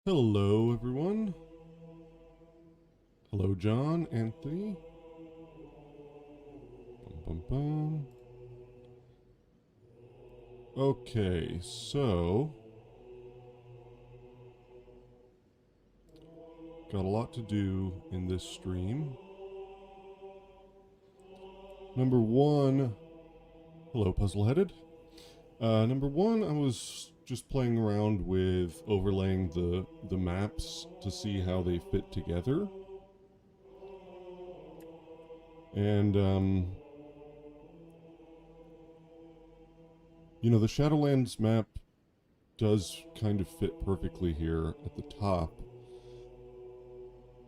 Hello, everyone. Hello, John, Anthony. Bum, bum, bum. Okay, so got a lot to do in this stream. Number one, hello, Puzzleheaded. Number one, I was just playing around with overlaying the maps to see how they fit together, and the Shadowlands map does kind of fit perfectly here at the top,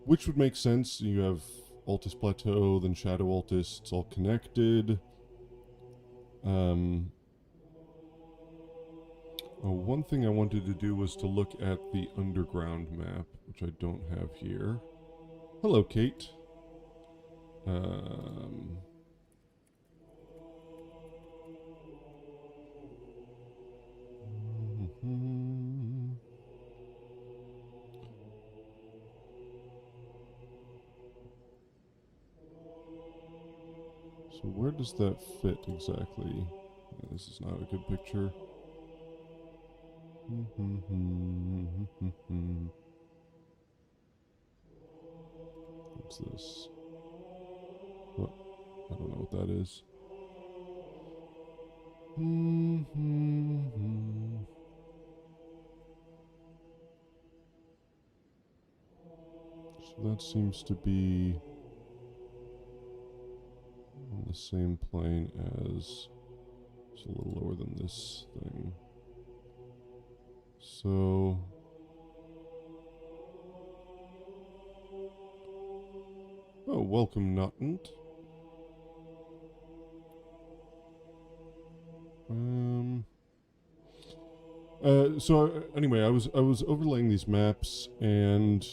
which would make sense. You have Altus Plateau, then Shadow Altus, it's all connected. One thing I wanted to do was to look at the underground map, which I don't have here. Hello, Kate. So where does that fit exactly? Yeah, this is not a good picture. What's this? What? I don't know what that is. So that seems to be on the same plane as, it's a little lower than this thing. So welcome, Nuttant. So anyway, I was overlaying these maps, and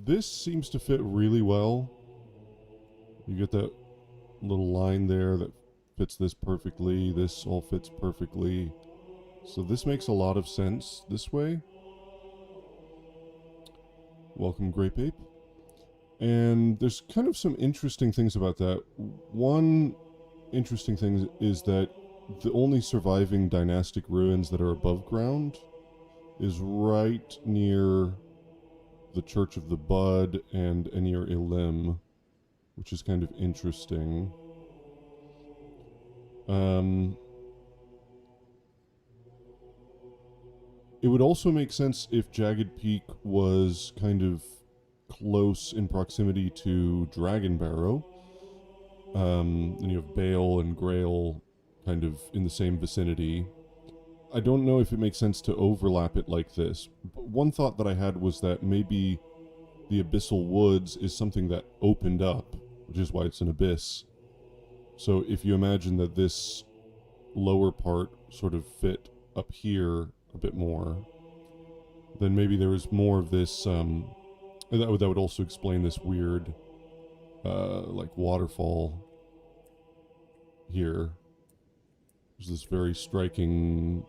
this seems to fit really well. You get that little line there that fits this perfectly. This all fits perfectly. So this makes a lot of sense this way. Welcome, Grape Ape. And there's kind of some interesting things about that. One interesting thing is that the only surviving dynastic ruins that are above ground is right near the Church of the Bud and Enir Ilim, which is kind of interesting. It would also make sense if Jagged Peak was kind of close in proximity to Dragon Barrow. Then you have Bale and Grail kind of in the same vicinity. I don't know if it makes sense to overlap it like this. But one thought that I had was that maybe the Abyssal Woods is something that opened up, which is why it's an abyss. So if you imagine that this lower part sort of fit up here a bit more, then maybe there was more of this, that would also explain this weird, like waterfall here. There's this very striking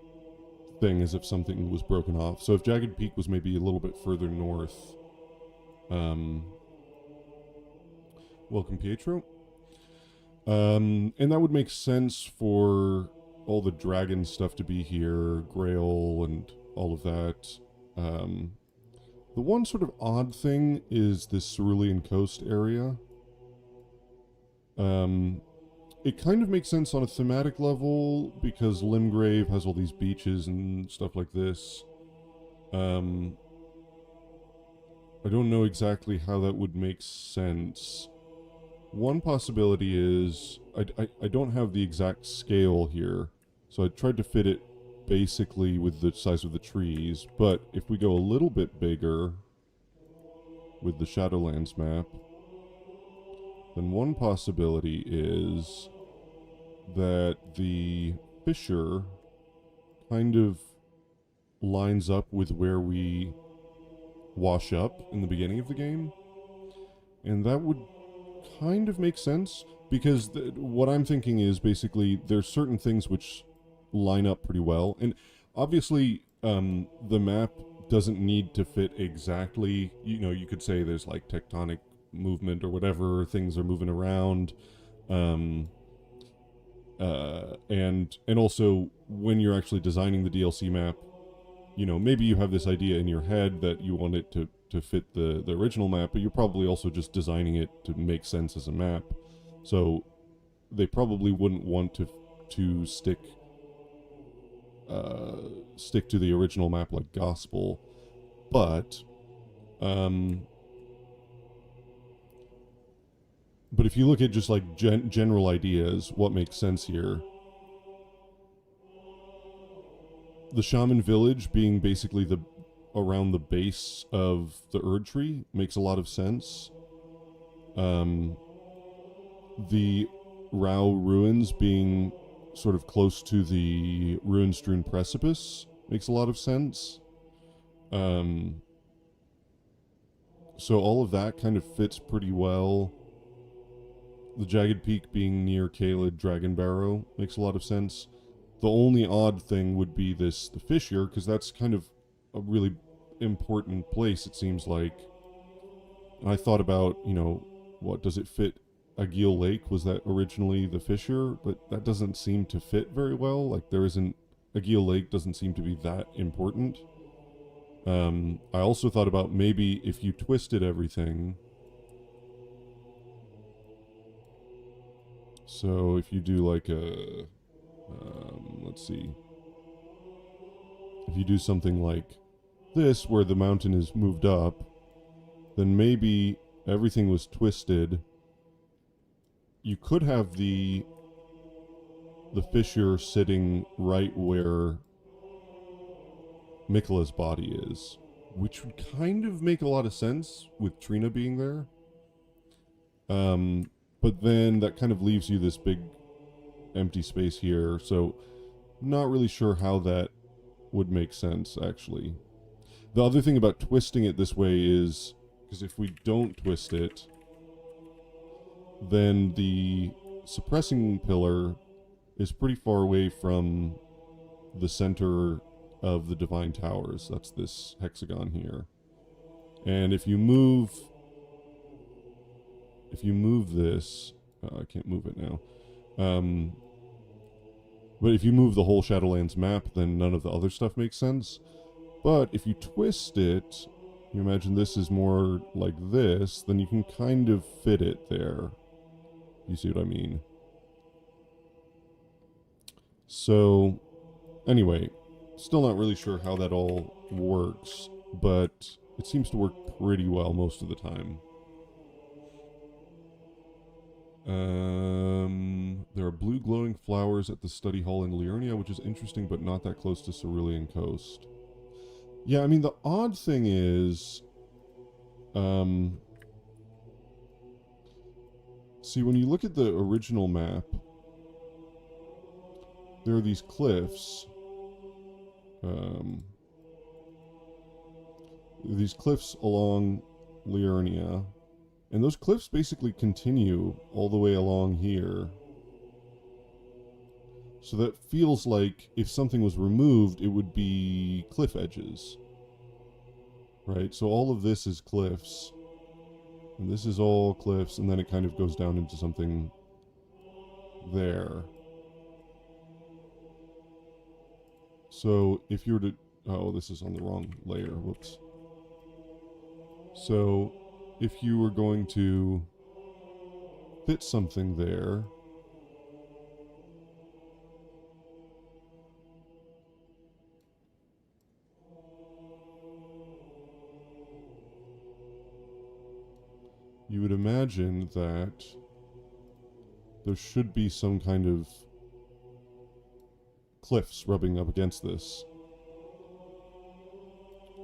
thing as if something was broken off. So if Jagged Peak was maybe a little bit further north, welcome, Pietro. And that would make sense for all the dragon stuff to be here, Grail and all of that. The one sort of odd thing is this Cerulean Coast area. It kind of makes sense on a thematic level because Limgrave has all these beaches and stuff like this. I don't know exactly how that would make sense. One possibility is I don't have the exact scale here, so I tried to fit it basically with the size of the trees, but if we go a little bit bigger with the Shadowlands map, then one possibility is that the fissure kind of lines up with where we wash up in the beginning of the game, and that would kind of make sense because what I'm thinking is basically there's certain things which line up pretty well, and obviously the map doesn't need to fit exactly. You could say there's like tectonic movement or whatever, things are moving around. Um, and also when you're actually designing the DLC map, maybe you have this idea in your head that you want it to fit the original map, but you're probably also just designing it to make sense as a map. So they probably wouldn't want to stick to the original map like gospel, but um, but if you look at just like general ideas, what makes sense here? The shaman village being basically the around the base of the Erd tree makes a lot of sense. The Rao ruins being sort of close to the ruin-strewn precipice makes a lot of sense. Um, so all of that kind of fits pretty well. The Jagged Peak being near Kaled Dragon Barrow makes a lot of sense. The only odd thing would be the fissure, because that's kind of a really important place, it seems like. And I thought about, what does it fit? Agil Lake, was that originally the fissure? But that doesn't seem to fit very well. Like, Agil Lake doesn't seem to be that important. I also thought about maybe if you twisted everything. So if you do like let's see. If you do something like this, where the mountain is moved up, then maybe everything was twisted. You could have the fissure sitting right where Miquella's body is, which would kind of make a lot of sense with Trina being there. But then that kind of leaves you this big empty space here, so not really sure how that would make sense, actually. The other thing about twisting it this way is, because if we don't twist it, then the suppressing pillar is pretty far away from the center of the Divine Towers. That's this hexagon here. And if you move this, I can't move it now. But if you move the whole Shadowlands map, then none of the other stuff makes sense. But if you twist it, you imagine this is more like this, then you can kind of fit it there. You see what I mean? So, anyway, still not really sure how that all works, but it seems to work pretty well most of the time. There are blue glowing flowers at the study hall in Liurnia, which is interesting, but not that close to Cerulean Coast. Yeah, I mean, the odd thing is, see, when you look at the original map, there are these cliffs. These cliffs along Liurnia. And those cliffs basically continue all the way along here. So that feels like if something was removed, it would be cliff edges. Right? So all of this is cliffs. And this is all cliffs, and then it kind of goes down into something there. So if you were to... Oh, this is on the wrong layer. Whoops. So if you were going to fit something there, you would imagine that there should be some kind of cliffs rubbing up against this,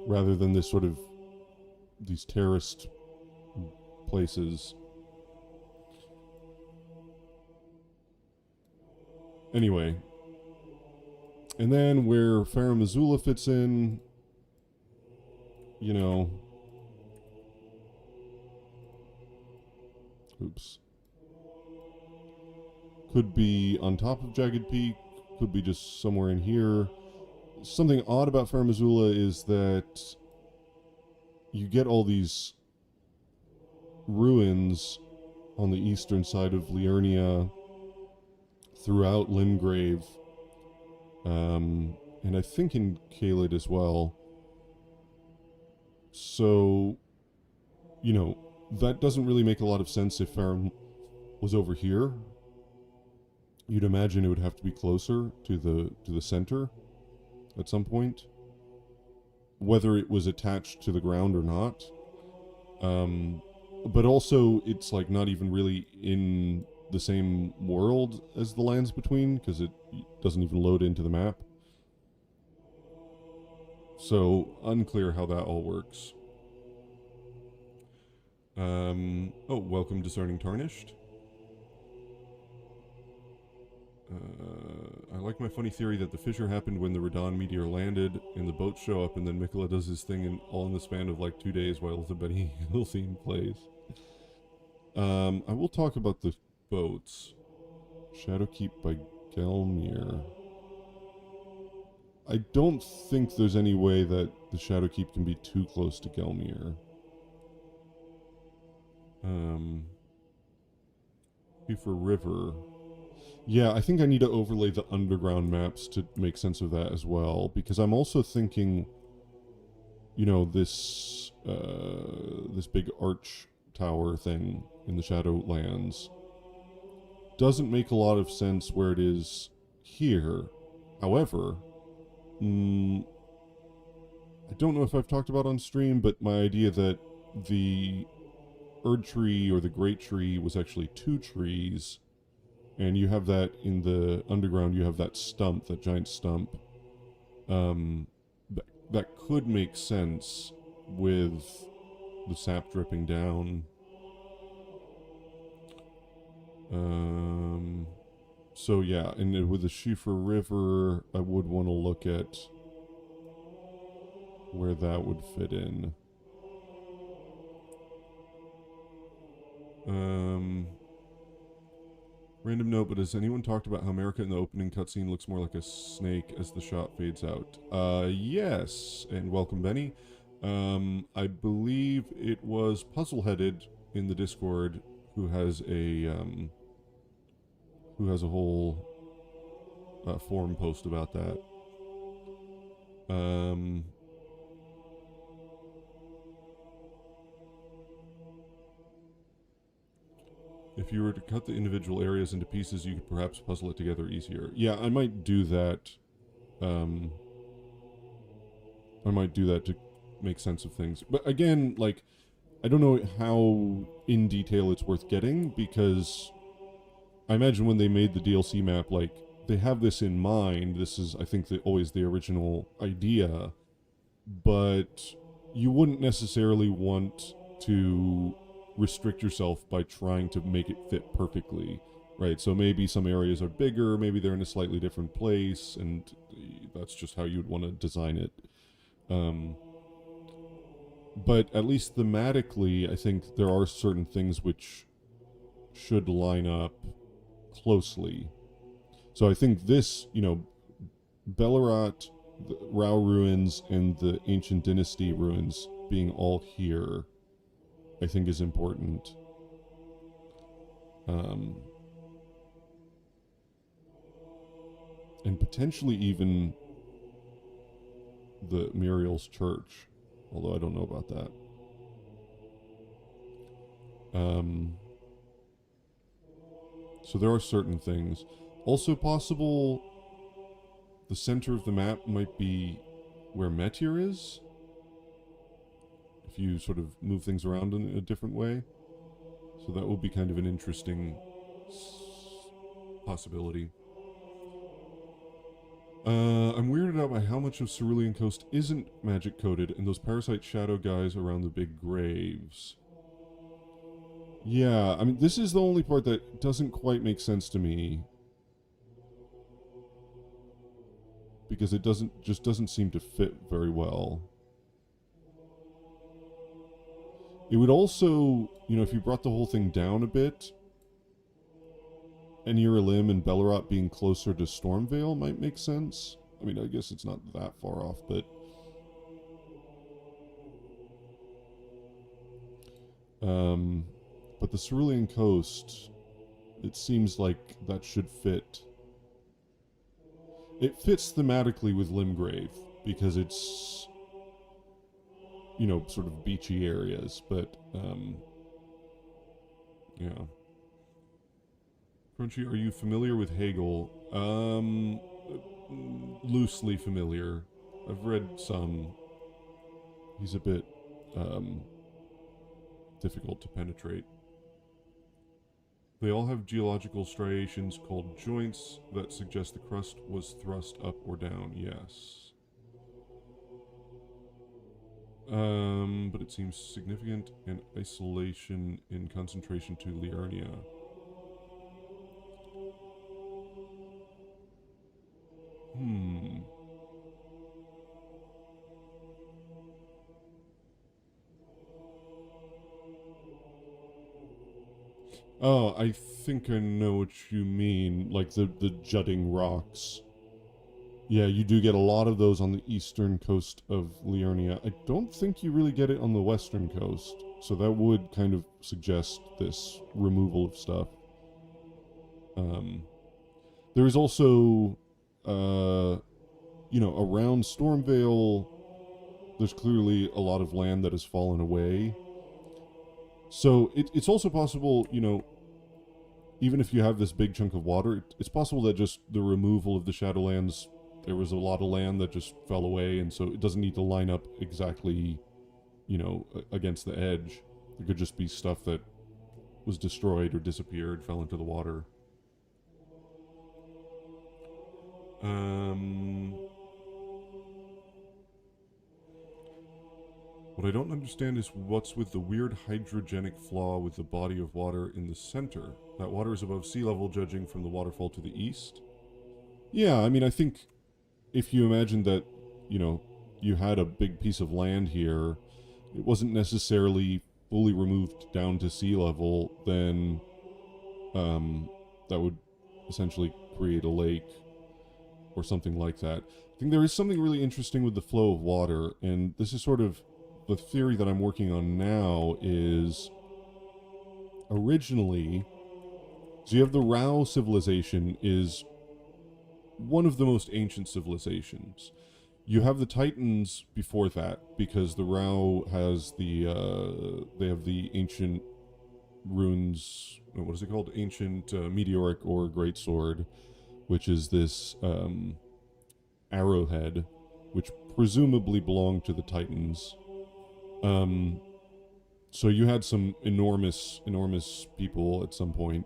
rather than this sort of these terraced places. Anyway, and then where Farum Azula fits in, oops, could be on top of Jagged Peak, could be just somewhere in here. something odd about Farum Azula is that you get all these ruins on the eastern side of Liurnia throughout Limgrave, and I think in Caelid as well. So, that doesn't really make a lot of sense if Farum was over here. You'd imagine it would have to be closer to the center at some point, whether it was attached to the ground or not. But also, it's like not even really in the same world as the Lands Between, because it doesn't even load into the map. So, unclear how that all works. Welcome, Discerning Tarnished. I like my funny theory that the fissure happened when the Radon meteor landed and the boats show up and then Mikola does his thing all in the span of like 2 days while the Benny Hill theme plays. I will talk about the boats. Shadowkeep by Gelmir. I don't think there's any way that the Shadowkeep can be too close to Gelmir. For River. Yeah, I think I need to overlay the underground maps to make sense of that as well, because I'm also thinking, this big arch tower thing in the Shadowlands doesn't make a lot of sense where it is here. However, I don't know if I've talked about on stream, but my idea that the Erd tree or the Great Tree was actually 2 trees. And you have that in the underground, you have that stump, that giant stump. That could make sense with the sap dripping down. So yeah, and with the Schiefer River, I would want to look at where that would fit in. Random note, but has anyone talked about how America in the opening cutscene looks more like a snake as the shot fades out? Yes, and welcome, Benny. I believe it was Puzzleheaded in the Discord who has a whole forum post about that. If you were to cut the individual areas into pieces, you could perhaps puzzle it together easier. Yeah, I might do that. I might do that to make sense of things. But again, like, I don't know how in detail it's worth getting, because I imagine when they made the DLC map, like, they have this in mind. This is, I think, always the original idea. But you wouldn't necessarily want to restrict yourself by trying to make it fit perfectly, right? So maybe some areas are bigger, maybe they're in a slightly different place, and that's just how you'd want to design it. But at least thematically, I think there are certain things which should line up closely. So I think this, Bellerat, the Rao ruins, and the Ancient Dynasty ruins being all here, I think is important. And potentially even the Muriel's Church, although I don't know about that. So there are certain things. Also possible, the center of the map might be where Metyr is, if you sort of move things around in a different way. So that would be kind of an interesting possibility. I'm weirded out by how much of Cerulean Coast isn't magic coded, and those parasite shadow guys around the big graves. Yeah, I mean, this is the only part that doesn't quite make sense to me, because it doesn't seem to fit very well. It would also, if you brought the whole thing down a bit, Enir Lim and Bellerat being closer to Stormvale might make sense. I mean, I guess it's not that far off, but um, but the Cerulean Coast, it seems like that should fit. It fits thematically with Limgrave because it's, you know, sort of beachy areas, but yeah. Crunchy, are you familiar with Hegel? Loosely familiar. I've read some. He's a bit um, difficult to penetrate. They all have geological striations called joints that suggest the crust was thrust up or down. Yes. But it seems significant in isolation in concentration to Liurnia. Hmm. Oh, I think I know what you mean. Like the jutting rocks. Yeah, you do get a lot of those on the eastern coast of Liurnia. I don't think you really get it on the western coast. So that would kind of suggest this removal of stuff. Um, there is also, you know, around Stormvale, there's clearly a lot of land that has fallen away. So it's also possible, you know, even if you have this big chunk of water, it's possible that just the removal of the Shadowlands, there was a lot of land that just fell away, and so it doesn't need to line up exactly, you know, against the edge. There could just be stuff that was destroyed or disappeared, fell into the water. What I don't understand is what's with the weird hydrogenic flaw with the body of water in the center. That water is above sea level, judging from the waterfall to the east. Yeah, I mean, I think if you imagine that, you know, you had a big piece of land here, it wasn't necessarily fully removed down to sea level, then that would essentially create a lake or something like that. I think there is something really interesting with the flow of water, and this is sort of the theory that I'm working on now. Is originally, so you have the Rao civilization is one of the most ancient civilizations. You have the Titans before that, because the Rao has they have the ancient runes. What is it called? Ancient meteoric or greatsword, which is this arrowhead, which presumably belonged to the Titans. Um, so you had some enormous people at some point,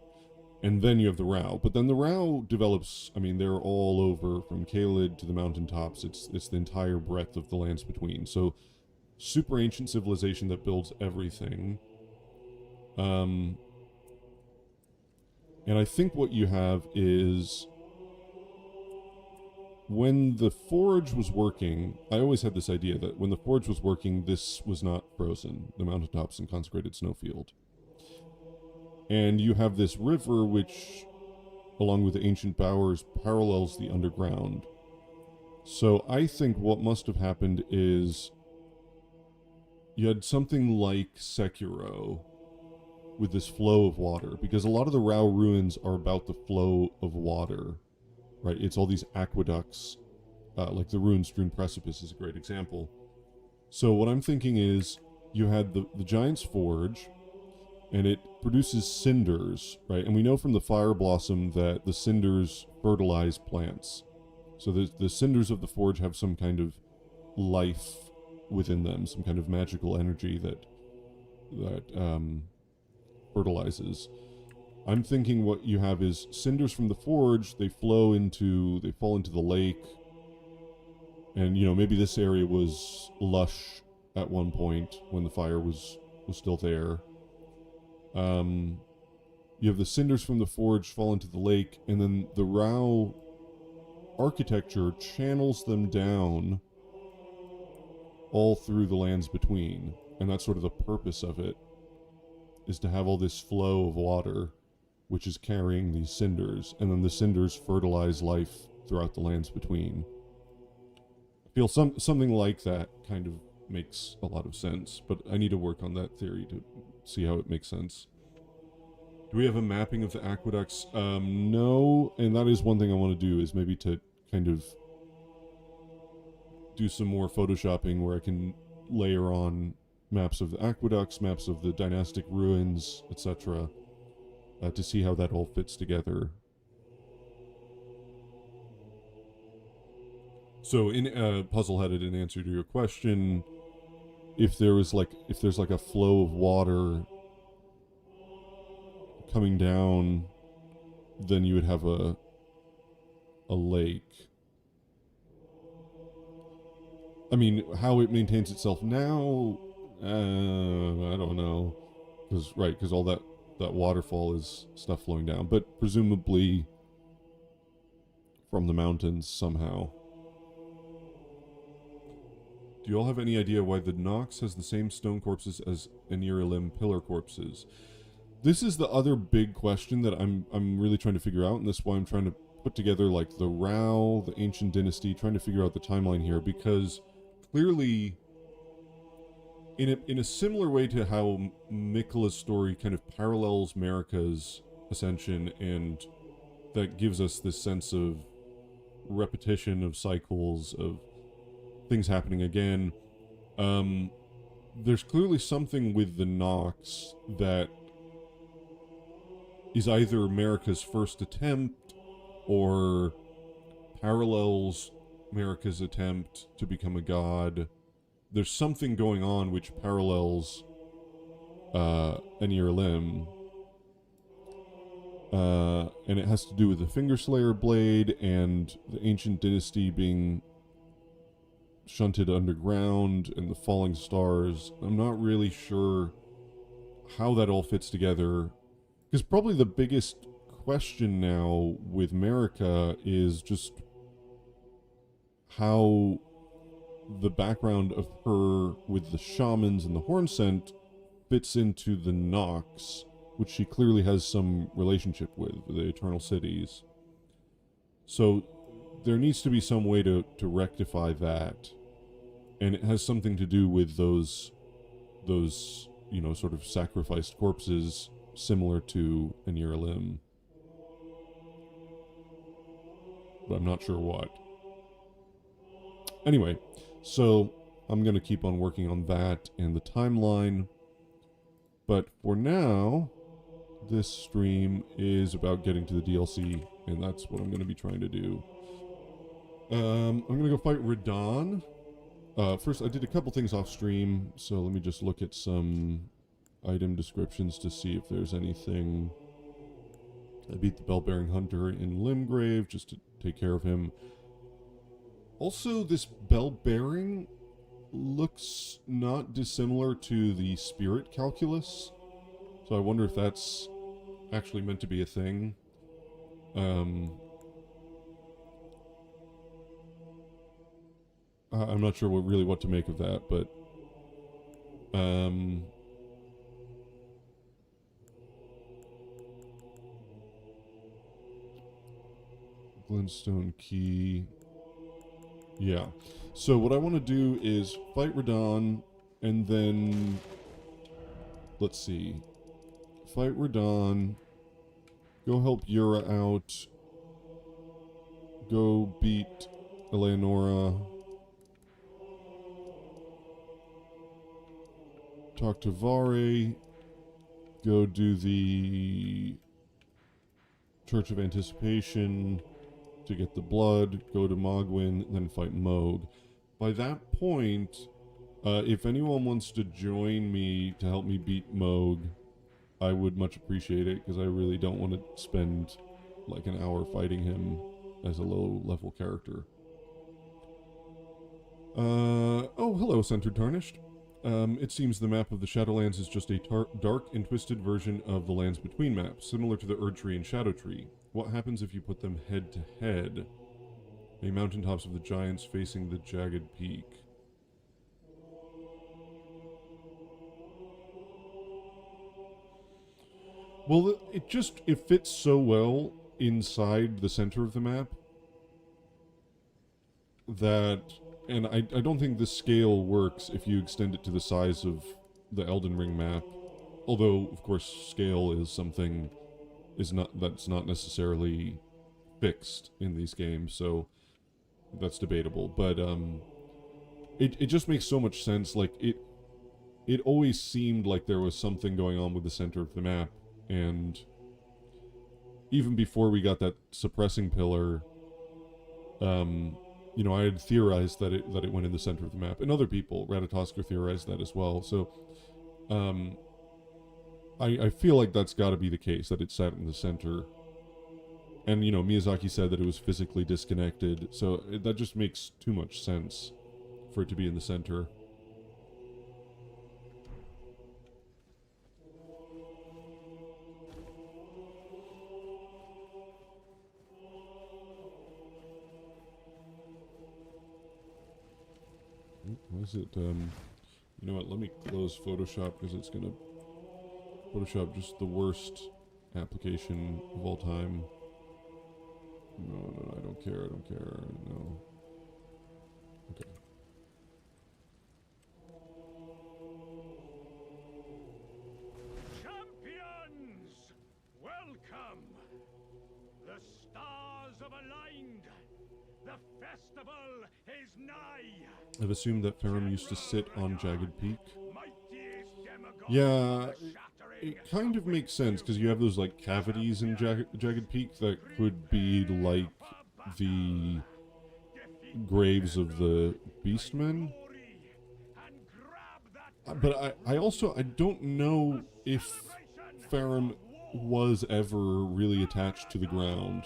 and then you have the Rao. But then the Rao develops. I mean, they're all over from Caelid to the mountaintops. It's the entire breadth of the lands between. So super ancient civilization that builds everything. And I think what you have is when the forge was working, I always had this idea that when the forge was working, this was not frozen, the mountaintops and consecrated snowfield. And you have this river which, along with the ancient bowers, parallels the underground. So I think what must have happened is you had something like Sekiro with this flow of water, because a lot of the Rao ruins are about the flow of water, right? It's all these aqueducts, like the Rune-strewn precipice is a great example. So what I'm thinking is you had the Giant's Forge, and it produces cinders, right? And we know from the Fire Blossom that the cinders fertilize plants. So the cinders of the forge have some kind of life within them, some kind of magical energy that fertilizes. I'm thinking what you have is cinders from the forge. They fall into the lake, and you know, maybe this area was lush at one point when the fire was still there. You have the cinders from the forge fall into the lake, and then the Rao architecture channels them down all through the lands between, and that's sort of the purpose of it, is to have all this flow of water which is carrying these cinders, and then the cinders fertilize life throughout the lands between. feel something like that kind of makes a lot of sense, but I need to work on that theory to see how it makes sense. Do we have a mapping of the aqueducts? No, and that is one thing I want to do, is maybe to kind of do some more photoshopping where I can layer on maps of the aqueducts, maps of the dynastic ruins, etc., to see how that all fits together. So, in puzzle-headed, in answer to your question, if there's like a flow of water coming down, then you would have a lake. I mean, how it maintains itself now, I don't know, because all that waterfall is stuff flowing down, but presumably from the mountains somehow. Do you all have any idea why the Nox has the same stone corpses as Anir pillar corpses? This is the other big question that I'm really trying to figure out, and this is why I'm trying to put together like the Rao, the Ancient Dynasty, trying to figure out the timeline here, because clearly, in a similar way to how Mikla's story kind of parallels Marika's ascension, and that gives us this sense of repetition of cycles of things happening again. There's clearly something with the Nox that is either Marika's first attempt or parallels Marika's attempt to become a god. There's something going on which parallels Anir Lim. And it has to do with the Fingerslayer blade and the Ancient Dynasty being shunted underground and the falling stars. I'm not really sure how that all fits together, because probably the biggest question now with Marika is just how the background of her with the shamans and the horn scent fits into the Nox, which she clearly has some relationship with the Eternal Cities. So there needs to be some way to rectify that, and it has something to do with those sort of sacrificed corpses similar to Anir Lim, but I'm not sure what. Anyway, so I'm going to keep on working on that and the timeline, but for now, this stream is about getting to the DLC, and that's what I'm going to be trying to do. I'm going to go fight Radahn. First, I did a couple things off stream, so let me just look at some item descriptions to see if there's anything. I beat the Bell-Bearing Hunter in Limgrave just to take care of him. Also, this Bell-Bearing looks not dissimilar to the Spirit Calculus, so I wonder if that's actually meant to be a thing. I'm not sure what to make of that, but Glintstone Key. Yeah. So what I want to do is fight Radahn, and then let's see. Fight Radahn. Go help Yura out. Go beat Eleonora. Talk to Vare. Go do the Church of Anticipation to get the blood. Go to Mogwyn, then fight Moog. By that point, if anyone wants to join me to help me beat Moog, I would much appreciate it, because I really don't want to spend like an hour fighting him as a low-level character. Oh, hello, Centered Tarnished. It seems the map of the Shadowlands is just a dark and twisted version of the Lands Between map, similar to the Erdtree and Shadowtree. What happens if you put them head-to-head? A mountaintops of the giants facing the jagged peak. Well, it fits so well inside the center of the map that And I don't think the scale works if you extend it to the size of the Elden Ring map. Although, of course, scale is something that's not necessarily fixed in these games, so that's debatable. But it just makes so much sense. Like it always seemed like there was something going on with the center of the map, and even before we got that suppressing pillar, I had theorized that it went in the center of the map, and other people, Ratatoskr, theorized that as well. So, I feel like that's got to be the case, that it sat in the center. And Miyazaki said that it was physically disconnected, so that just makes too much sense for it to be in the center. What is it? You know what? Let me close Photoshop because it's gonna Photoshop just the worst application of all time. No, I don't care. No. Okay. Champions, welcome. The stars have aligned. The festival is nigh. I've assumed that Farum used to sit on Jagged Peak. Yeah, it kind of makes sense, because you have those, like, cavities in Jagged Peak that could be like the graves of the Beastmen. But I also, I don't know if Farum was ever really attached to the ground.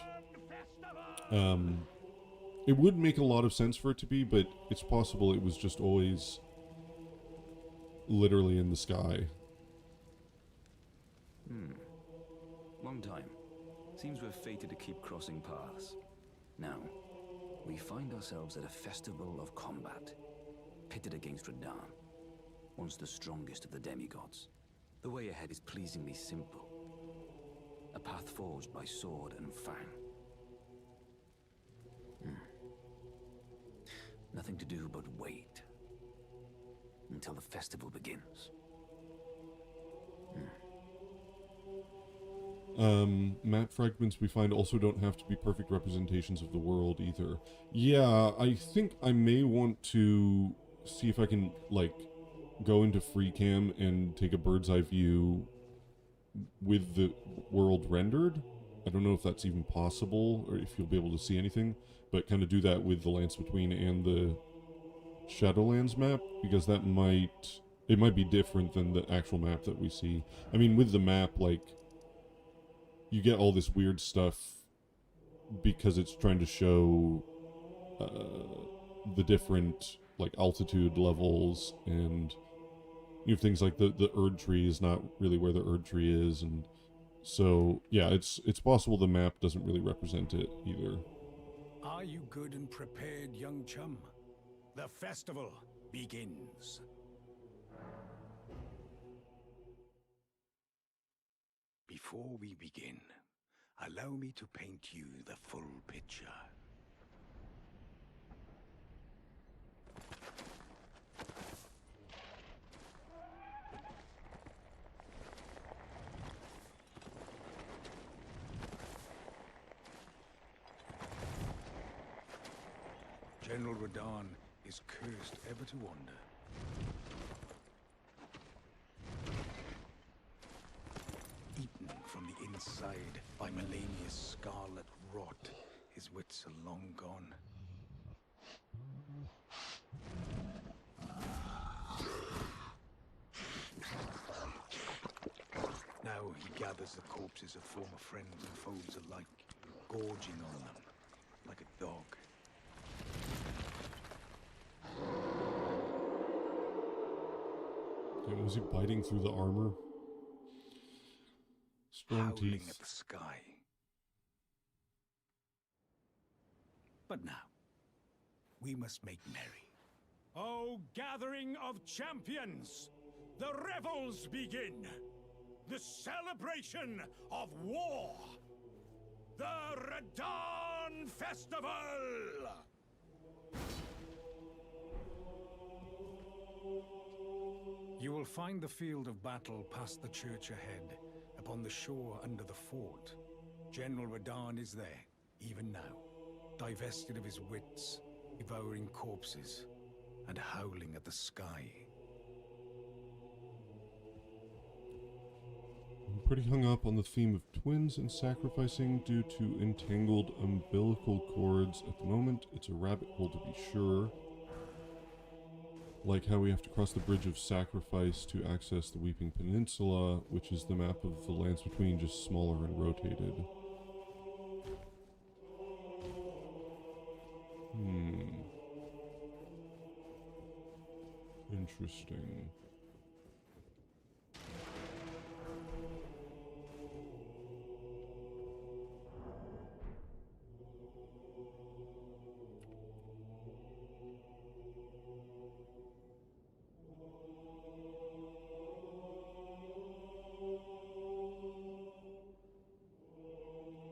It would make a lot of sense for it to be, but it's possible it was just always literally in the sky. Long time. Seems we're fated to keep crossing paths. Now, we find ourselves at a festival of combat, pitted against Radahn, once the strongest of the demigods. The way ahead is pleasingly simple. A path forged by sword and fang. Nothing to do but wait until the festival begins. Map fragments we find also don't have to be perfect representations of the world either. Yeah, I think I may want to see if I can, like, go into FreeCam and take a bird's eye view with the world rendered. I don't know if that's even possible, or if you'll be able to see anything, but kind of do that with the Lance Between and the Shadowlands map, because it might be different than the actual map that we see. I mean, with the map, like, you get all this weird stuff because it's trying to show the different, like, altitude levels, and you have things like the Erd tree is not really where the Erd tree is, and so yeah, it's possible the map doesn't really represent it either. Are you good and prepared, young chum? The festival begins. Before we begin, allow me to paint you the full picture. General Radahn is cursed ever to wander. Eaten from the inside by Melania's scarlet rot, his wits are long gone. Now he gathers the corpses of former friends and foes alike, gorging on them like a dog. Yeah, was he biting through the armor? Strong Howling teeth. at the sky. But now, we must make merry. O gathering of champions, the revels begin. The celebration of war. The Radahn Festival! will find the field of battle past the church ahead, upon the shore under the fort. General Radahn is there, even now, divested of his wits, devouring corpses, and howling at the sky. I'm pretty hung up on the theme of twins and sacrificing due to entangled umbilical cords. At the moment, it's a rabbit hole to be sure. Like how we have to cross the Bridge of Sacrifice to access the Weeping Peninsula, which is the map of the lands between, just smaller and rotated. Interesting.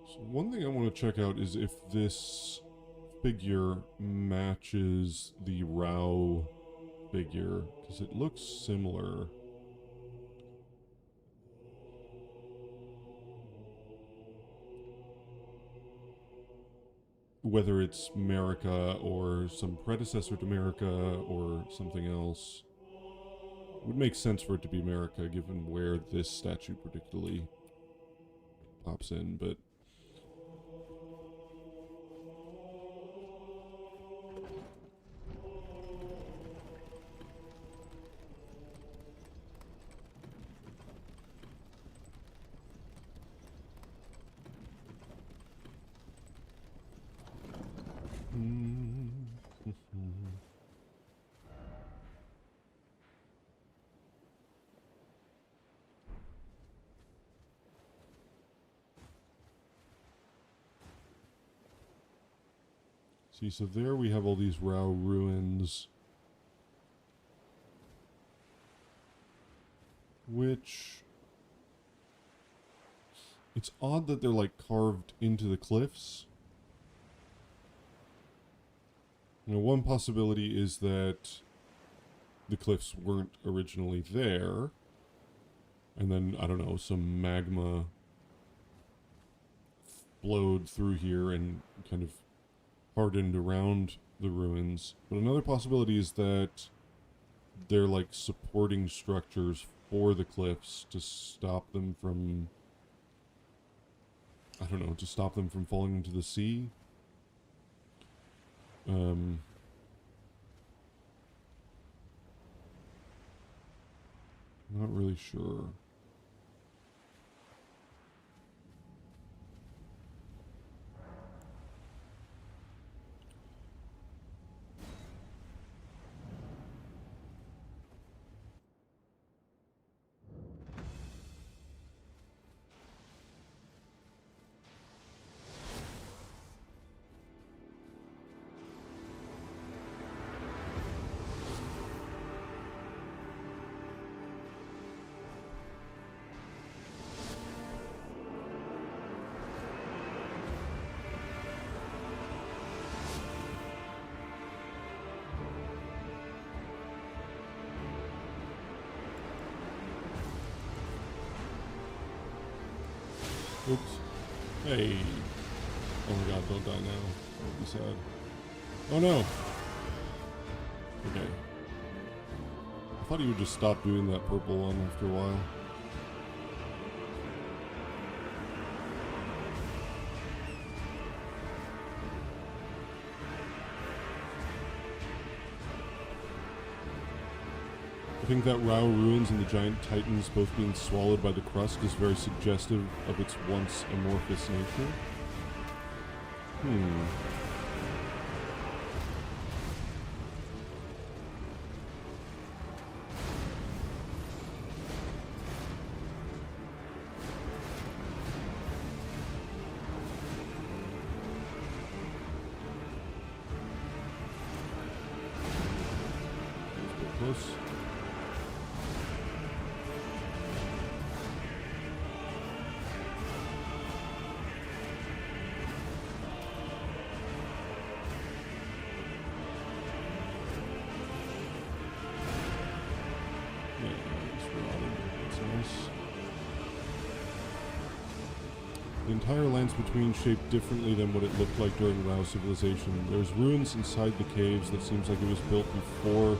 So one thing I want to check out is if this figure matches the Rao figure, because it looks similar. Whether it's America or some predecessor to America or something else. It would make sense for it to be America, given where this statue particularly pops in, but... See, so there we have all these Rao ruins, which... It's odd that they're, like, carved into the cliffs. You know, one possibility is that the cliffs weren't originally there, and then, I don't know, some magma flowed through here and kind of hardened around the ruins. But another possibility is that they're like supporting structures for the cliffs to stop them from, I don't know, to stop them from falling into the sea. Not really sure. Oops. Hey. Oh my god, don't die now. That would be sad. Oh no! Okay. I thought he would just stop doing that purple one after a while. I think that Rao ruins and the giant titans both being swallowed by the crust is very suggestive of its once amorphous nature. Let's get close. Yeah. entire lands between shaped differently than what it looked like during WoW Civilization. There's ruins inside the caves that seems like it was built before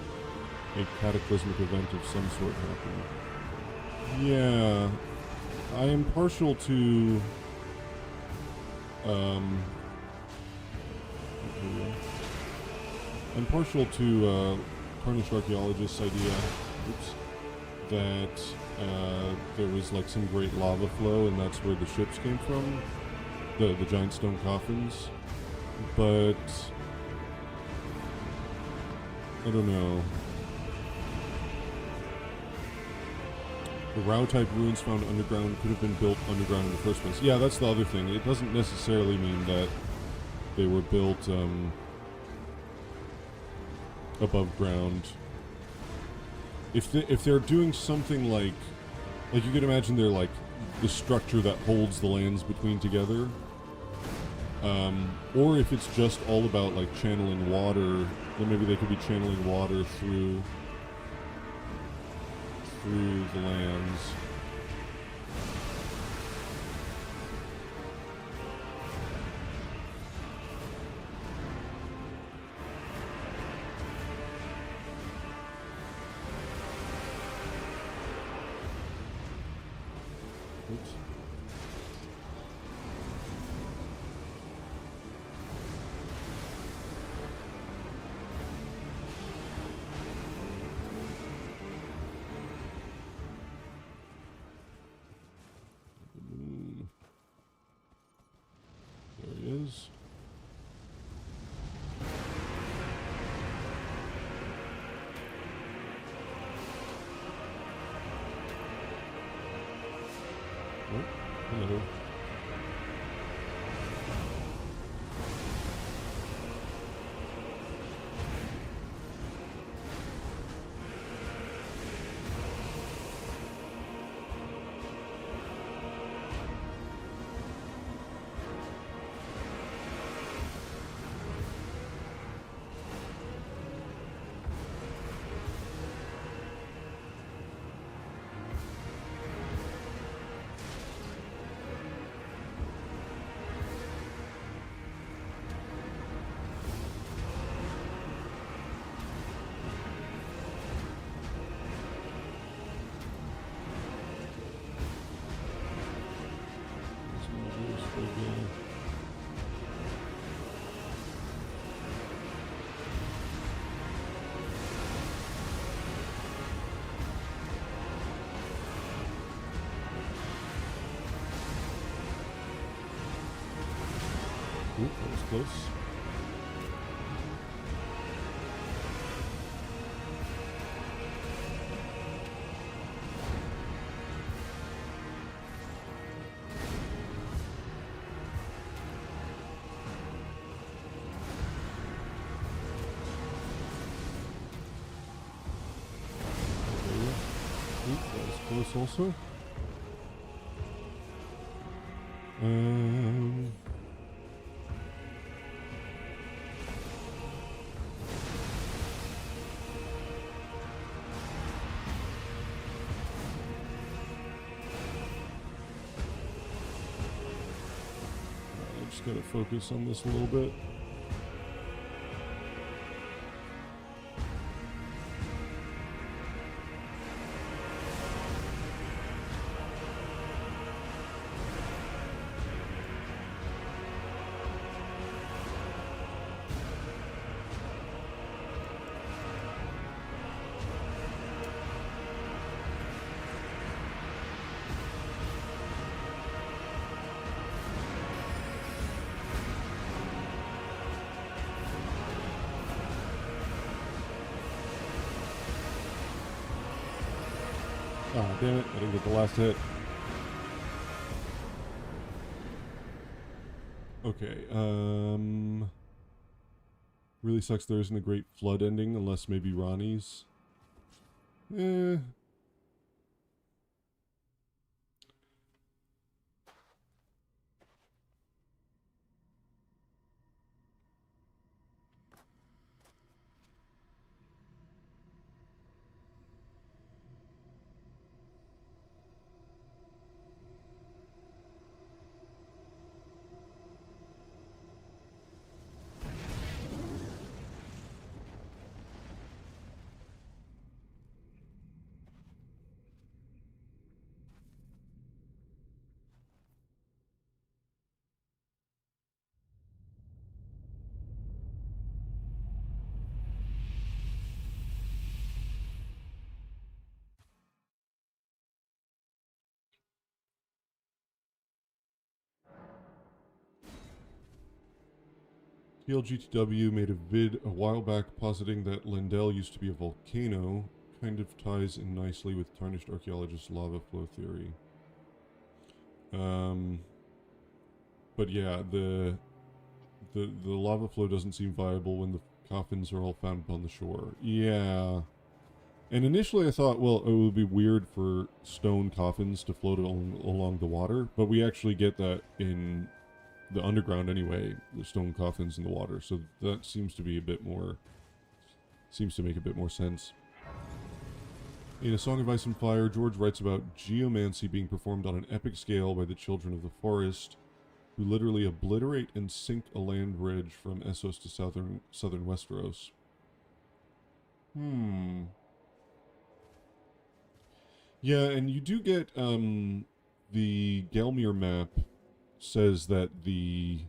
a cataclysmic event of some sort happened. Yeah, I am partial to Tarnished Archaeologist's idea, that there was like some great lava flow and that's where the ships came from, the giant stone coffins, but I don't know. The Rao-type ruins found underground could have been built underground in the first place. Yeah, that's the other thing. It doesn't necessarily mean that they were built above ground. If they're doing something like you could imagine they're like the structure that holds the lands between together, or if it's just all about like channeling water, then maybe they could be channeling water through the lands. Oops. There he is. Oh, hello. Oop, that was close. Oop, that was close also. Just gotta focus on this a little bit. Ah, damn it, I didn't get the last hit. Okay, really sucks there isn't a great flood ending, unless maybe Ronnie's. Eh. TLGTW made a vid a while back positing that Lendell used to be a volcano. Kind of ties in nicely with tarnished archaeologist lava flow theory. But yeah, the lava flow doesn't seem viable when the coffins are all found upon the shore. Yeah. And initially I thought, well, it would be weird for stone coffins to float along the water, but we actually get that in the underground anyway, the stone coffins in the water, so that seems to be a bit more, seems to make a bit more sense. In A Song of Ice and Fire, George writes about geomancy being performed on an epic scale by the children of the forest, who literally obliterate and sink a land bridge from Essos to southern Westeros. Yeah, and you do get, the Gelmir map says that the...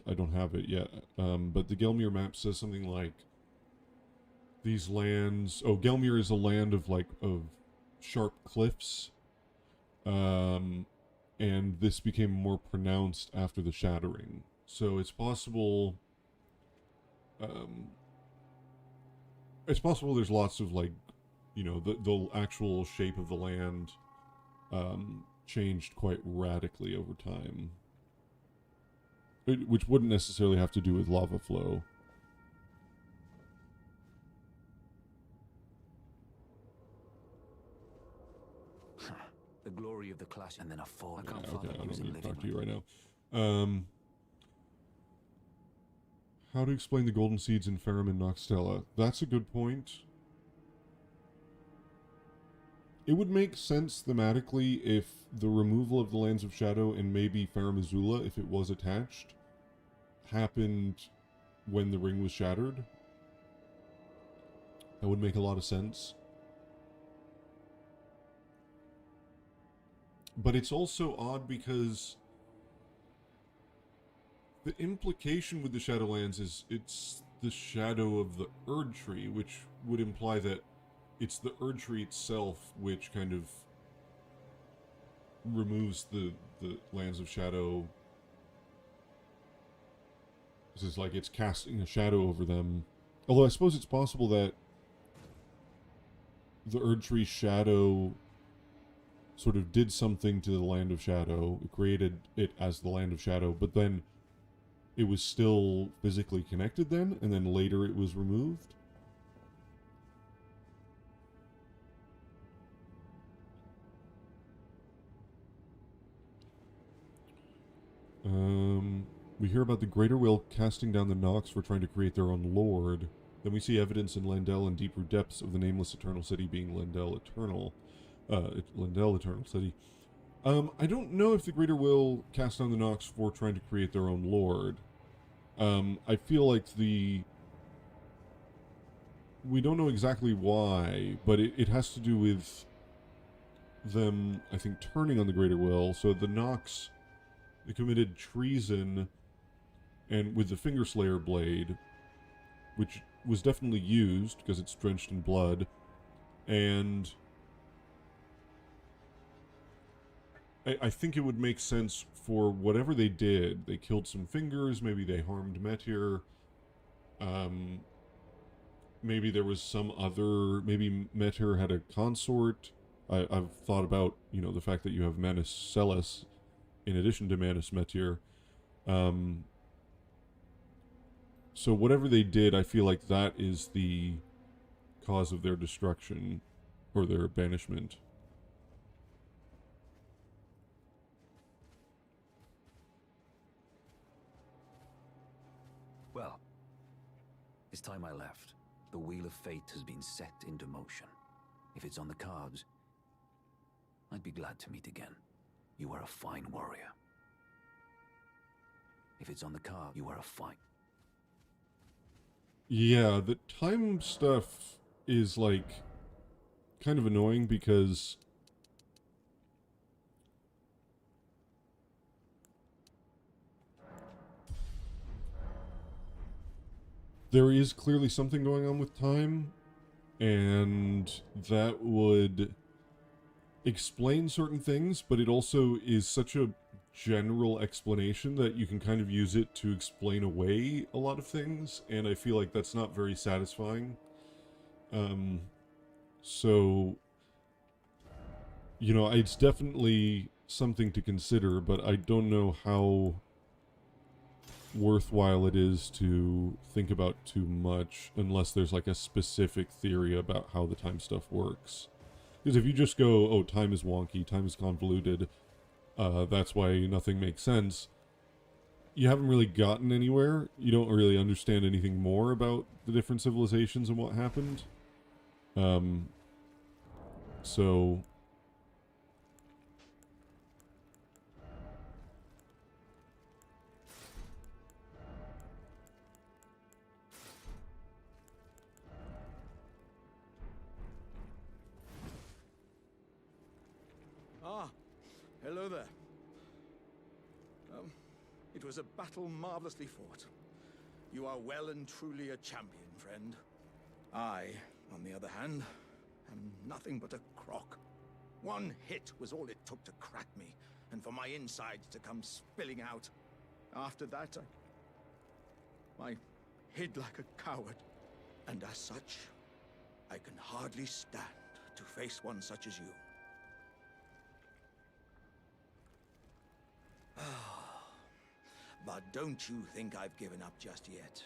I don't have it yet, but the Gelmir map says something like, these lands... Oh, Gelmir is a land of, of sharp cliffs, and this became more pronounced after the Shattering. So it's possible... it's possible there's lots of, you know, the actual shape of the land changed quite radically over time. Which wouldn't necessarily have to do with lava flow. The glory of the clash and then a fall. I can't Okay, I don't using need to living talk to you right now. How to explain the golden seeds in Ferrum and Noxtella? That's a good point. It would make sense thematically if the removal of the Lands of Shadow and maybe Ferrum Azula, if it was attached, happened when the ring was shattered. That would make a lot of sense. But it's also odd because the implication with the Shadowlands is it's the shadow of the Erd Tree, which would imply that it's the Erd Tree itself which kind of removes the Lands of Shadow. This is like it's casting a shadow over them. Although I suppose it's possible that the Erd Tree shadow sort of did something to the Land of Shadow. It created it as the Land of Shadow, but then it was still physically connected then, and then later it was removed. We hear about the Greater Will casting down the Nox for trying to create their own lord. Then we see evidence in Lendell and deeper depths of the nameless eternal city being Lendell Eternal. Lendell Eternal City. I don't know if the Greater Will cast down the Nox for trying to create their own lord. I feel like we don't know exactly why, but it has to do with them, I think, turning on the Greater Will. So the Nox, they committed treason, and with the Fingerslayer blade, which was definitely used because it's drenched in blood, and I think it would make sense for whatever they did. They killed some fingers, maybe they harmed Metyr, maybe there was some other, maybe Metyr had a consort. I've thought about, you know, the fact that you have Manus Celes in addition to Manus Metyr. So whatever they did, I feel like that is the cause of their destruction or their banishment. Well, it's time I left. The wheel of fate has been set into motion. If it's on the cards, I'd be glad to meet again. You are a fine warrior. If it's on the card, you are a fine... Yeah, the time stuff is, kind of annoying because there is clearly something going on with time, and that would explain certain things, but it also is such a general explanation that you can kind of use it to explain away a lot of things, and I feel like that's not very satisfying. So, you know, it's definitely something to consider, but I don't know how worthwhile it is to think about too much unless there's like a specific theory about how the time stuff works. Because if you just go, oh, time is wonky, time is convoluted, that's why nothing makes sense, you haven't really gotten anywhere. You don't really understand anything more about the different civilizations and what happened. So Ah, hello there. It was a battle marvelously fought. You are well and truly a champion, friend. I, on the other hand, am nothing but a crock. One hit was all it took to crack me, and for my insides to come spilling out. After that, I hid like a coward. And as such, I can hardly stand to face one such as you. But don't you think I've given up just yet.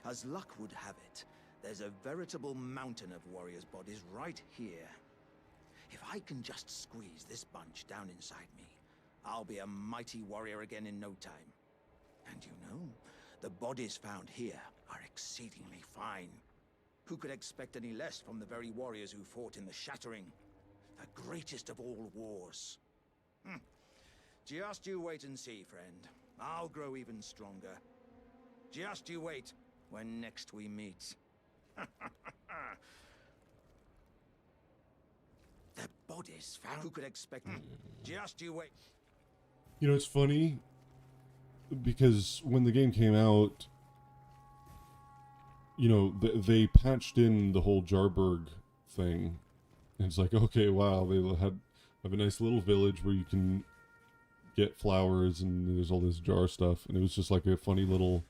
As luck would have it, there's a veritable mountain of warriors' bodies right here. If I can just squeeze this bunch down inside me, I'll be a mighty warrior again in no time. And you know, the bodies found here are exceedingly fine. Who could expect any less from the very warriors who fought in the Shattering? The greatest of all wars. Just you wait and see, friend. I'll grow even stronger. Just you wait when next we meet. The bodies found. Who could expect? Just you wait. you know, it's funny because when the game came out, you know, they patched in the whole Jarberg thing. And it's like, okay, wow, they have a nice little village where you can get flowers and there's all this jar stuff, and it was just like a funny little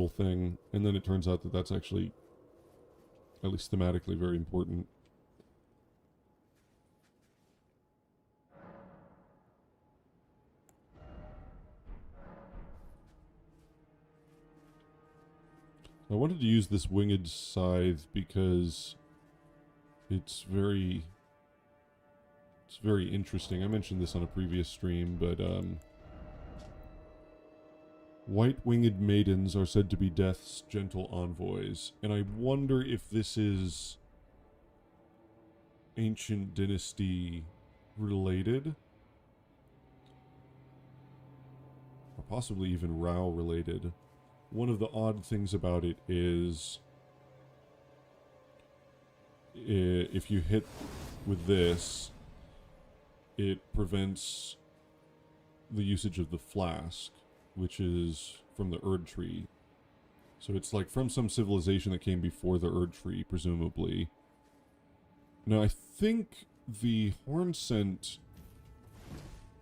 thing. And then it turns out that that's actually, at least thematically, very important. I wanted to use this winged scythe because it's very interesting. I mentioned this on a previous stream, but white-winged maidens are said to be death's gentle envoys, and I wonder if this is ancient dynasty related, or possibly even Rao related. One of the odd things about it is if you hit with this, it prevents the usage of the flask, which is from the Erd Tree. So it's like from some civilization that came before the Erd Tree, presumably. Now, I think the horn scent...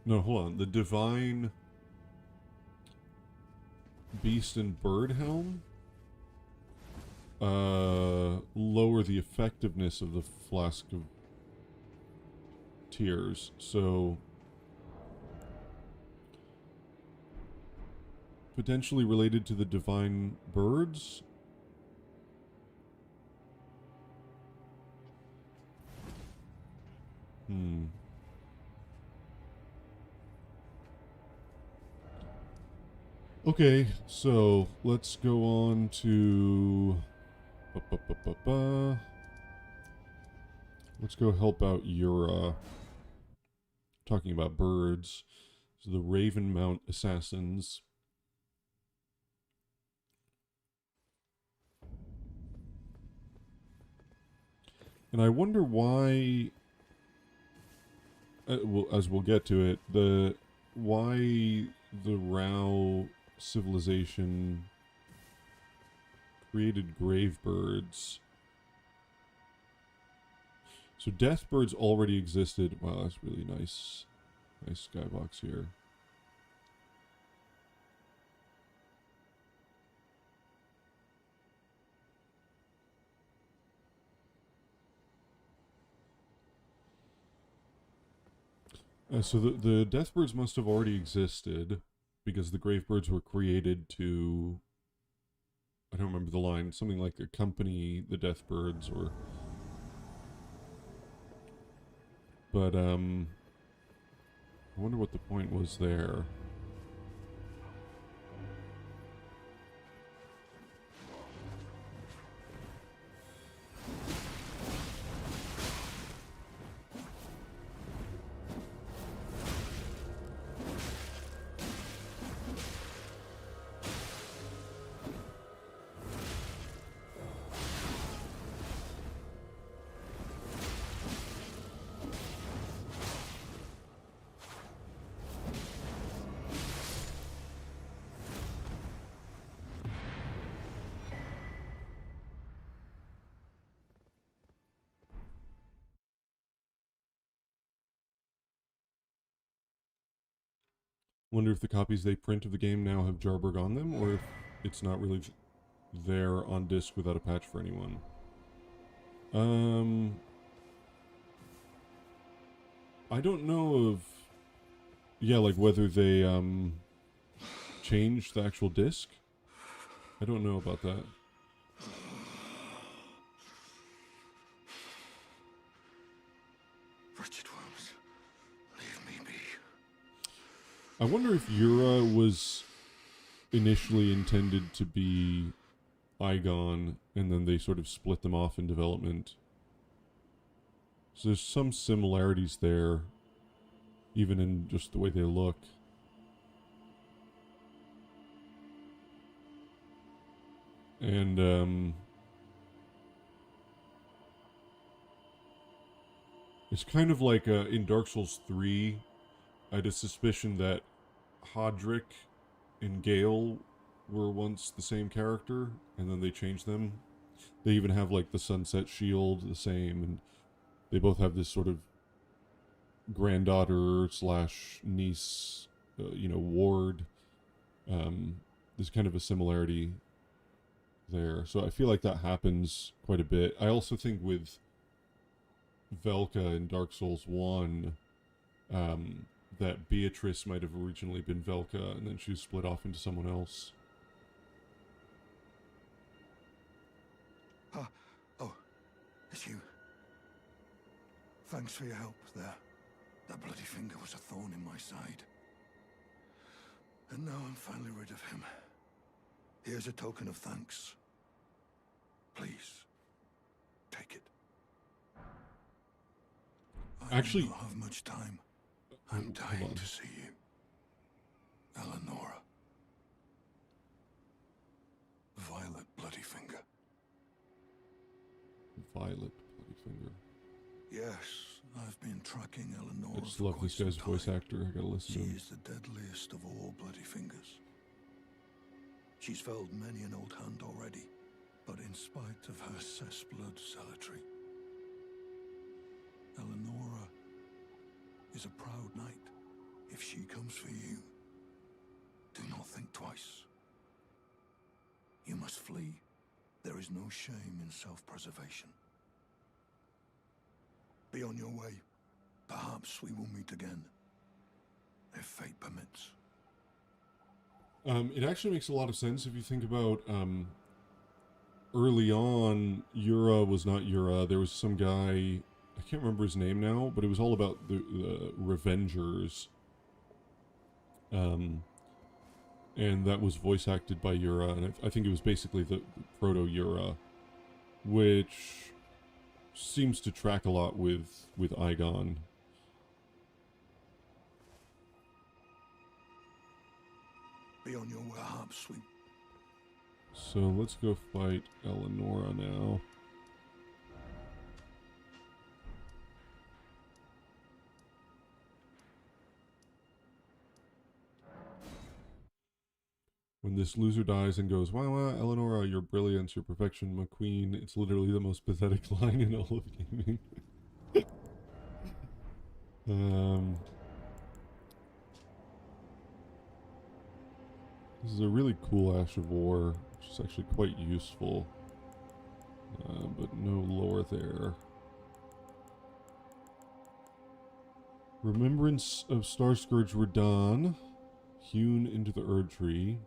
No, hold on. The Divine Beast and Bird Helm lower the effectiveness of the Flask of Tears. So potentially related to the divine birds. Okay, so let's go on to let's go help out Yura. Talking about birds. So the Ravenmount Assassins. And I wonder why, well, as we'll get to it, why the Rao civilization created grave birds. So death birds already existed. Wow, that's really nice. Nice skybox here. So the Deathbirds must have already existed because the Gravebirds were created to, I don't remember the line, something like accompany the Deathbirds or, but I wonder what the point was there. Wonder if the copies they print of the game now have Jarberg on them, or if it's not really there on disc without a patch for anyone. I don't know of, yeah, like whether they changed the actual disc. I don't know about that. Wretched worms, leave me be. I wonder if Yura was initially intended to be Igon, and then they sort of split them off in development. So there's some similarities there, even in just the way they look. And it's kind of like in Dark Souls 3, I had a suspicion that Hodrick and Gale were once the same character, and then they changed them. They even have like the sunset shield the same, and they both have this sort of granddaughter slash niece, ward. There's kind of a similarity there. So I feel like that happens quite a bit. I also think with Velka in Dark Souls 1, that Beatrice might have originally been Velka, and then she was split off into someone else. Oh, it's you. Thanks for your help there. That bloody finger was a thorn in my side. And now I'm finally rid of him. Here's a token of thanks. Please, take it. Actually, I don't have much time. I'm dying to see you. Eleonora. Violet Bloodyfinger. Violet Bloodyfinger. Yes, I've been tracking Eleanor. I just love this guy's voice actor. I gotta listen She to him. is the deadliest of all bloody fingers. She's felled many an old hand already, but in spite of her cessblood zealotry, Eleonora is a proud knight. If she comes for you, do not think twice. You must flee. There is no shame in self-preservation. Be on your way. Perhaps we will meet again, if fate permits. It actually makes a lot of sense if you think about early on, Yura was not Yura. There was some guy, I can't remember his name now, but it was all about the Revengers. And that was voice acted by Yura, and I think it was basically the proto-Yura, which seems to track a lot with Igon. Be on your way, perhaps we... So let's go fight Eleonora now. When this loser dies and goes, "Wah wah, Eleonora, your brilliance, your perfection, my queen," it's literally the most pathetic line in all of gaming. This is a really cool Ash of War, which is actually quite useful. But no lore there. Remembrance of Star Scourge Radahn, hewn into the Erd Tree.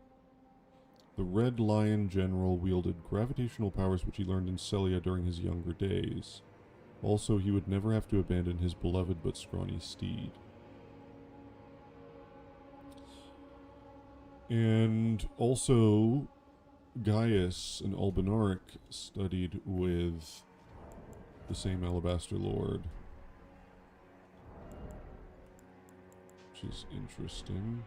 The Red Lion General wielded gravitational powers which he learned in Celia during his younger days. Also, he would never have to abandon his beloved but scrawny steed. And also, Gaius and Albinauric studied with the same Alabaster Lord. Which is interesting.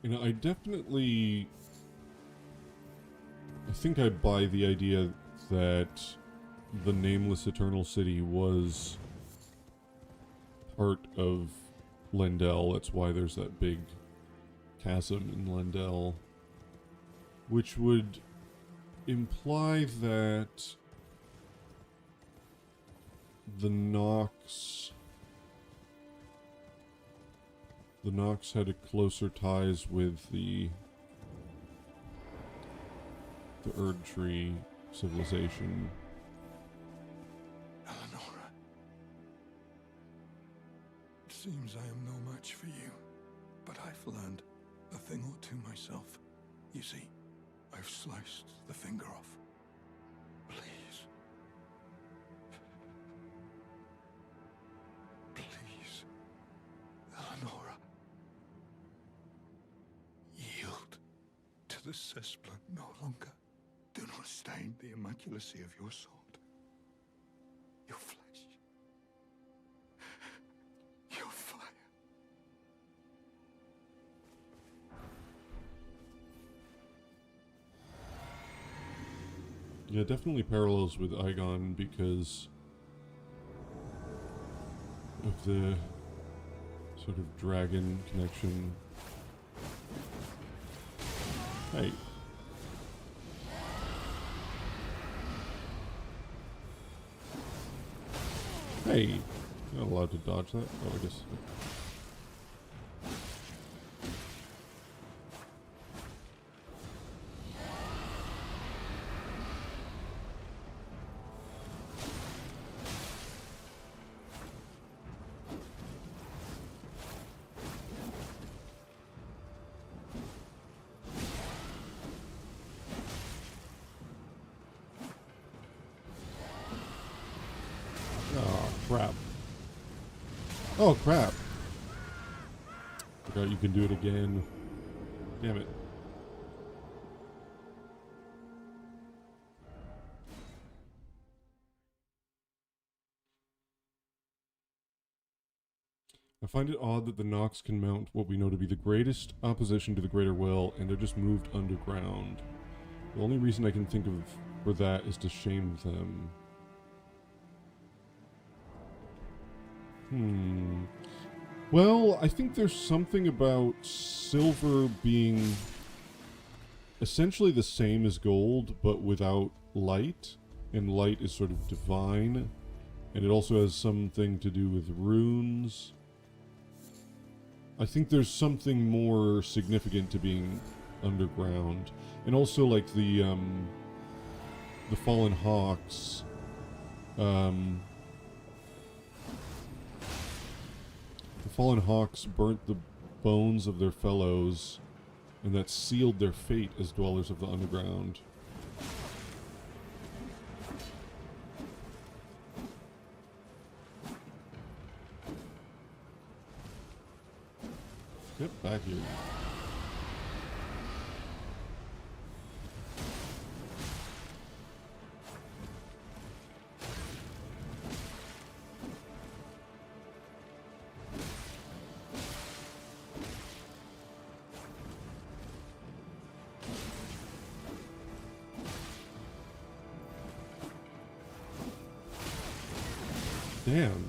You know, I think I buy the idea that the Nameless Eternal City was part of Lendel. That's why there's that big chasm in Lendel. Which would imply that the Nox had a closer ties with the Erd Tree civilization. Eleonora. It seems I am no match for you, but I've learned a thing or two myself. You see, I've sliced the finger off. Please. Please, Eleonora. Yield to the cessplant no longer. Do not stain the immaculacy of your sword. Your flesh. Your fire. Yeah, definitely parallels with Aigon because of the sort of dragon connection. Hey. Hey. You're not allowed to dodge that? Oh, I guess. Crap. Oh, crap. Forgot you can do it again. Damn it. I find it odd that the Nox can mount what we know to be the greatest opposition to the Greater Will, and they're just moved underground. The only reason I can think of for that is to shame them. Well, I think there's something about silver being essentially the same as gold, but without light. And light is sort of divine. And it also has something to do with runes. I think there's something more significant to being underground. And also, like, the Fallen Hawks, the Fallen Hawks burnt the bones of their fellows, and that sealed their fate as dwellers of the underground. Get back here. Damn.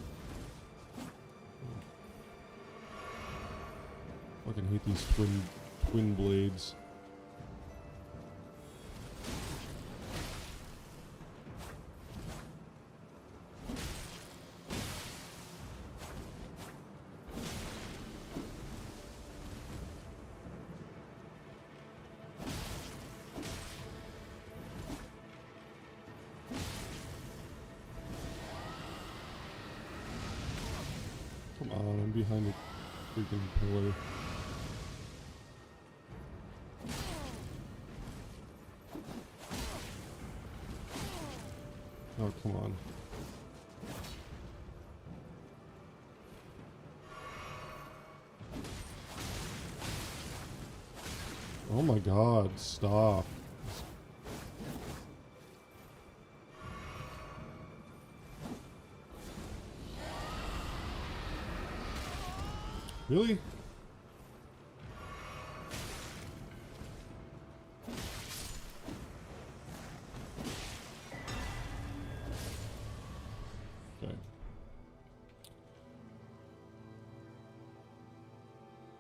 Fucking hate these twin blades. I'm behind a freaking pillar. Oh, come on. Oh my god, stop. Really? Okay.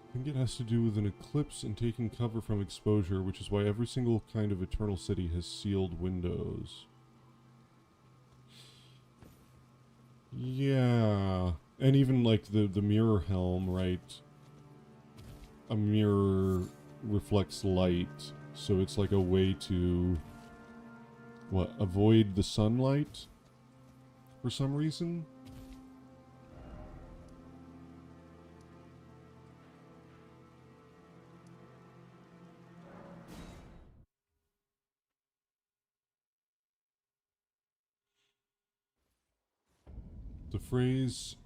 I think it has to do with an eclipse and taking cover from exposure, which is why every single kind of eternal city has sealed windows. Yeah. And even like the mirror helm, right? A mirror reflects light, so it's like a way to what, avoid the sunlight for some reason? The phrase,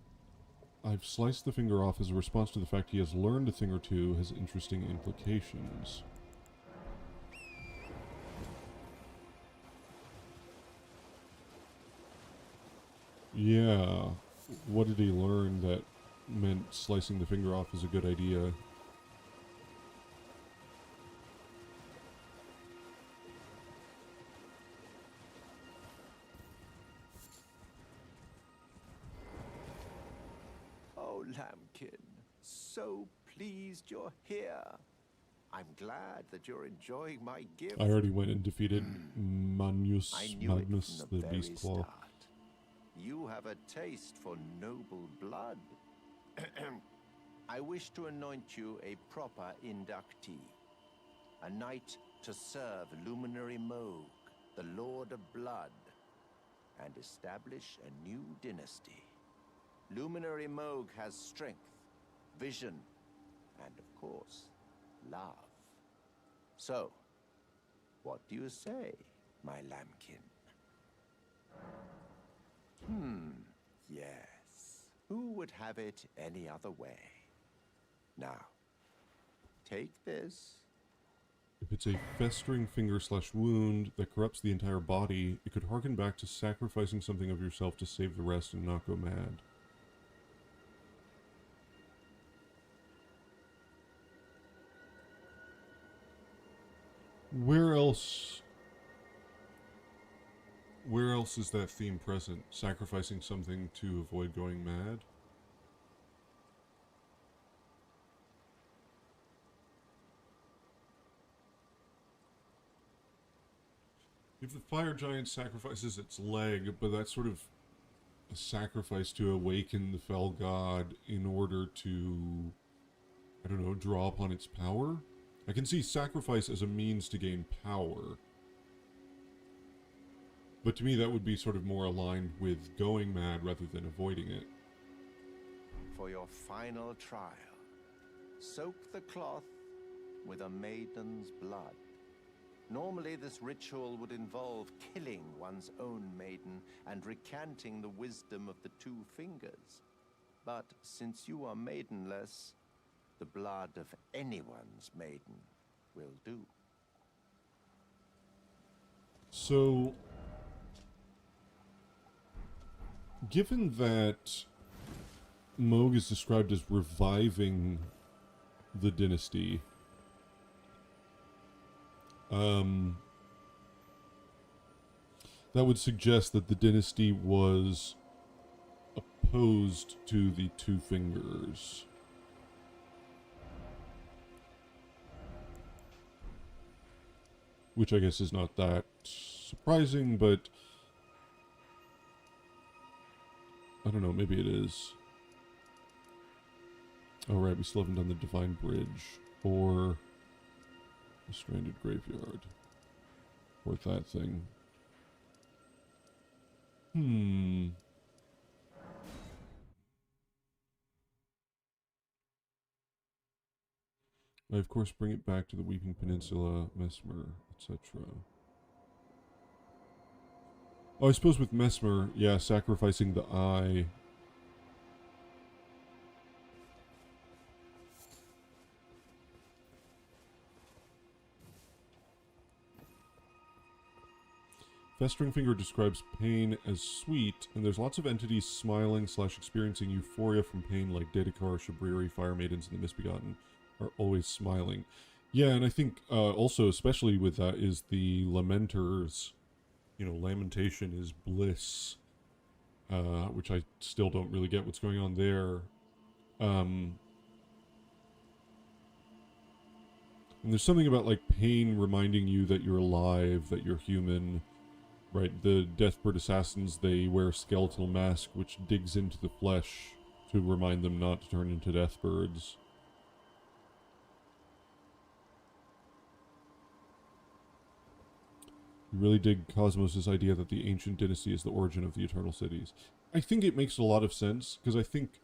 "I've sliced the finger off," as a response to the fact he has learned a thing or two, has interesting implications. Yeah. What did he learn that meant slicing the finger off is a good idea? Oh, Lambkin, so pleased you're here. I'm glad that you're enjoying my gift. I already went and defeated I Magnus, knew it Magnus from the the very Beastclaw. start. You have a taste for noble blood. I wish to anoint you a proper inductee, a knight to serve Luminary Moog, the Lord of Blood, and establish a new dynasty. Luminary Moog has strength, vision, and of course, love. So, what do you say, my lambkin? Yes. Who would have it any other way? Now, take this. If it's a festering finger/wound that corrupts the entire body, it could harken back to sacrificing something of yourself to save the rest and not go mad. Where else is that theme present? Sacrificing something to avoid going mad? If the fire giant sacrifices its leg, but that's sort of a sacrifice to awaken the fell god in order to, I don't know, draw upon its power? I can see sacrifice as a means to gain power. But to me, that would be sort of more aligned with going mad rather than avoiding it. For your final trial, soak the cloth with a maiden's blood. Normally, this ritual would involve killing one's own maiden and recanting the wisdom of the two fingers. But since you are maidenless, the blood of anyone's maiden will do. So, given that Moog is described as reviving the dynasty, that would suggest that the dynasty was opposed to the Two Fingers. Which I guess is not that surprising, but I don't know, maybe it is. Oh right, we still haven't done the Divine Bridge, or the Stranded Graveyard, or that thing. I, of course, bring it back to the Weeping Peninsula, Mesmer, etc. Oh, I suppose with Mesmer, yeah, sacrificing the eye. Festering Finger describes pain as sweet, and there's lots of entities smiling / experiencing euphoria from pain, like Dedekar, Shabriri, Fire Maidens, and the Misbegotten are always smiling. Yeah, and I think also, especially with that, is the Lamenters. You know, lamentation is bliss, which I still don't really get what's going on there. And there's something about, like, pain reminding you that you're alive, that you're human. Right, the Deathbird Assassins, they wear a skeletal mask which digs into the flesh to remind them not to turn into Deathbirds. You really dig Cosmos' idea that the ancient dynasty is the origin of the Eternal Cities. I think it makes a lot of sense, because I think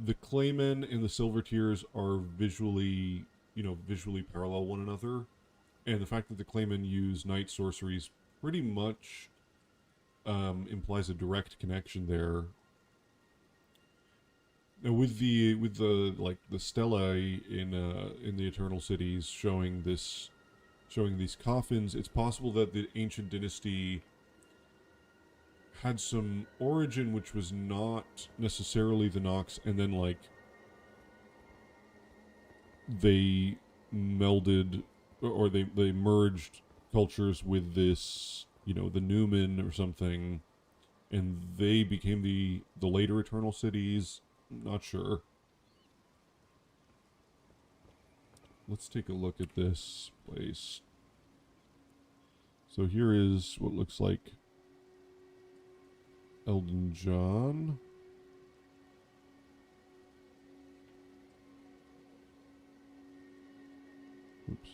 the Claymen and the Silver Tears are visually parallel one another. And the fact that the Claymen use night sorceries pretty much implies a direct connection there. Now, with the the stellae in the Eternal Cities showing these coffins, it's possible that the ancient dynasty had some origin which was not necessarily the Nox, and then they melded or they merged cultures with this, the Newman or something, and they became the later Eternal Cities. Not sure. Let's take a look at this place. So here is what looks like Elden John. Oops.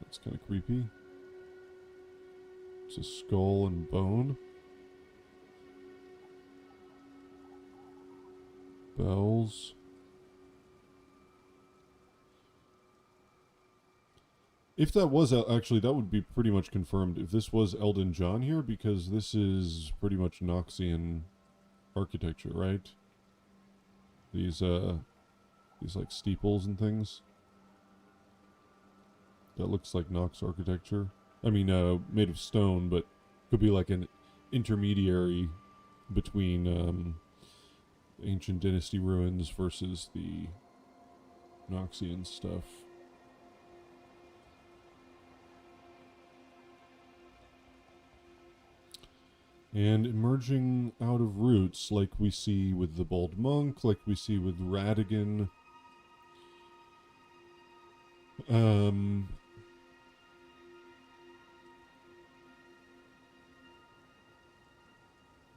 That's kind of creepy. It's a skull and bone. Bells. If that was actually, that would be pretty much confirmed if this was Elden John here, because this is pretty much Noxian architecture, right? These like steeples and things. That looks like Nox architecture. I mean, made of stone, but could be like an intermediary between ancient dynasty ruins versus the Noxian stuff. And emerging out of roots, like we see with the Bald Monk, like we see with Radigan.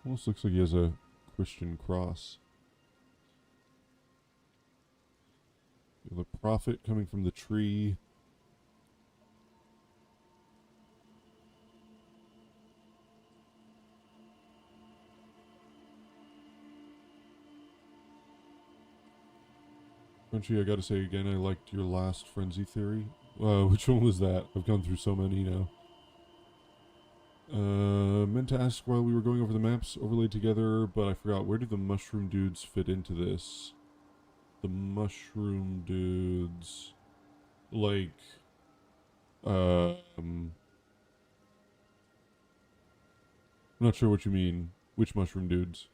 Almost looks like he has a Christian cross. The prophet coming from the tree. Crunchy, I gotta say again, I liked your last Frenzy Theory. Which one was that? I've gone through so many now. Meant to ask while we were going over the maps overlaid together, but I forgot. Where do the mushroom dudes fit into this? The mushroom dudes... Like... I'm not sure what you mean. Which mushroom dudes?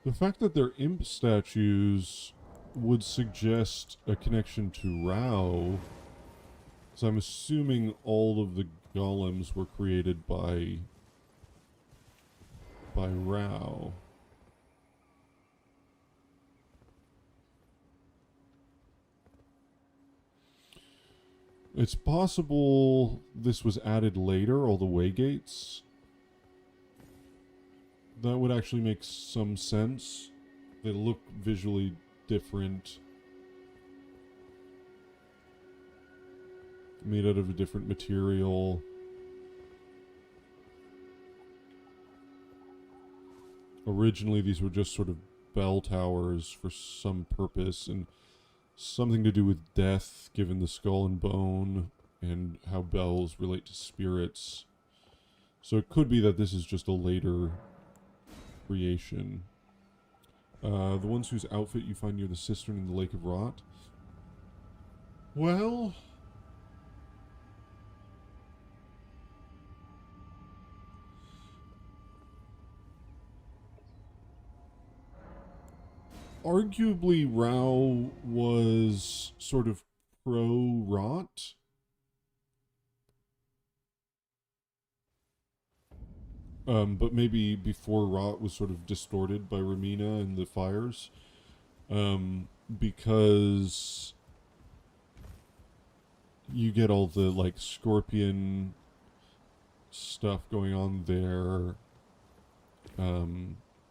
The fact that they're imp statues would suggest a connection to Rao. So I'm assuming all of the golems were created by Rao. It's possible this was added later, all the waygates. That would actually make some sense. They look visually different. Made out of a different material. Originally, these were just sort of bell towers for some purpose, and something to do with death, given the skull and bone, and how bells relate to spirits. So it could be that this is just a later creation. The ones whose outfit you find near the cistern in the Lake of Rot. Well, arguably Rao was sort of pro-Rot. But maybe before Rot was sort of distorted by Ramina and the fires. Because you get all the, like, scorpion stuff going on there.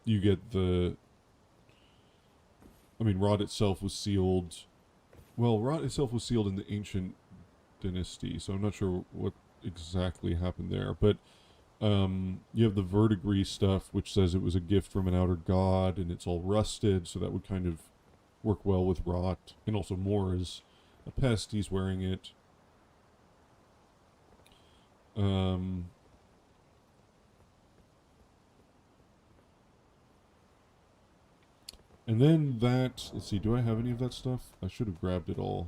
You get the... I mean, Rot itself was sealed... Well, Rot itself was sealed in the Ancient Dynasty, so I'm not sure what exactly happened there. But you have the verdigris stuff, which says it was a gift from an outer god, and it's all rusted, so that would kind of work well with Rot. And also Moore is a pest, he's wearing it. And then that, let's see, do I have any of that stuff? I should have grabbed it all.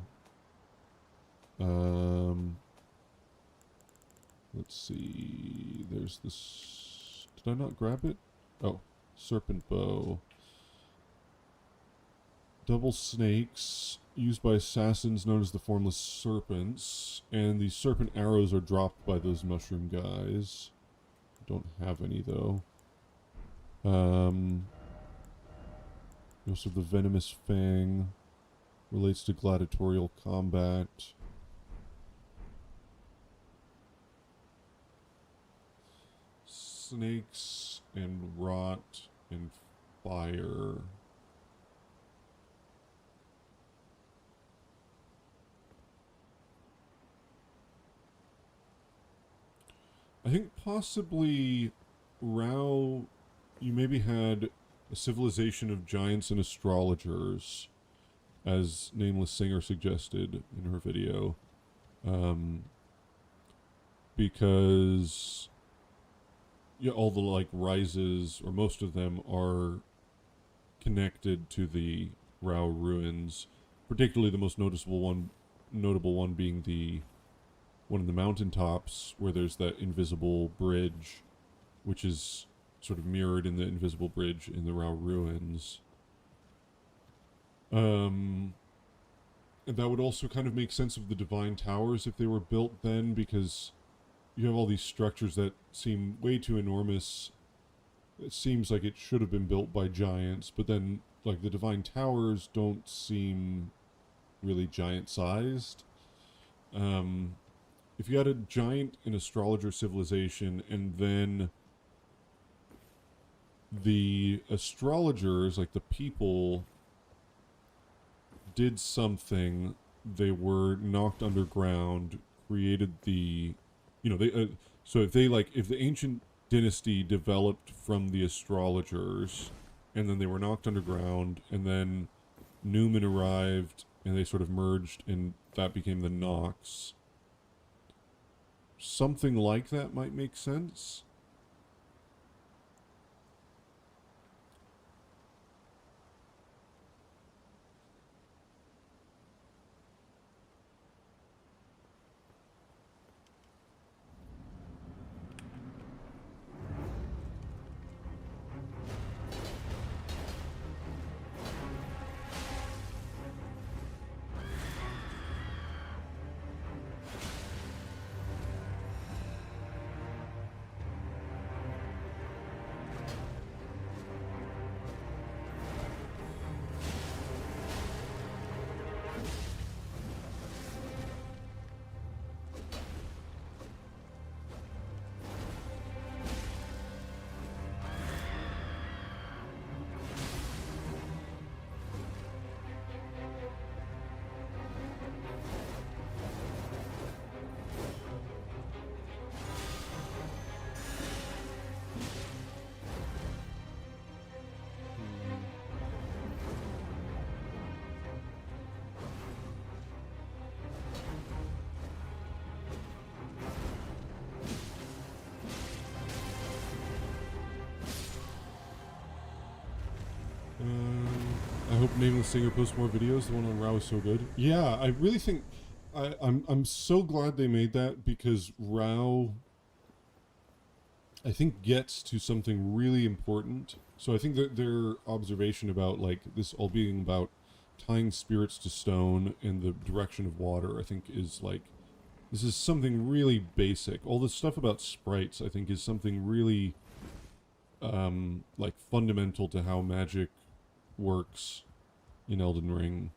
Let's see, there's this, did I not grab it? Oh, serpent bow. Double snakes, used by assassins known as the Formless Serpents. And these serpent arrows are dropped by those mushroom guys. Don't have any, though. Also the Venomous Fang. Relates to gladiatorial combat. Snakes and Rot and fire. I think possibly Rao, you maybe had a civilization of giants and astrologers, as Nameless Singer suggested in her video. Because yeah, all the like rises, or most of them, are connected to the Rao ruins. Particularly the most notable one being the one of the mountaintops where there's that invisible bridge, which is sort of mirrored in the invisible bridge in the Rao ruins. And that would also kind of make sense of the Divine Towers if they were built then, because you have all these structures that seem way too enormous. It seems like it should have been built by giants, but then, like, the Divine Towers don't seem really giant-sized. If you had a giant and astrologer civilization, and then the astrologers, like the people, did something, they were knocked underground, created the, you know, they, so if they, like, if the ancient dynasty developed from the astrologers, and then they were knocked underground, and then Newman arrived, and they sort of merged, and that became the Nox. Something like that might make sense. hope Nameless Singer posts more videos. The one on Rao is so good. Yeah, I really think I'm so glad they made that, because Rao, I think, gets to something really important. So I think that their observation about like this all being about tying spirits to stone and the direction of water, I think is like, this is something really basic. All this stuff about sprites, I think, is something really like fundamental to how magic works in Elden Ring.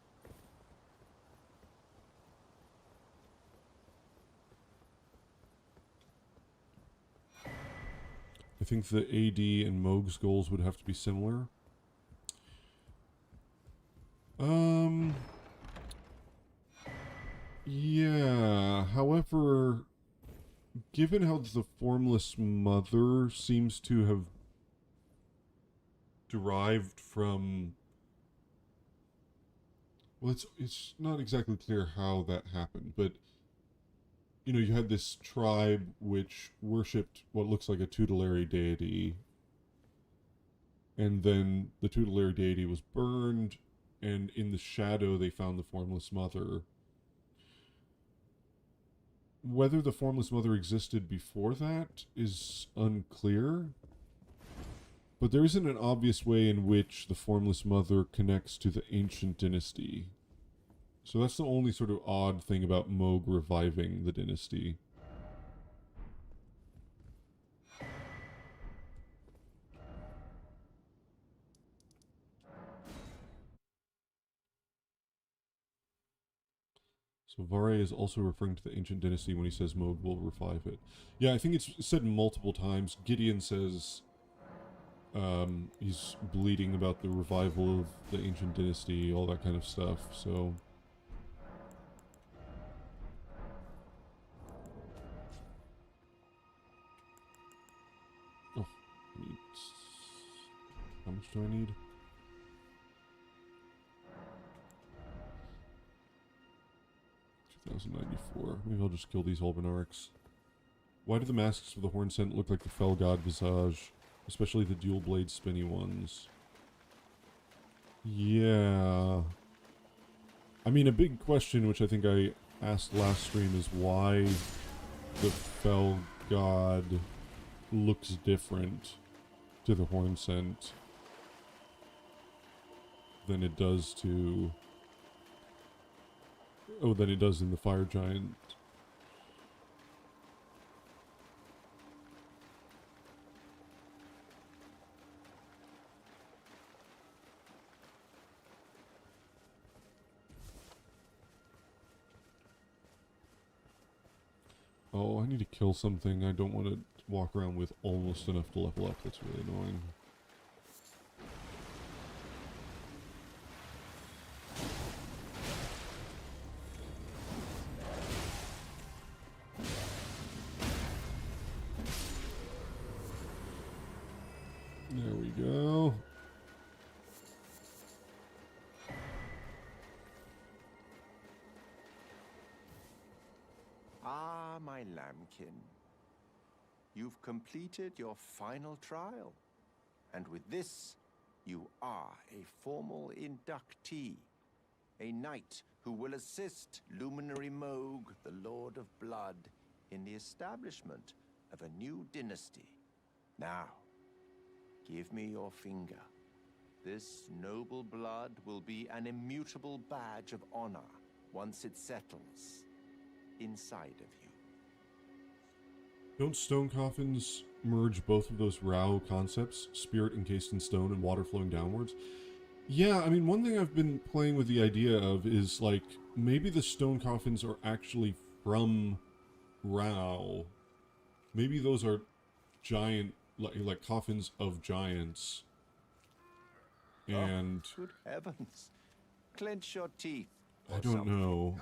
I think the AD and Mohg's goals would have to be similar. Yeah, however, given how the Formless Mother seems to have derived from... Well, it's not exactly clear how that happened, but you know, you had this tribe which worshipped what looks like a tutelary deity, and then the tutelary deity was burned, and in the shadow they found the Formless Mother. Whether the Formless Mother existed before that is unclear, but there isn't an obvious way in which the Formless Mother connects to the ancient dynasty. So that's the only sort of odd thing about Mohg reviving the dynasty. So Vare is also referring to the ancient dynasty when he says Mohg will revive it. Yeah, I think it's said multiple times. Gideon says he's bleeding about the revival of the ancient dynasty, all that kind of stuff, so... Oh, how much do I need? $2,094. Maybe I'll just kill these Albinarchs. Why do the masks of the Horn Scent look like the Fell God visage? Especially the dual blade spinny ones. Yeah. I mean, a big question, which I think I asked last stream, is why the Fell God looks different to the Horn Scent than it does to... Oh, than it does in the Fire Giant. Oh, I need to kill something. I don't want to walk around with almost enough to level up. That's really annoying. There we go. Ah, my lambkin. You've completed your final trial. And with this, you are a formal inductee. A knight who will assist Luminary Mohg, the Lord of Blood, in the establishment of a new dynasty. Now, give me your finger. This noble blood will be an immutable badge of honor once it settles inside of you. Don't stone coffins merge both of those Rao concepts, spirit encased in stone and water flowing downwards? Yeah, I mean, one thing I've been playing with the idea of is, like, maybe the stone coffins are actually from Rao. Maybe those are giant, like coffins of giants. And... Oh, good heavens. Clench your teeth. I don't know.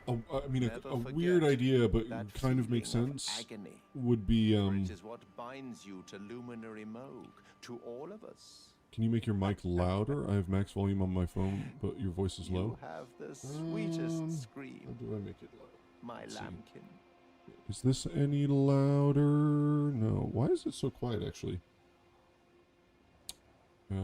I mean, a weird idea, but kind of makes sense, agony, would be, it is what binds you to Luminary Mohg, to all of us. Can you make your mic louder? I have max volume on my phone, but your voice is low. You have the sweetest scream, How do I make it loud? my lambkin. Is this any louder? No. Why is it so quiet, actually? Mic.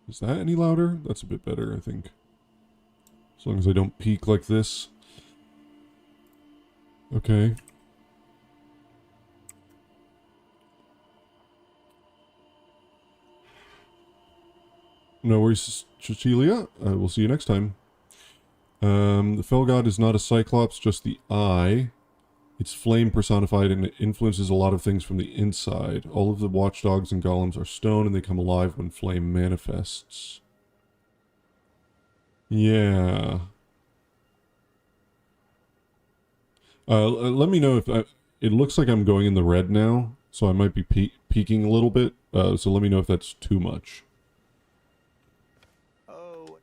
Is that any louder? That's a bit better, I think. As long as I don't peak like this. Okay. No worries, Cecilia. We'll see you next time. The Fell God is not a Cyclops, just the eye. It's flame personified and it influences a lot of things from the inside. All of the watchdogs and golems are stone and they come alive when flame manifests. Yeah. Let me know if it looks like I'm going in the red now, so I might be peaking a little bit. So let me know if that's too much. Oh,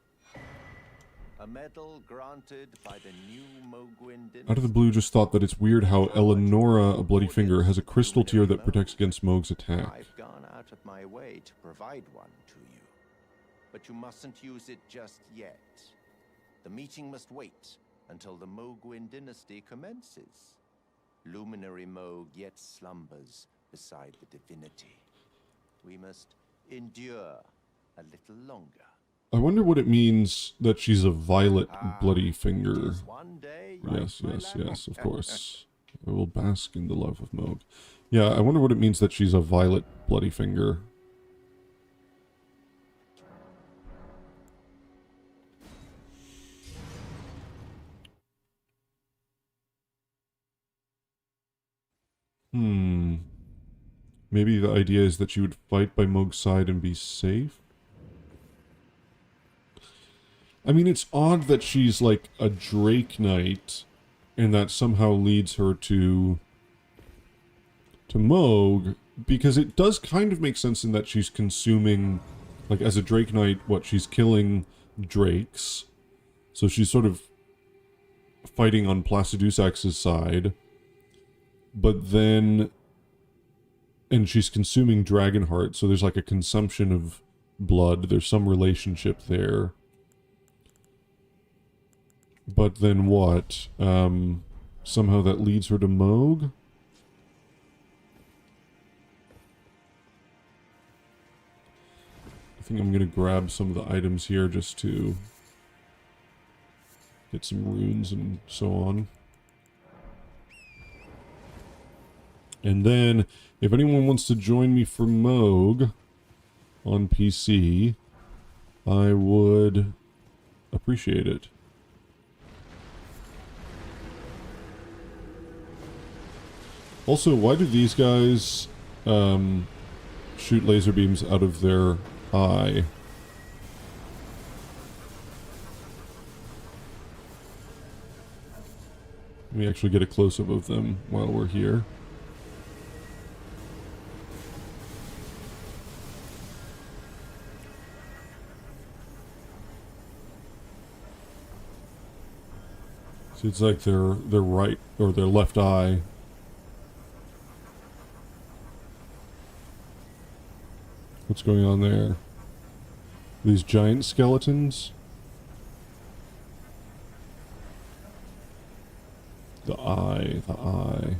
a medal granted by the new Mogwin dynasty. Out of the blue, just thought that it's weird how Eleonora, a bloody finger, has a crystal tier that protects against Mohg's attack. I've gone out of my way to provide one to you, but you mustn't use it just yet. The meeting must wait until the Mogwin dynasty commences. Luminary Mohg yet slumbers beside the divinity. We must endure a little longer. I wonder what it means that she's a violet bloody finger. Just one day, Yes, my yes, lad. yes, of course. I will bask in the love of Mohg. Yeah, I wonder what it means that she's a violet bloody finger. Maybe the idea is that she would fight by Mohg's side and be safe? I mean, it's odd that she's like a Drake Knight, and that somehow leads her to Mohg, because it does kind of make sense in that she's consuming, like as a Drake Knight, what, she's killing drakes. So she's sort of fighting on Placidusax's side, but then, and she's consuming Dragonheart, so there's like a consumption of blood, there's some relationship there. But then what? Somehow that leads her to Mohg? I think I'm gonna grab some of the items here just to get some runes and so on. And then, if anyone wants to join me for Mohg on PC, I would appreciate it. Also, why do these guys shoot laser beams out of their eye? Let me actually get a close-up of them while we're here. So it's like their right or their left eye. What's going on there? These giant skeletons? The eye, the eye.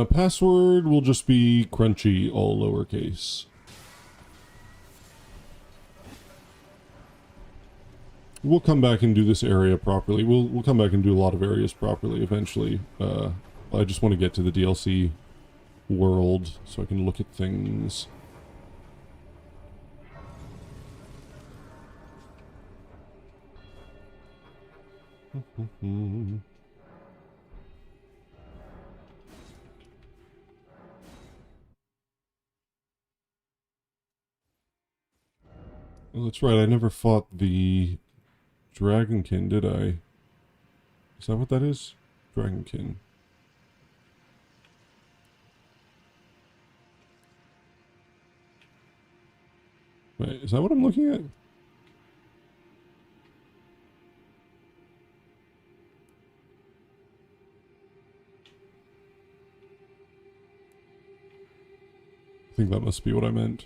Password will just be crunchy, all lowercase. We'll come back and do this area properly. We'll come back and do a lot of areas properly eventually. I just want to get to the DLC world so I can look at things. Well, that's right, I never fought the Dragonkin, did I? Is that what that is? Dragonkin. Wait, is that what I'm looking at? I think that must be what I meant.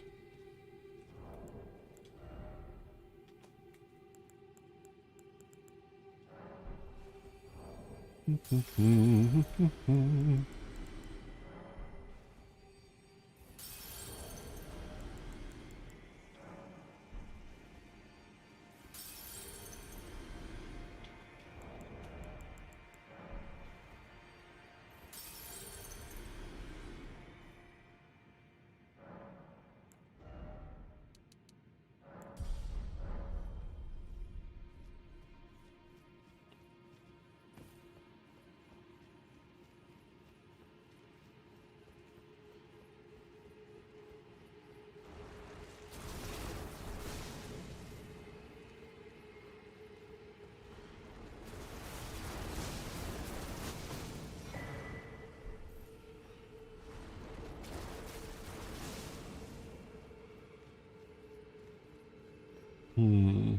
Hmm.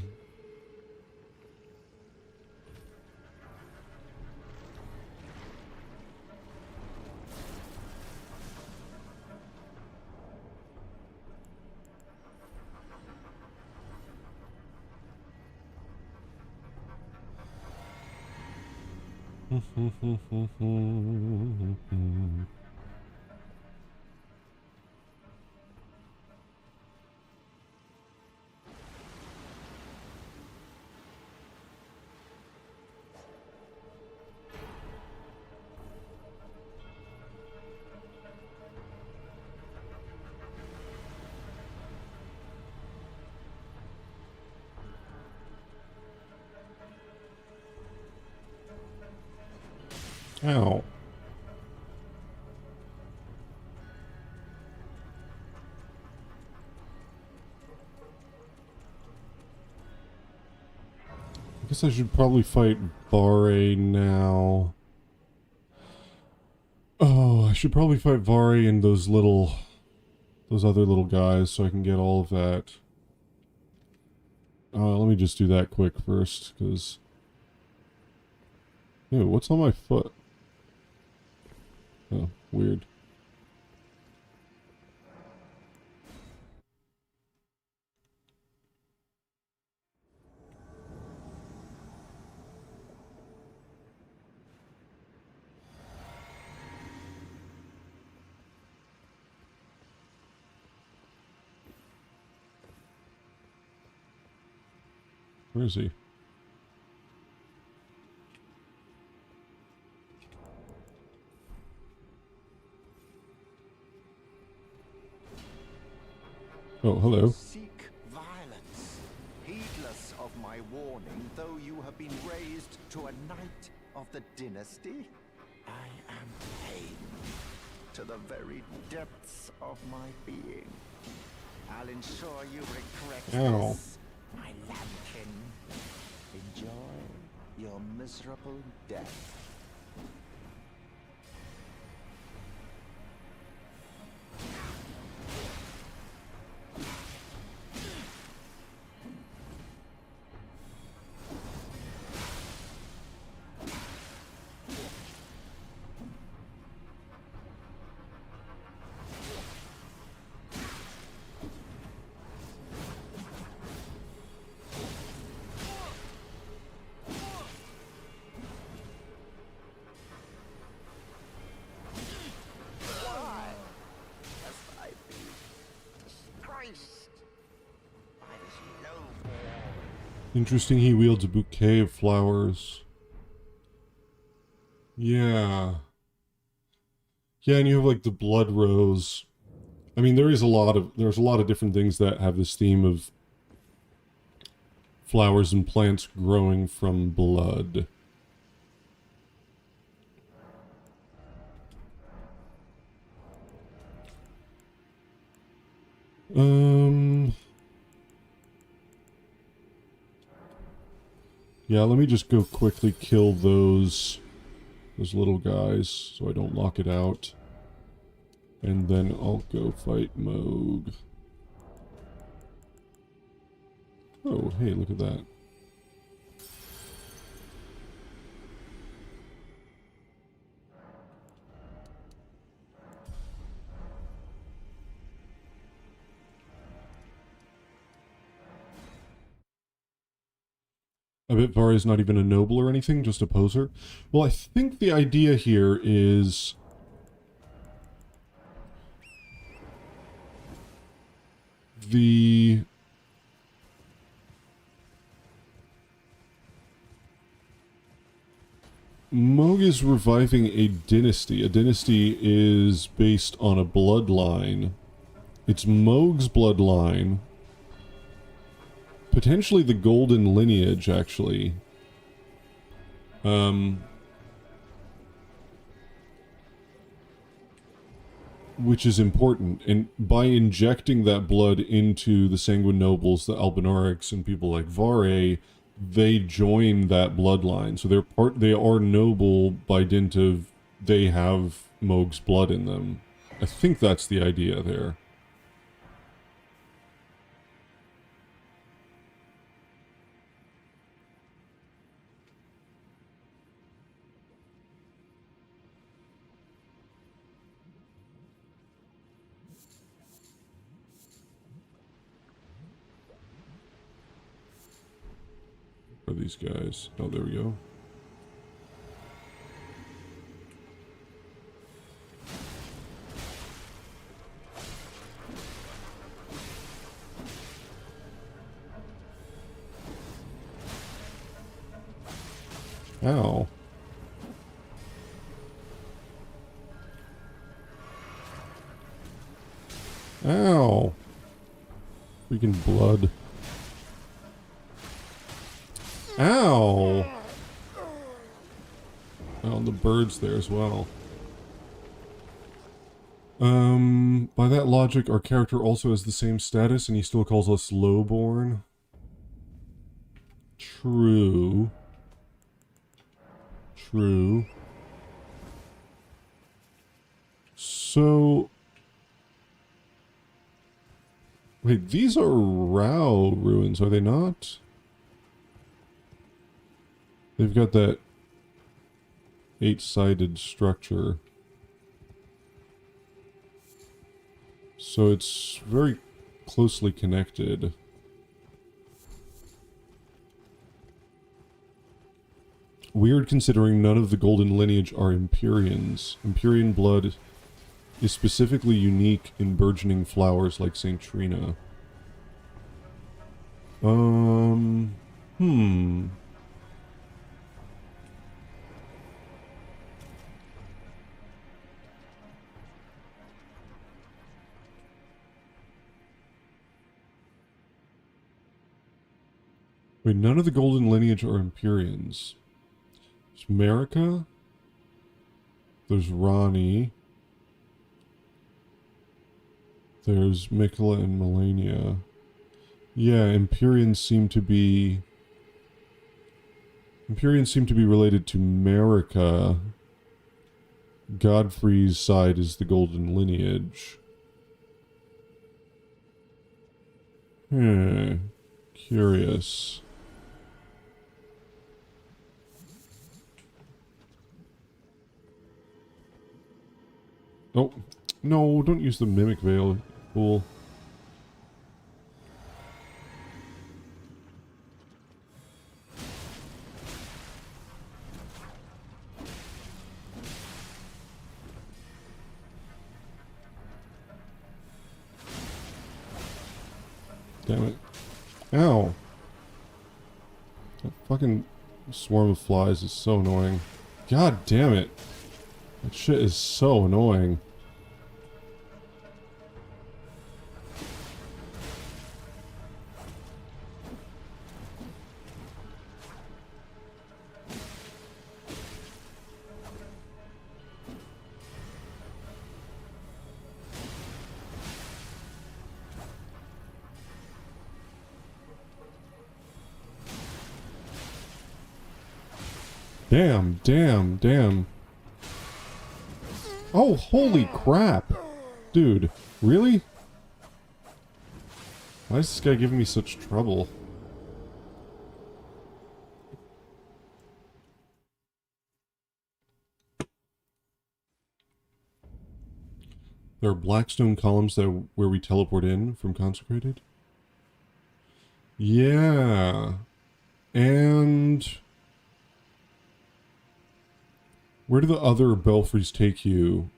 Ow. I guess I should probably fight Vare now. Oh, I should probably fight Vare and those other little guys so I can get all of that. Let me just do that quick first, because... Ew, what's on my foot? Oh, weird. Where is he? Oh, hello. Seek violence, heedless of my warning, though you have been raised to a knight of the dynasty. I am pained to the very depths of my being. I'll ensure you regret Ow. this, my lambkin. Enjoy your miserable death. Interesting, he wields a bouquet of flowers. Yeah. Yeah, and you have like the blood rose. I mean, there's a lot of different things that have this theme of flowers and plants growing from blood. Yeah, let me just go quickly kill those little guys so I don't lock it out. And then I'll go fight Moog. Oh, hey, look at that. I bet Varya's not even a noble or anything, just a poser. Well, I think the idea here is... the... Moog is reviving a dynasty. A dynasty is based on a bloodline. It's Moog's bloodline. Potentially the golden lineage, actually. Which is important. And by injecting that blood into the Sanguine Nobles, the Albinarics, and people like Vare, they join that bloodline. So they are noble by dint of they have Moog's blood in them. I think that's the idea there. Where are these guys? Oh, there we go. Ow. Ow. Freaking blood. Ow! Oh, the bird's there as well. By that logic, our character also has the same status and he still calls us lowborn. True. True. So... wait, these are Rao ruins, are they not? They've got that 8-sided structure. So it's very closely connected. Weird considering none of the golden lineage are Empyreans. Empyrean blood is specifically unique in burgeoning flowers like St. Trina. Wait, none of the golden lineage are Empyreans. There's Marika. There's Ronnie. There's Mikola and Melania. Yeah, Empyreans seem to be related to Marika. Godfrey's side is the golden lineage. Curious. Oh, no, don't use the Mimic Veil. Cool. Damn it. Ow. fucking swarm of flies is so annoying. God damn it. That shit is so annoying. Damn, damn, damn. Oh, holy crap. Dude, really? Why is this guy giving me such trouble? There are blackstone columns that where we teleport in from Consecrated? Yeah. And where do the other belfries take you?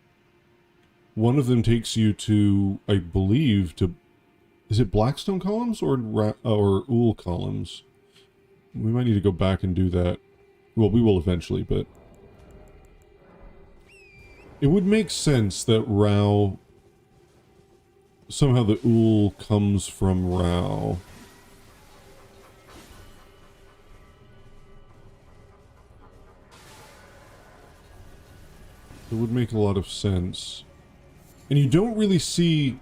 One of them takes you to, I believe, to... Is it Blackstone columns or Ool columns? We might need to go back and do that. Well, we will eventually, but... It would make sense that Rao... Somehow the Ool comes from Rao. It would make a lot of sense. And you don't really see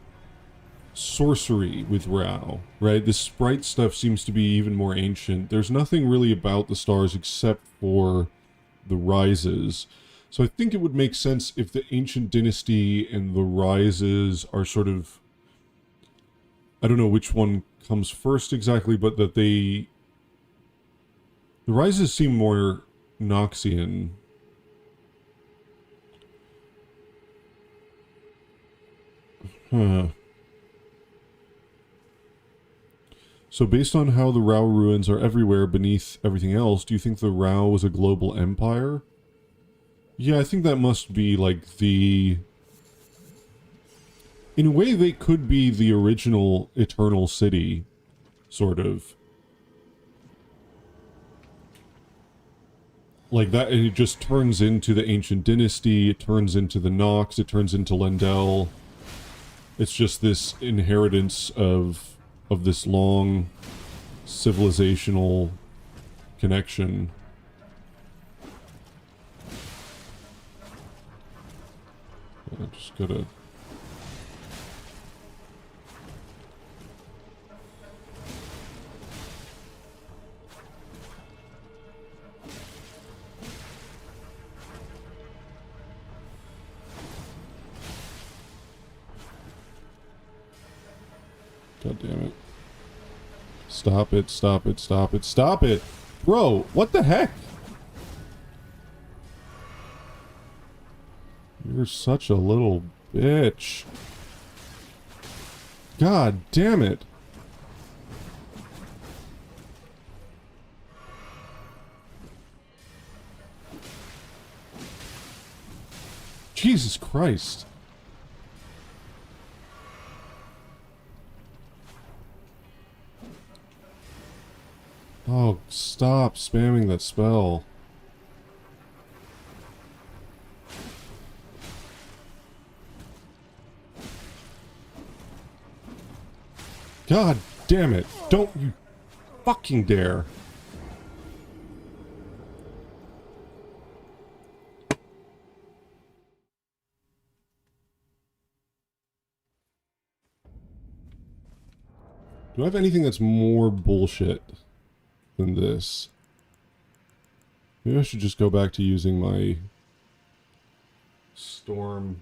sorcery with Rao, right? The sprite stuff seems to be even more ancient. There's nothing really about the stars except for the rises. So I think it would make sense if the ancient dynasty and the rises are sort of... I don't know which one comes first exactly, but that they... The rises seem more Noxian. Huh. So based on how the Rao ruins are everywhere beneath everything else, do you think the Rao was a global empire? Yeah, I think that must be like the... In a way, they could be the original Eternal City, sort of. Like that, and it just turns into the Ancient Dynasty, it turns into the Nox, it turns into Lendel. It's just this inheritance of this long civilizational connection. I just gotta... God damn it. Stop it, stop it, stop it, stop it! Bro, what the heck? You're such a little bitch. God damn it. Jesus Christ. Oh, stop spamming that spell. God damn it. Don't you fucking dare. Do I have anything that's more bullshit than this? Maybe I should just go back to using my storm.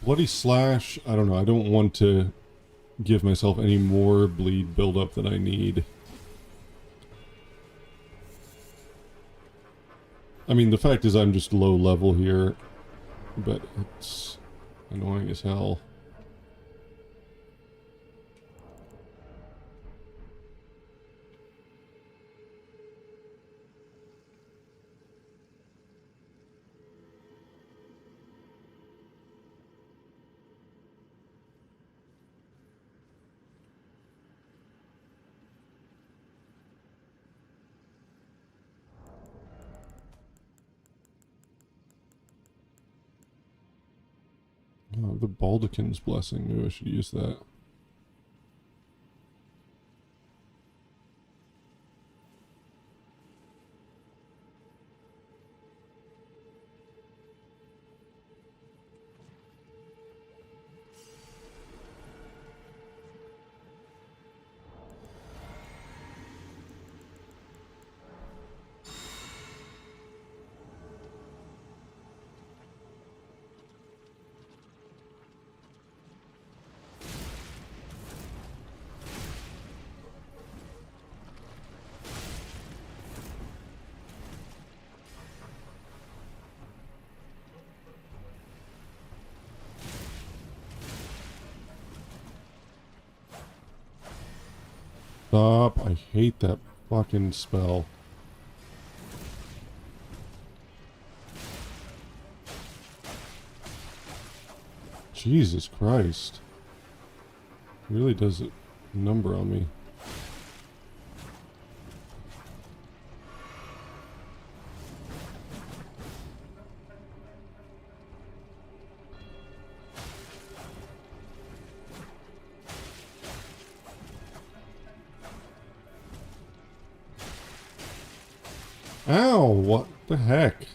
Bloody Slash, I don't know, I don't want to give myself any more bleed buildup than I need. I mean, the fact is I'm just low level here, but it's annoying as hell. Oh, the Baldekin's Blessing. Maybe I should use that. Stop. I hate that fucking spell. Jesus Christ. It really does a number on me. Ow! What the heck?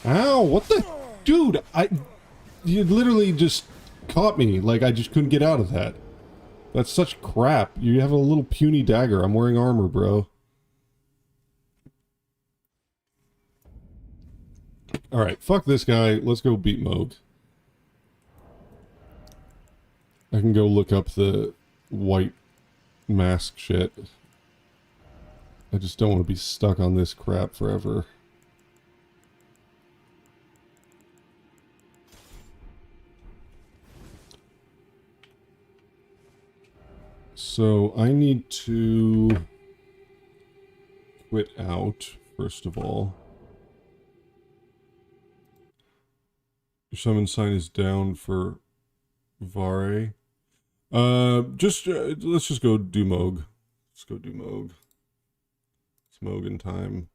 Ow! What the... Dude, you literally just caught me. Like, I just couldn't get out of that. That's such crap. You have a little puny dagger. I'm wearing armor, bro. Alright, fuck this guy. Let's go beat Moog. I can go look up the white mask shit. I just don't want to be stuck on this crap forever. So I need to quit out, first of all. Your summon sign is down for Vare. Let's just go do Moog. Let's go do Moog. It's Mogan time.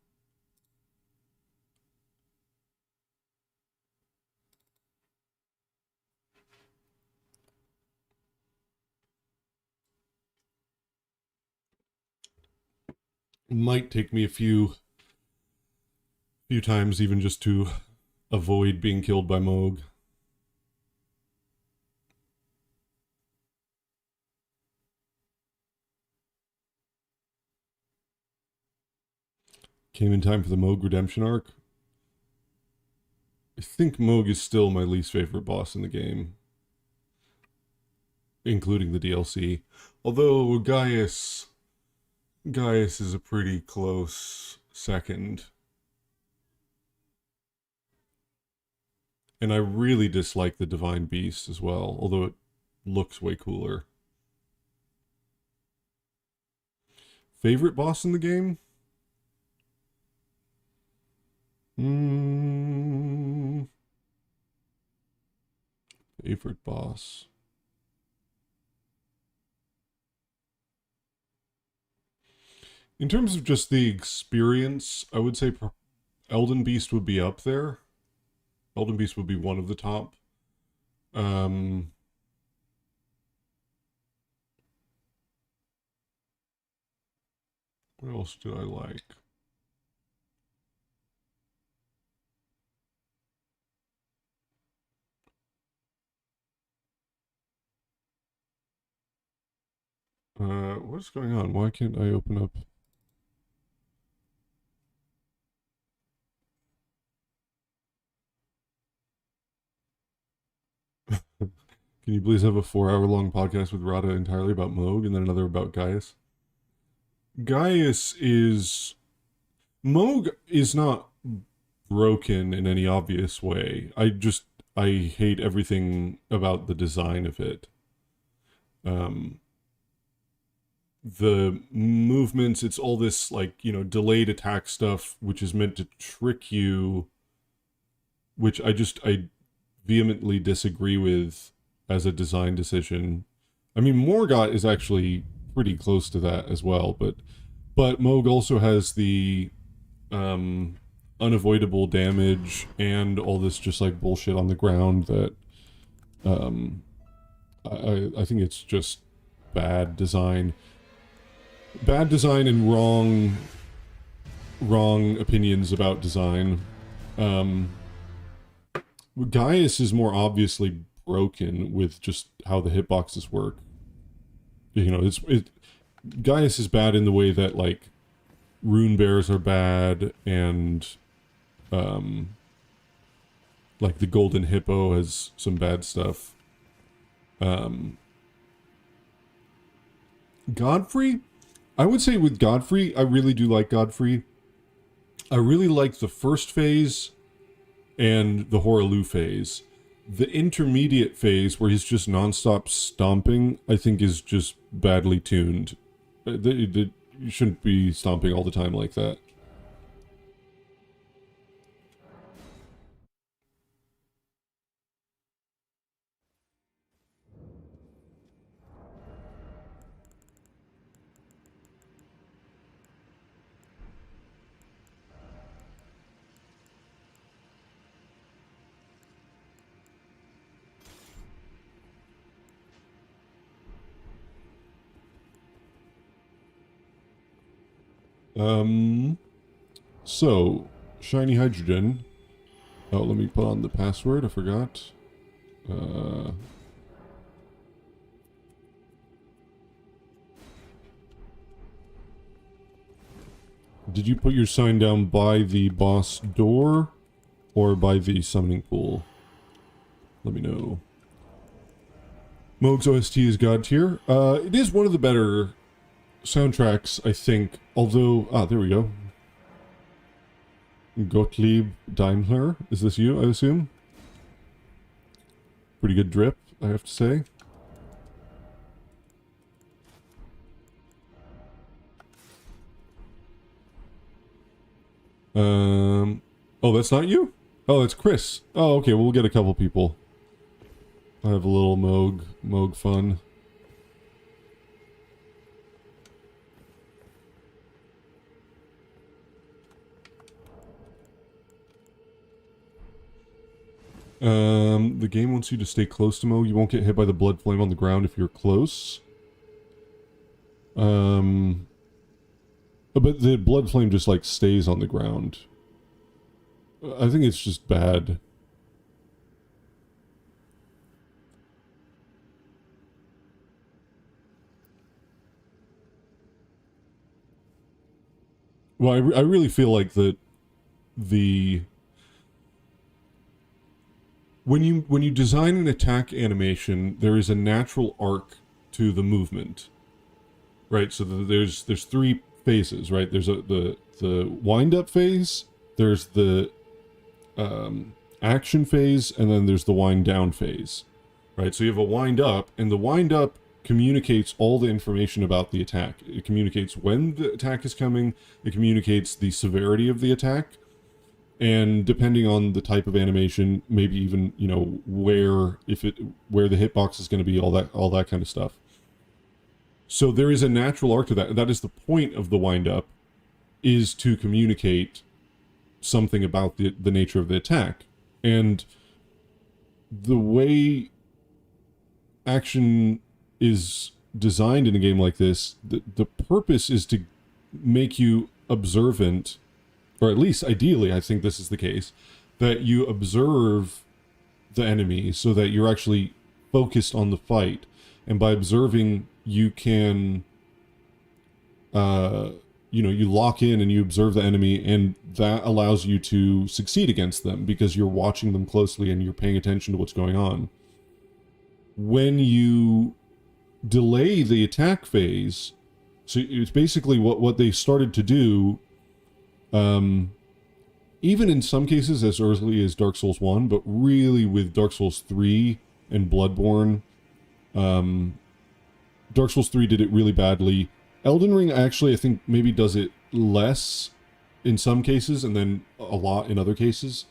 Might take me a few times even just to avoid being killed by Moog. Came in time for the Moog redemption arc. I think Moog is still my least favorite boss in the game, including the DLC. Although Gaius is a pretty close second. And I really dislike the Divine Beast as well, although it looks way cooler. Favorite boss in the game? Favorite boss. In terms of just the experience, I would say Elden Beast would be up there. Elden Beast would be one of the top. What else do I like? What's going on? Why can't I open up? Can you please have a 4-hour-long podcast with Rada entirely about Moog and then another about Gaius? Gaius is... Moog is not broken in any obvious way. I hate everything about the design of it. The movements, it's all this, like, you know, delayed attack stuff, which is meant to trick you, which I vehemently disagree with as a design decision. I mean, Morgott is actually pretty close to that as well, but Moog also has the unavoidable damage and all this just like bullshit on the ground that I think it's just bad design. Bad design and wrong opinions about design. Gaius is more obviously broken with just how the hitboxes work. You know, Gaius is bad in the way that like rune bears are bad, and like the golden hippo has some bad stuff. Godfrey, I would say with Godfrey, I really do like Godfrey. I really like the first phase and the Horaloo phase. The intermediate phase, where he's just nonstop stomping, I think is just badly tuned. You shouldn't be stomping all the time like that. So, shiny hydrogen. Oh, let me put on the password, I forgot. Did you put your sign down by the boss door or by the summoning pool? Let me know. Moog's OST is God tier. It is one of the better soundtracks, I think. Although, there we go. Gottlieb Daimler. Is this you, I assume? Pretty good drip, I have to say. Oh, that's not you? Oh, it's Chris. Oh, okay, well, we'll get a couple people. I have a little Moog fun. The game wants you to stay close to Moog. You won't get hit by the blood flame on the ground if you're close. But the blood flame just, like, stays on the ground. I think it's just bad. Well, I really feel like that when you design an attack animation, there is a natural arc to the movement, right? So there's three phases, right? There's the wind up phase, there's the action phase, and then there's the wind down phase, right? So you have a wind up, and the wind up communicates all the information about the attack. It communicates when the attack is coming, it communicates the severity of the attack, and depending on the type of animation, maybe even, you know, where the hitbox is going to be, all that kind of stuff. So there is a natural arc to that. That is the point of the wind up, is to communicate something about the nature of the attack. And the way action is designed in a game like this, the purpose is to make you observant, or at least ideally, I think this is the case, that you observe the enemy so that you're actually focused on the fight. And by observing, you can you lock in and you observe the enemy, and that allows you to succeed against them because you're watching them closely and you're paying attention to what's going on. When you delay the attack phase, so it's basically what they started to do, even in some cases as early as Dark Souls 1, but really with Dark Souls 3 and Bloodborne. Dark Souls 3 did it really badly. Elden Ring actually, I think, maybe does it less in some cases and then a lot in other cases.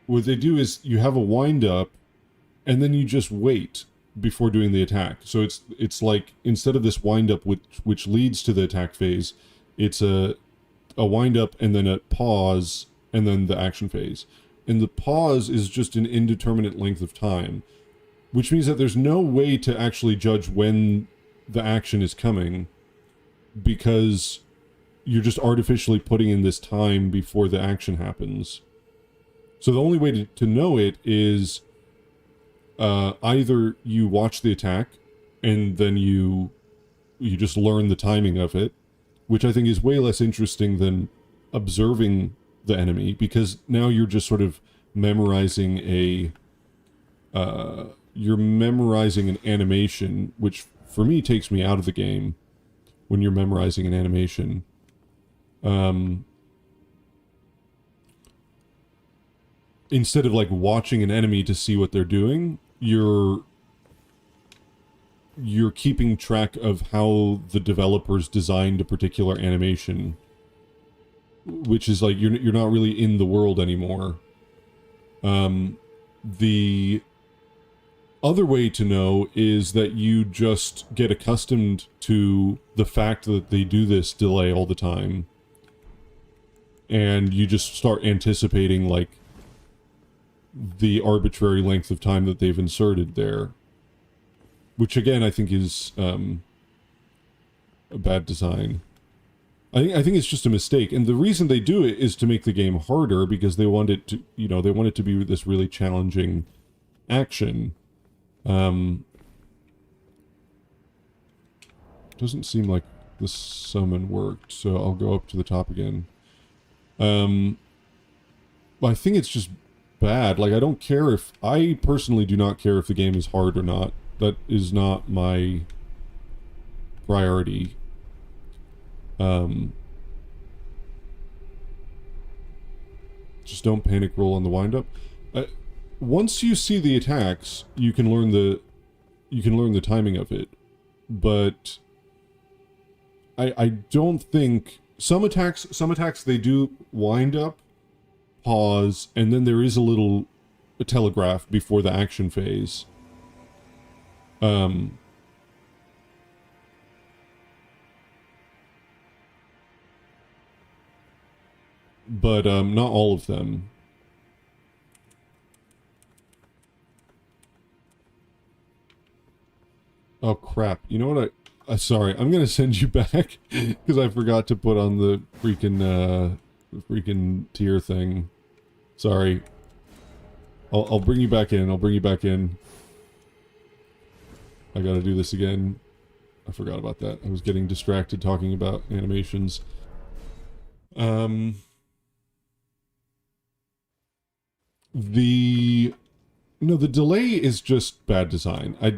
What they do is you have a wind-up and then you just wait before doing the attack. So it's like, instead of this wind-up which leads to the attack phase, it's a wind-up and then a pause and then the action phase. And the pause is just an indeterminate length of time, which means that there's no way to actually judge when the action is coming, because you're just artificially putting in this time before the action happens. So the only way to know it is either you watch the attack and then you just learn the timing of it, which I think is way less interesting than observing the enemy, because now you're just sort of memorizing you're memorizing an animation, which for me takes me out of the game when you're memorizing an animation. Instead of like watching an enemy to see what they're doing, you're keeping track of how the developers designed a particular animation, which is like you're not really in the world anymore. The other way to know is that you just get accustomed to the fact that they do this delay all the time, and you just start anticipating like the arbitrary length of time that they've inserted there, which again I think is a bad design. I think it's just a mistake, and the reason they do it is to make the game harder, because they want it to, they want it to be this really challenging action. Doesn't seem like the summon worked, so I'll go up to the top again. I think it's just bad. Like, I personally do not care if the game is hard or not. That is not my priority. Just don't panic roll on the wind-up. Once you see the attacks, you can learn the timing of it, but I don't think some attacks they do wind up, pause, and then there is a telegraph before the action phase. But not all of them. Oh crap! You know what? Sorry, I'm gonna send you back because I forgot to put on the freaking tier thing. Sorry. I'll bring you back in. I'll bring you back in. I gotta do this again. I forgot about that. I was getting distracted talking about animations. The delay is just bad design. I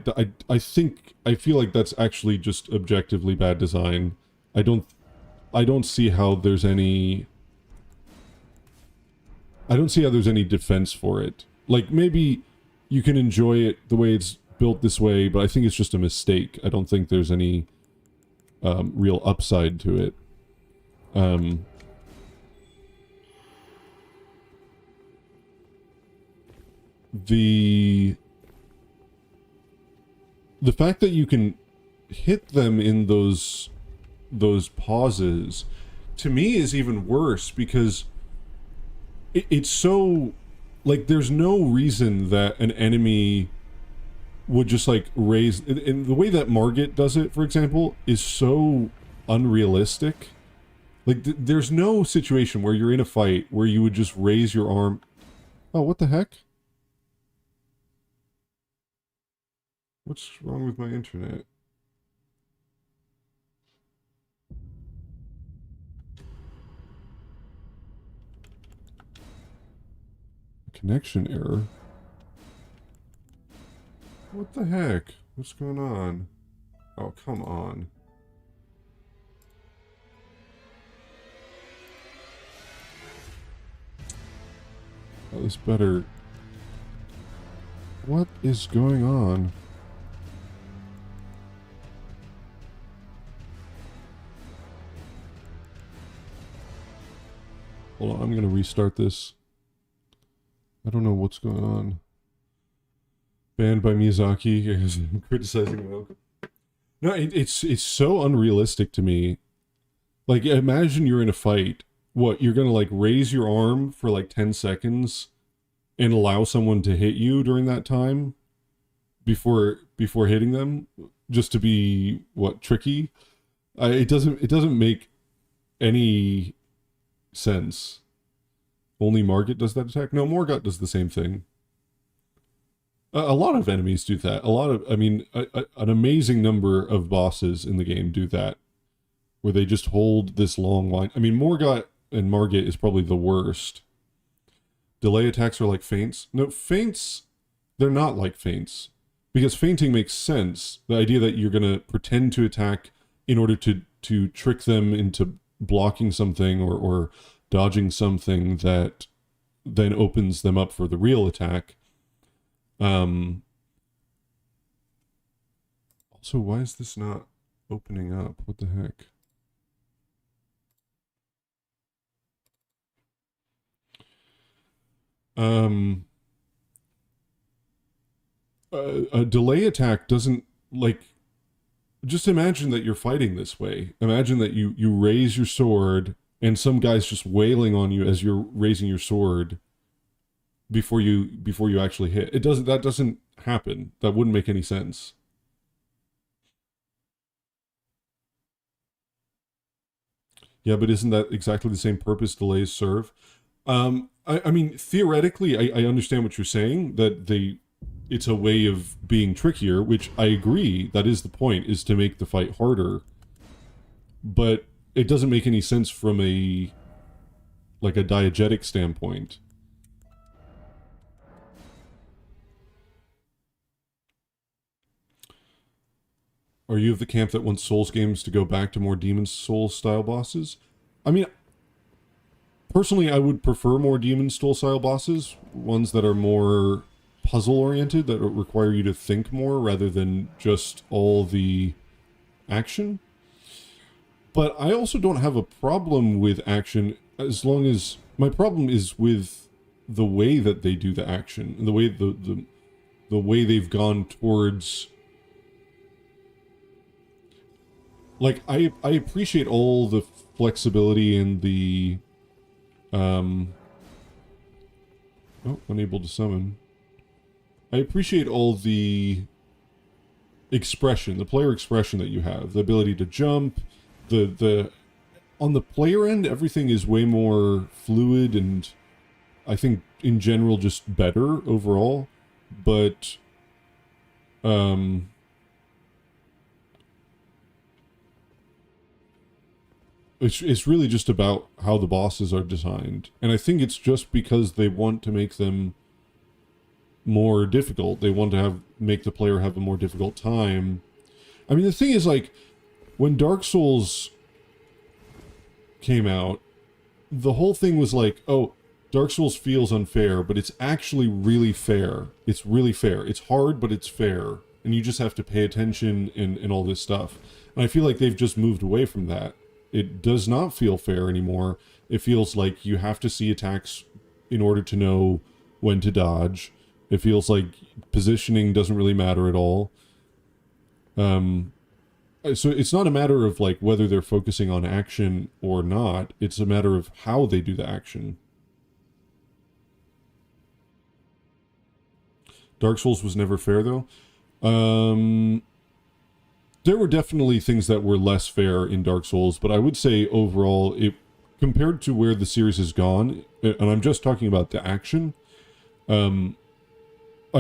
feel like that's actually just objectively bad design. I don't see how there's any defense for it. Like, maybe you can enjoy it the way it's built this way, but I think it's just a mistake. I don't think there's any real upside to it. The fact that you can hit them in those pauses, to me, is even worse, because it's so, like, there's no reason that an enemy would just like raise, and the way that Margit does it, for example, is so unrealistic. Like, there's no situation where you're in a fight where you would just raise your arm. Oh, what the heck? What's wrong with my internet? Connection error. What the heck? What's going on? Oh, come on. Oh, this better... What is going on? Hold on, I'm gonna restart this. I don't know what's going on. Banned by Miyazaki, criticizing Welcome. No, it's so unrealistic to me. Like, imagine you're in a fight. What, you're gonna like raise your arm for like 10 seconds and allow someone to hit you during that time before hitting them, just to be what, tricky? It doesn't make any sense. Only Margit does that attack? No, Morgott does the same thing. A lot of enemies do that. An amazing number of bosses in the game do that, where they just hold this long line. I mean, Morgott and Margit is probably the worst. Delay attacks are like feints. No, feints, they're not like feints. Because feinting makes sense. The idea that you're going to pretend to attack in order to trick them into blocking something or dodging something that then opens them up for the real attack. Also, why is this not opening up? What the heck? A delay attack doesn't, like, just imagine that you're fighting this way. Imagine that you raise your sword and some guy's just wailing on you as you're raising your sword before you actually hit. That doesn't happen. That wouldn't make any sense. Yeah, but isn't that exactly the same purpose delays serve? I mean, theoretically, I understand what you're saying, that it's a way of being trickier, which I agree, that is the point, is to make the fight harder. But it doesn't make any sense from a diegetic standpoint. Are you of the camp that wants Souls games to go back to more Demon Souls style bosses? I mean, personally, I would prefer more Demon Souls style bosses, ones that are more puzzle oriented, that require you to think more rather than just all the action. But I also don't have a problem with action, as long as my problem is with the way that they do the action, and the way the way they've gone towards. Like, I appreciate all the flexibility and the oh, unable to summon. I appreciate all the expression, the player expression that you have, the ability to jump, on the player end, everything is way more fluid and I think in general just better overall. But it's really just about how the bosses are designed. And I think it's just because they want to make them more difficult. They want to make the player have a more difficult time. I mean, the thing is, like, when Dark Souls came out, the whole thing was like, oh, Dark Souls feels unfair, but it's actually really fair. It's really fair. It's hard, but it's fair. And you just have to pay attention and all this stuff. And I feel like they've just moved away from that. It does not feel fair anymore. It feels like you have to see attacks in order to know when to dodge. It feels like positioning doesn't really matter at all. So it's not a matter of like whether they're focusing on action or not. It's a matter of how they do the action. Dark Souls was never fair, though. There were definitely things that were less fair in Dark Souls, but I would say overall, compared to where the series has gone, and I'm just talking about the action, I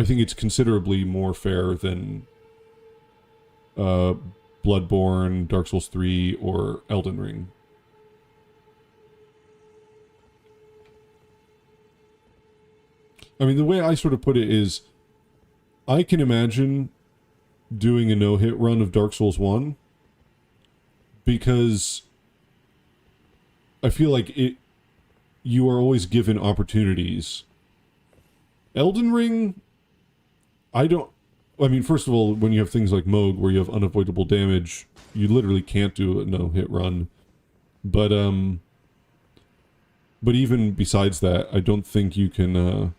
think it's considerably more fair than Bloodborne, Dark Souls 3, or Elden Ring. I mean, the way I sort of put it is, I can imagine doing a no-hit run of Dark Souls 1 because I feel like you are always given opportunities. Elden Ring, I mean, first of all, when you have things like Moog where you have unavoidable damage, you literally can't do a no-hit run. But even besides that, I don't think you can,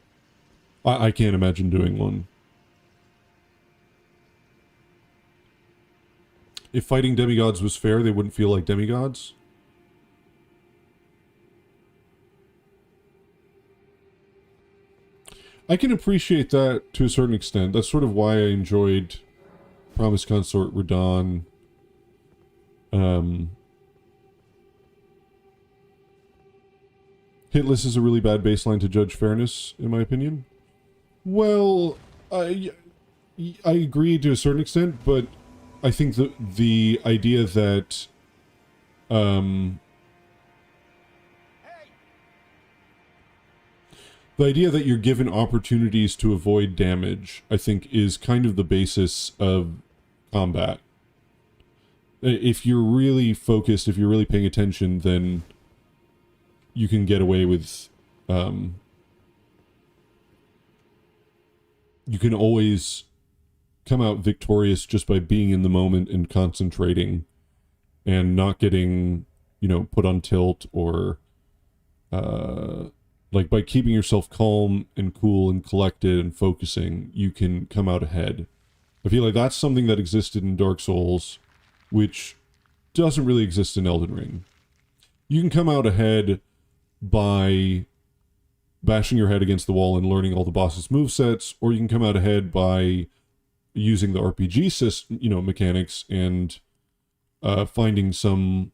I can't imagine doing one. If fighting demigods was fair, they wouldn't feel like demigods. I can appreciate that to a certain extent. That's sort of why I enjoyed Promised Consort Radahn. Hitless is a really bad baseline to judge fairness, in my opinion. Well, I agree to a certain extent, but I think the idea that the idea that you're given opportunities to avoid damage, I think, is kind of the basis of combat. If you're really focused, if you're really paying attention, then you can get away with you can always come out victorious just by being in the moment and concentrating and not getting, put on tilt, or like by keeping yourself calm and cool and collected and focusing, you can come out ahead. I feel like that's something that existed in Dark Souls, which doesn't really exist in Elden Ring. You can come out ahead by bashing your head against the wall and learning all the boss's movesets, or you can come out ahead by using the RPG system, mechanics, and finding some,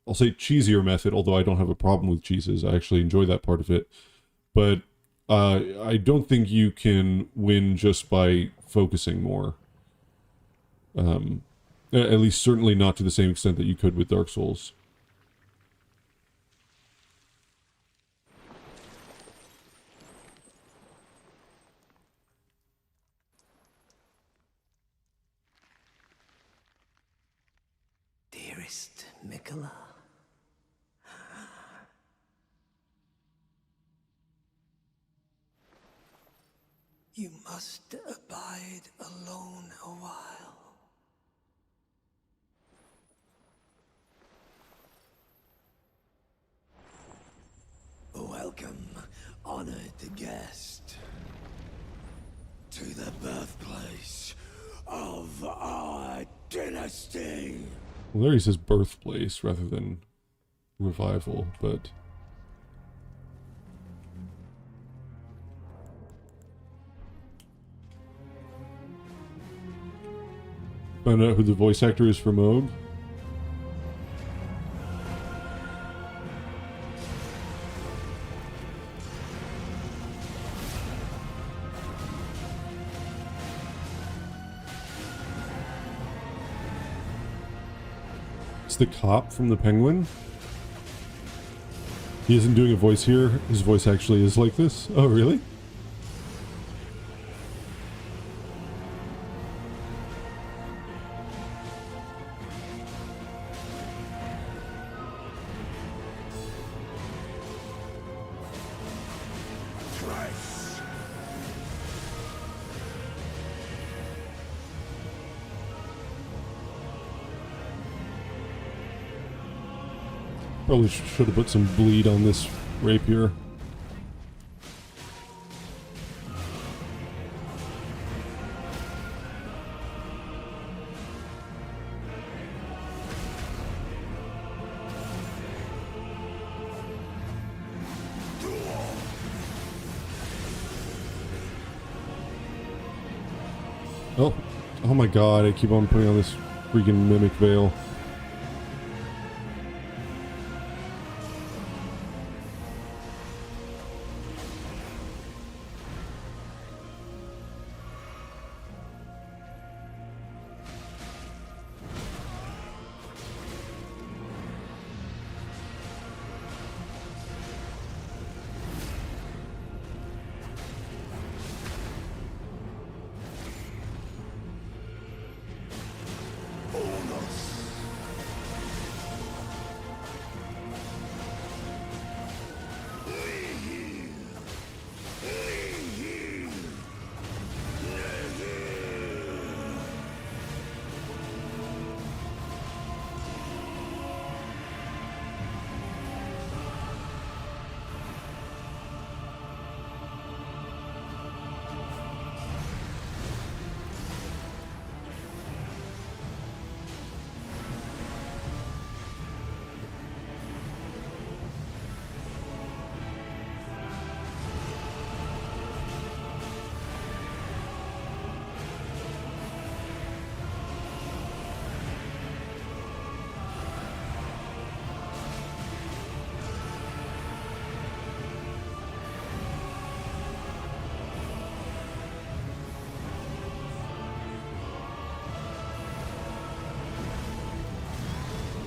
I'll say cheesier method, although I don't have a problem with cheeses. I actually enjoy that part of it. But I don't think you can win just by focusing more. At least certainly not to the same extent that you could with Dark Souls. Dearest Mikola, you must abide alone a while. Welcome, honored guest, to the birthplace of our dynasty. Well, there he says birthplace rather than revival, but... Find out who the voice actor is for Moog. It's the cop from The Penguin. He isn't doing a voice here. His voice actually is like this. Oh, really? Probably should have put some bleed on this rapier. Oh my god, I keep on putting on this freaking mimic veil.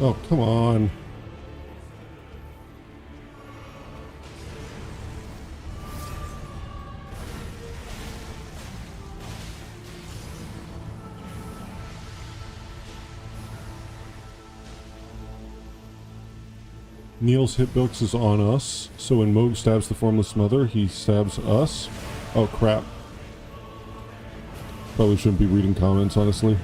Oh, come on. Neil's hitbox is on us, so when Moog stabs the Formless Mother, he stabs us. Oh, crap. Probably shouldn't be reading comments, honestly.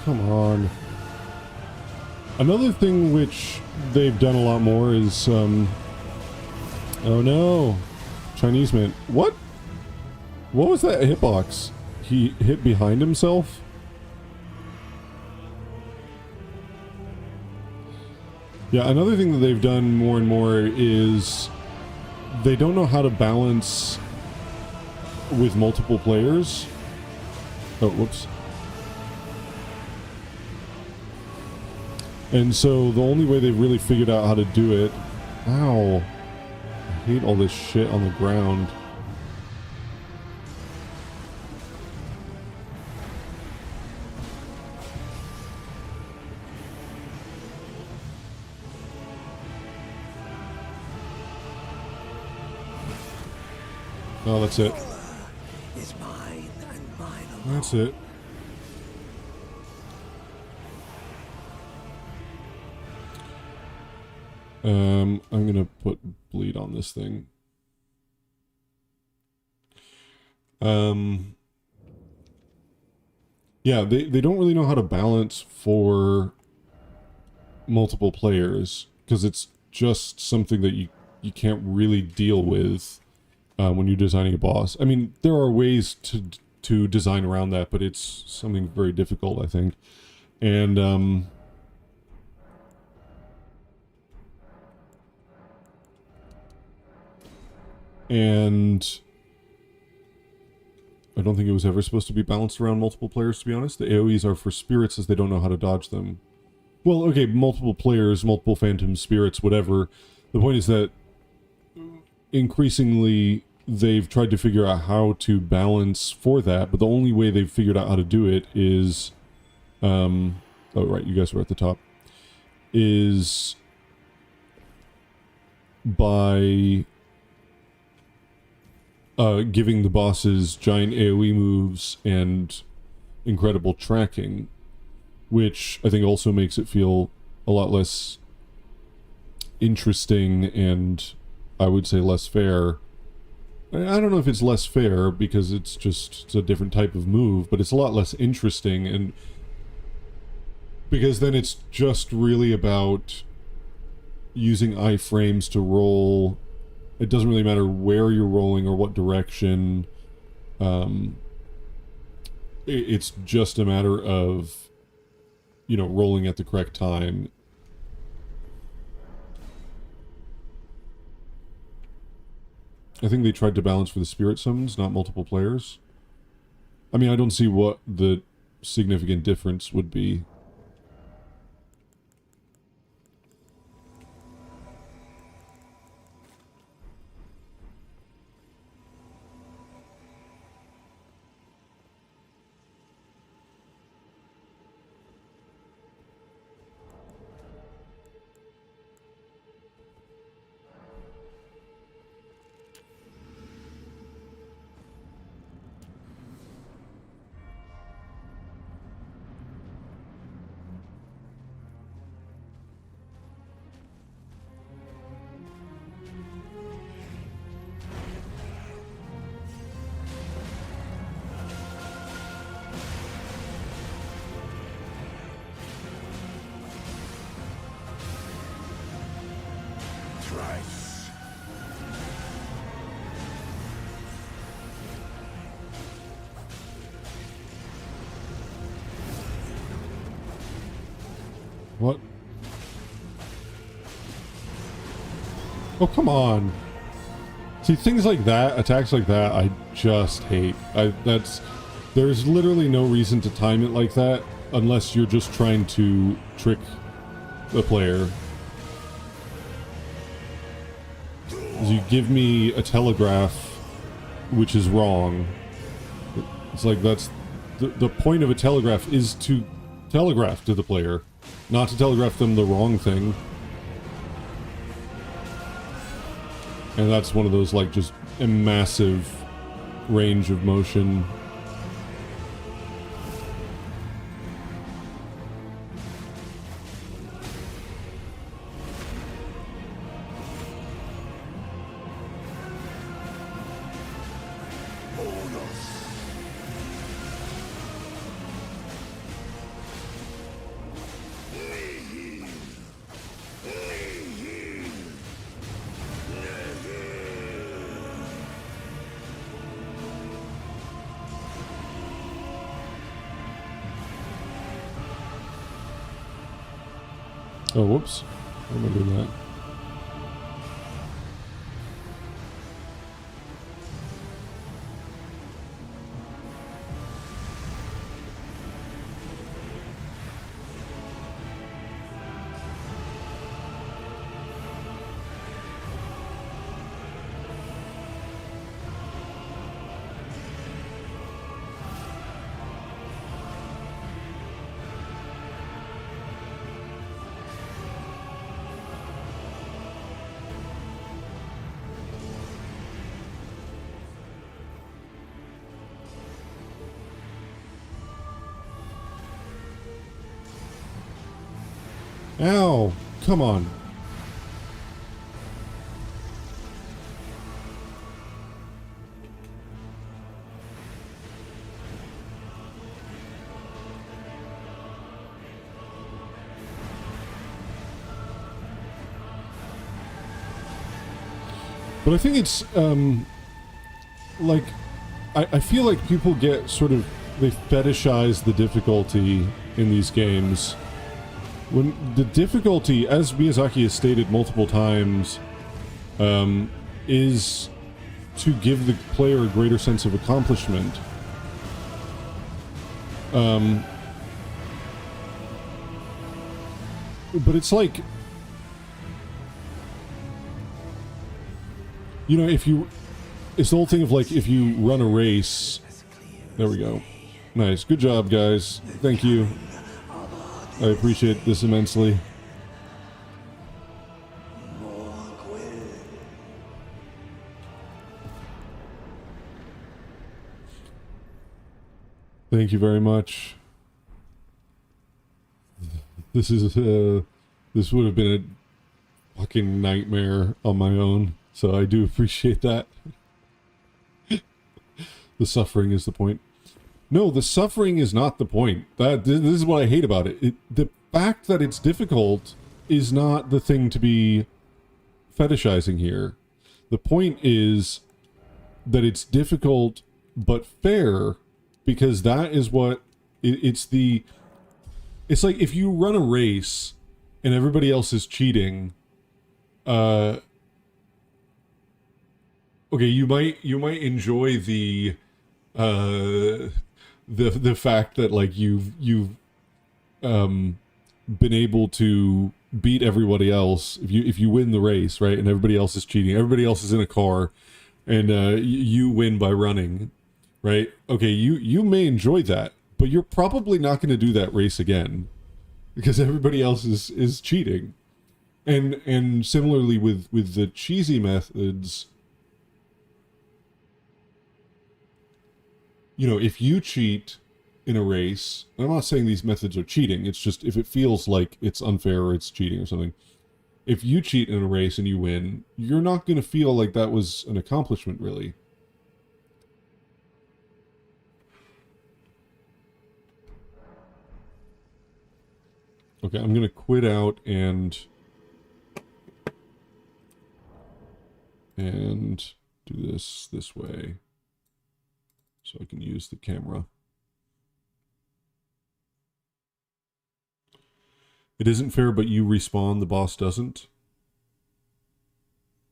Come on. Another thing which they've done a lot more is, oh no. Chinese man. What? What was that hitbox? He hit behind himself? Yeah, another thing that they've done more and more is they don't know how to balance with multiple players. Oh, whoops. And so the only way they've really figured out how to do it... Ow. I hate all this shit on the ground. Oh, that's it. Is mine and mine alone. That's it. I'm gonna put bleed on this thing. Yeah, they don't really know how to balance for multiple players, because it's just something that you can't really deal with when you're designing a boss. I mean, there are ways to design around that, but it's something very difficult, I think. And I don't think it was ever supposed to be balanced around multiple players, to be honest. The AoEs are for spirits, as they don't know how to dodge them. Well, okay, multiple players, multiple phantom spirits, whatever. The point is that increasingly they've tried to figure out how to balance for that, but the only way they've figured out how to do it is... oh, right, you guys were at the top. Is by... giving the bosses giant AoE moves and incredible tracking, which I think also makes it feel a lot less interesting and I would say less fair. I don't know if it's less fair because it's a different type of move, but it's a lot less interesting, and because then it's just really about using iframes to roll. It doesn't really matter where you're rolling or what direction. It's just a matter of, you know, rolling at the correct time. I think they tried to balance for the spirit summons, not multiple players. I mean, I don't see what the significant difference would be. Thrice. What? Oh, come on. See, things like that, attacks like that, I just hate. There's literally no reason to time it like that unless you're just trying to trick the player. You give me a telegraph, which is wrong. It's like that's the point of a telegraph is to telegraph to the player, not to telegraph them the wrong thing. And that's one of those, like, just a massive range of motion. Oh, whoops. Why am I doing that? Ow! Come on. But I think it's, like, I feel like people get sort of, they fetishize the difficulty in these games. When the difficulty, as Miyazaki has stated multiple times, is to give the player a greater sense of accomplishment. But it's like, you know, if you, it's the whole thing of like, if you run a race, there we go. Nice. Good job, guys. Thank you. I appreciate this immensely. Thank you very much. This is, this would have been a fucking nightmare on my own, so I do appreciate that. The suffering is the point. No, the suffering is not the point. This is what I hate about it. The fact that it's difficult is not the thing to be fetishizing here. The point is that it's difficult but fair, because that is what it's like if you run a race and everybody else is cheating, okay, you might enjoy the fact that, like, you've been able to beat everybody else if you win the race, right? And everybody else is cheating. Everybody else is in a car, and you win by running, right? Okay, you may enjoy that, but you're probably not going to do that race again because everybody else is cheating. And similarly with the cheesy methods, you know, if you cheat in a race, I'm not saying these methods are cheating, it's just if it feels like it's unfair or it's cheating or something. If you cheat in a race and you win, you're not going to feel like that was an accomplishment, really. Okay, I'm going to quit out and do this way, so I can use the camera. It isn't fair, but you respawn, the boss doesn't.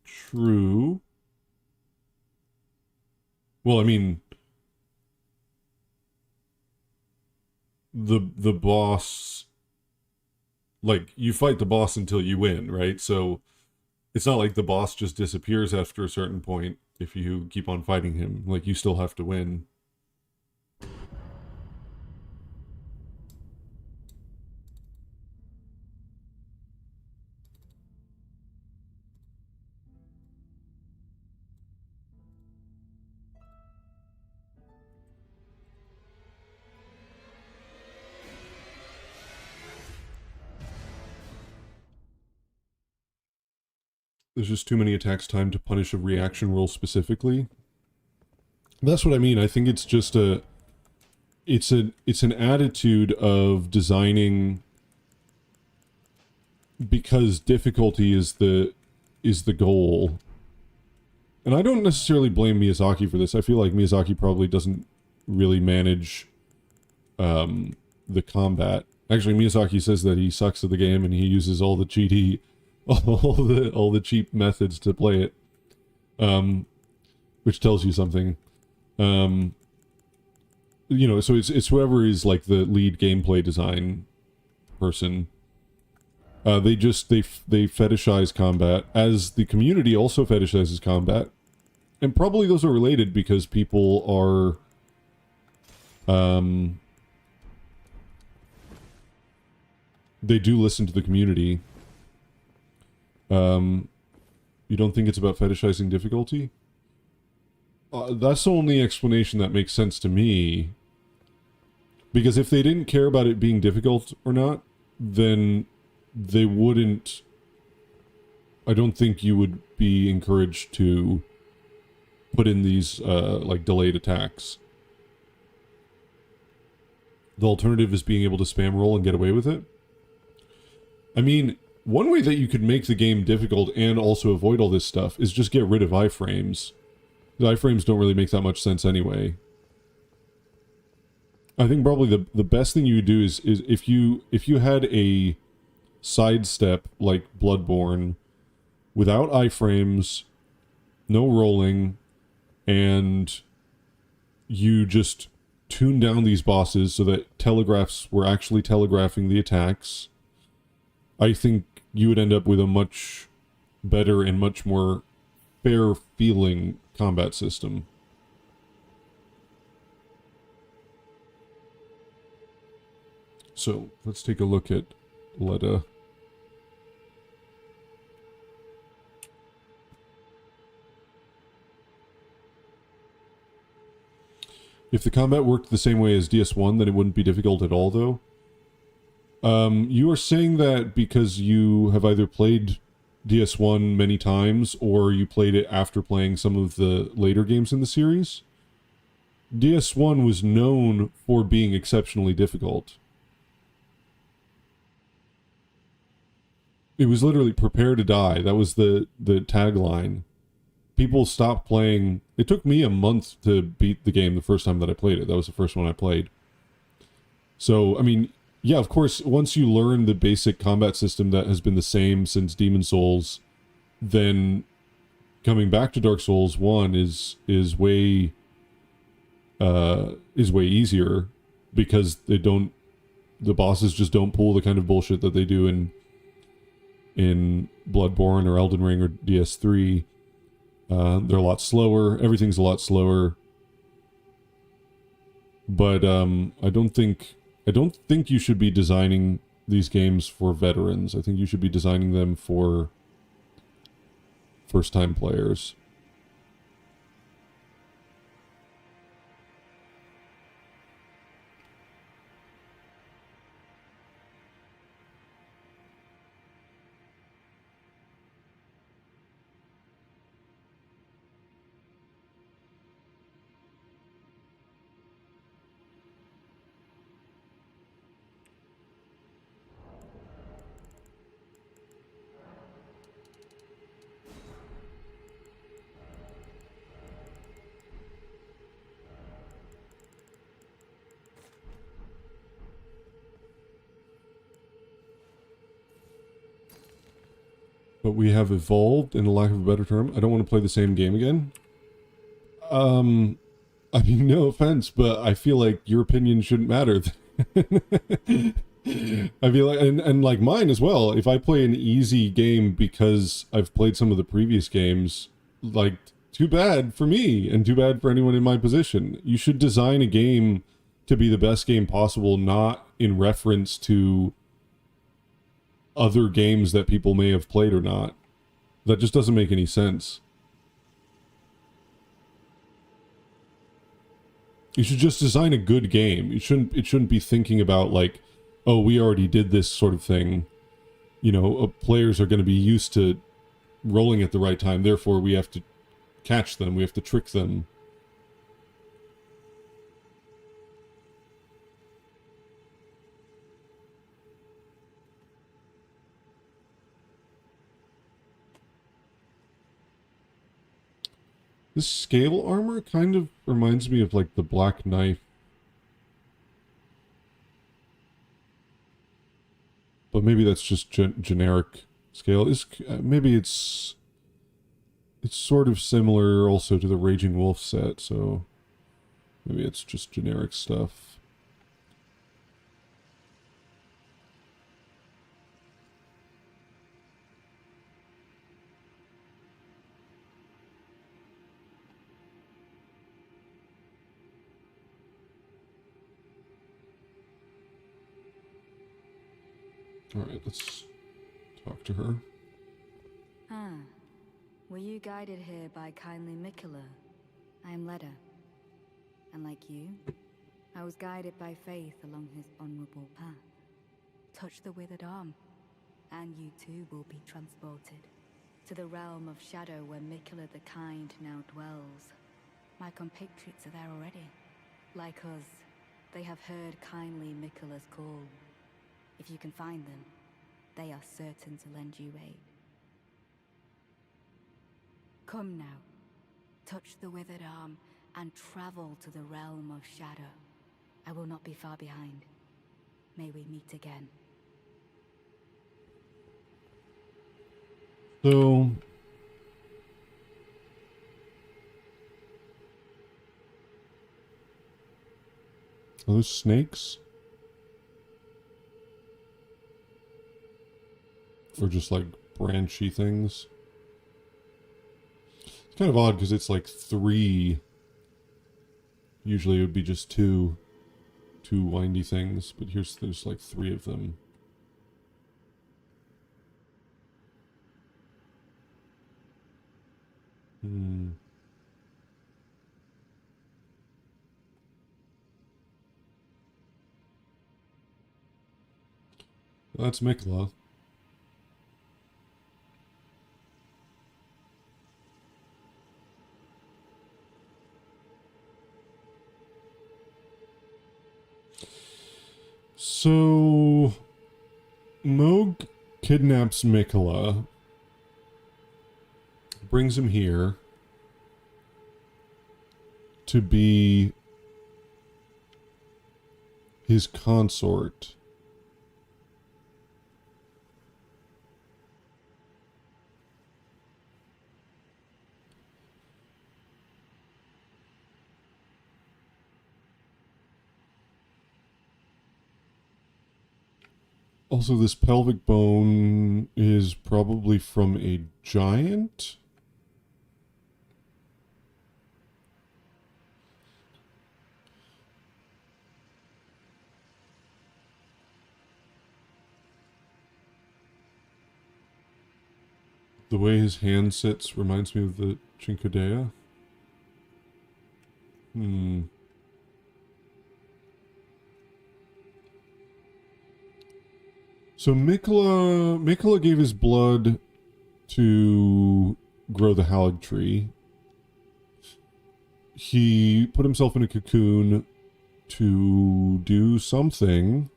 True. Well, I mean, the boss, like, you fight the boss until you win, right? So it's not like the boss just disappears after a certain point if you keep on fighting him. Like, you still have to win. There's just too many attacks time to punish a reaction roll specifically. That's what I mean. I think it's just it's an attitude of designing because difficulty is the goal. And I don't necessarily blame Miyazaki for this. I feel like Miyazaki probably doesn't really manage the combat. Actually, Miyazaki says that he sucks at the game and he uses all the cheaty, all the cheap methods to play it, which tells you something. You know, so it's whoever is like the lead gameplay design person. They fetishize combat, as the community also fetishizes combat, and probably those are related because people are, they do listen to the community. You don't think it's about fetishizing difficulty? That's the only explanation that makes sense to me. Because if they didn't care about it being difficult or not, then they wouldn't... I don't think you would be encouraged to put in these, like, delayed attacks. The alternative is being able to spam roll and get away with it. I mean, one way that you could make the game difficult and also avoid all this stuff is just get rid of iframes. The iframes don't really make that much sense anyway. I think probably the best thing you would do is if you had a sidestep like Bloodborne without iframes, no rolling, and you just tune down these bosses so that telegraphs were actually telegraphing the attacks, I think you would end up with a much better and much more fair feeling combat system. So, let's take a look at Leda. If the combat worked the same way as DS1, then it wouldn't be difficult at all, though. You are saying that because you have either played DS1 many times, or you played it after playing some of the later games in the series? DS1 was known for being exceptionally difficult. It was literally prepare to die. That was the tagline. People stopped playing. It took me a month to beat the game the first time that I played it. That was the first one I played. So, I mean, yeah, of course, once you learn the basic combat system that has been the same since Demon Souls, then coming back to Dark Souls 1 is way easier, because the bosses just don't pull the kind of bullshit that they do in Bloodborne or Elden Ring or DS3. They're a lot slower. Everything's a lot slower. But I don't think you should be designing these games for veterans. I think you should be designing them for first-time players. But we have evolved, in a lack of a better term. I don't want to play the same game again. I mean, no offense, but I feel like your opinion shouldn't matter. I feel like, and like mine as well. If I play an easy game because I've played some of the previous games, like, too bad for me and too bad for anyone in my position. You should design a game to be the best game possible, not in reference to other games that people may have played or not. That just doesn't make any sense. You should just design a good game. It shouldn't be thinking about like, oh, we already did this sort of thing. You know, players are going to be used to rolling at the right time, therefore we have to catch them, we have to trick them. This scale armor kind of reminds me of like the Black Knife. But maybe that's just generic scale. Maybe it's sort of similar also to the Raging Wolf set, so maybe it's just generic stuff. Alright, let's talk to her. Ah, were you guided here by kindly Mikola? I am Leda. And like you, I was guided by faith along his honorable path. Touch the withered arm, and you too will be transported to the realm of shadow where Mikola the Kind now dwells. My compatriots are there already. Like us, they have heard kindly Mikola's call. If you can find them, they are certain to lend you aid. Come now, touch the withered arm, and travel to the realm of shadow. I will not be far behind. May we meet again. So... are those snakes? Or just like branchy things? It's kind of odd because it's like 3. Usually it would be just two windy things, but there's like 3 of them. That's Mikola. So, Moog kidnaps Mikola, brings him here to be his consort. Also, this pelvic bone is probably from a giant. The way his hand sits reminds me of the Chinkodea. So Mikola gave his blood to grow the Halig tree. He put himself in a cocoon to do something.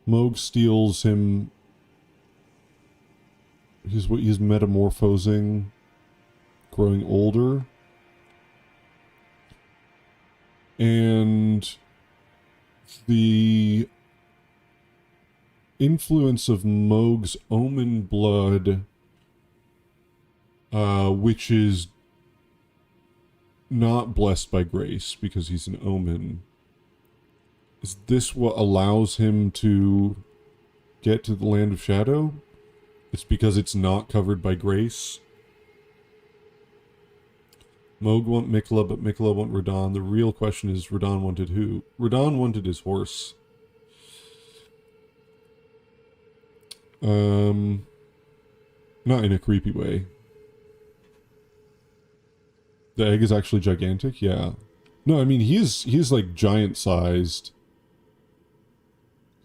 Moog steals him. He's metamorphosing, growing older. And the influence of Moog's omen blood, which is not blessed by grace because he's an omen, Is this what allows him to get to the Land of Shadow? It's because it's not covered by grace. Moog want Mikla, but Mikla want Radon. The real question is, Radon wanted who? Radon wanted his horse. Not in a creepy way. The egg is actually gigantic? Yeah. No, I mean, he's like giant-sized.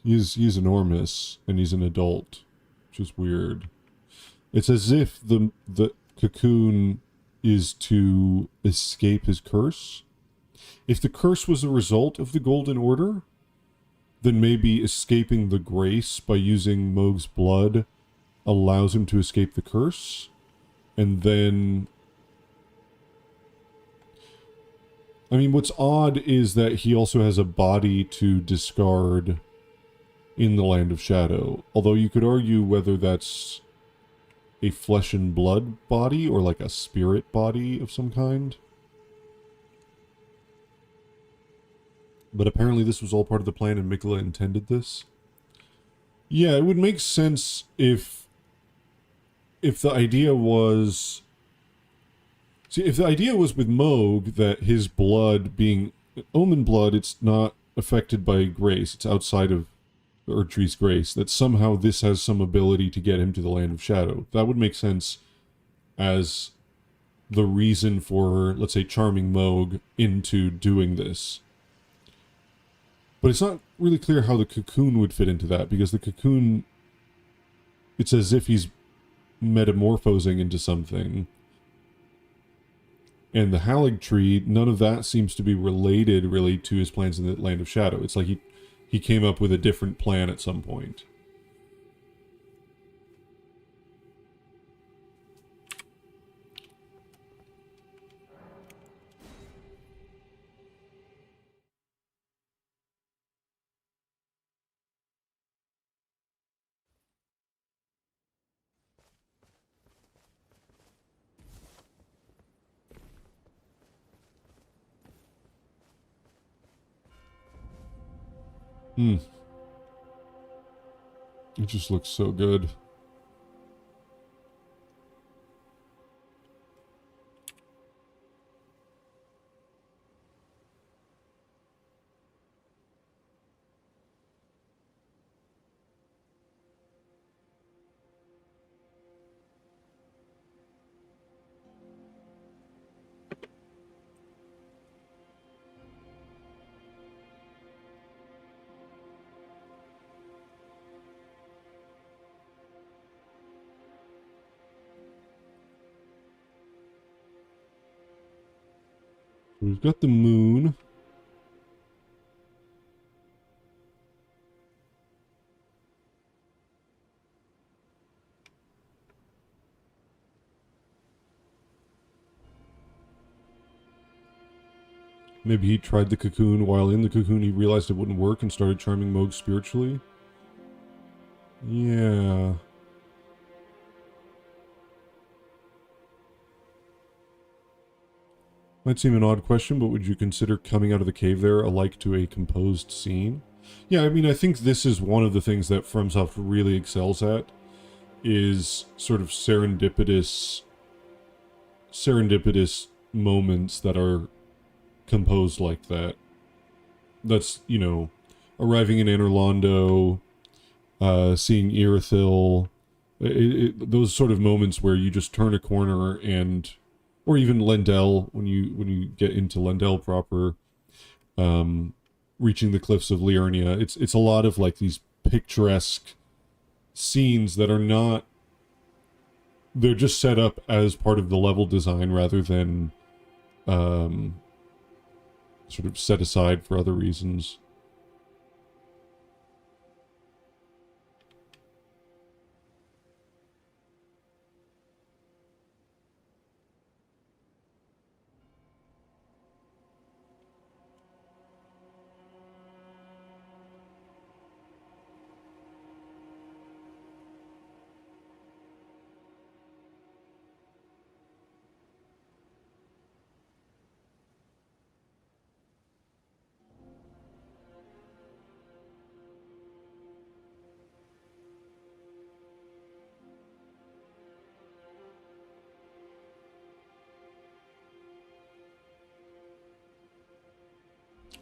He's enormous, and he's an adult, which is weird. It's as if the cocoon is to escape his curse. If the curse was a result of the Golden Order, then maybe escaping the grace by using Moog's blood allows him to escape the curse. And then... I mean, what's odd is that he also has a body to discard in the Land of Shadow. Although you could argue whether that's a flesh and blood body or like a spirit body of some kind. But apparently this was all part of the plan and Mikla intended this. Yeah, it would make sense if the idea was... See, if the idea was with Moog that his blood being Omen blood, it's not affected by grace, it's outside of Erdtree's grace, that somehow this has some ability to get him to the Land of Shadow. That would make sense as the reason for, let's say, charming Moog into doing this. But it's not really clear how the cocoon would fit into that, because the cocoon, it's as if he's metamorphosing into something. And the Halig tree, none of that seems to be related really to his plans in the Land of Shadow. It's like he came up with a different plan at some point. It just looks so good. We've got the moon. Maybe he tried the cocoon. While in the cocoon, he realized it wouldn't work and started charming Moog spiritually. Yeah. Might seem an odd question, but would you consider coming out of the cave there alike to a composed scene? Yeah, I mean, I think this is one of the things that FromSoft really excels at, is sort of serendipitous moments that are composed like that. That's, you know, arriving in Anor Londo, seeing Irithyll, those sort of moments where you just turn a corner and... Or even Lendel, when you get into Lendel proper, reaching the cliffs of Liurnia. It's a lot of like these picturesque scenes that are not... They're just set up as part of the level design rather than sort of set aside for other reasons.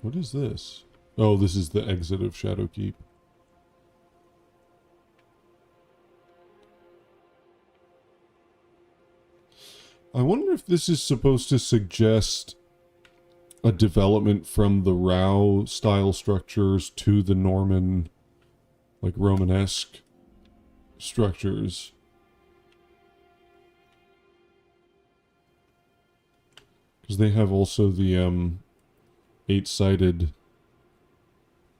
What is this? Oh, this is the exit of Shadowkeep. I wonder if this is supposed to suggest a development from the Rao style structures to the Norman, like Romanesque structures. Because they have also the 8-sided,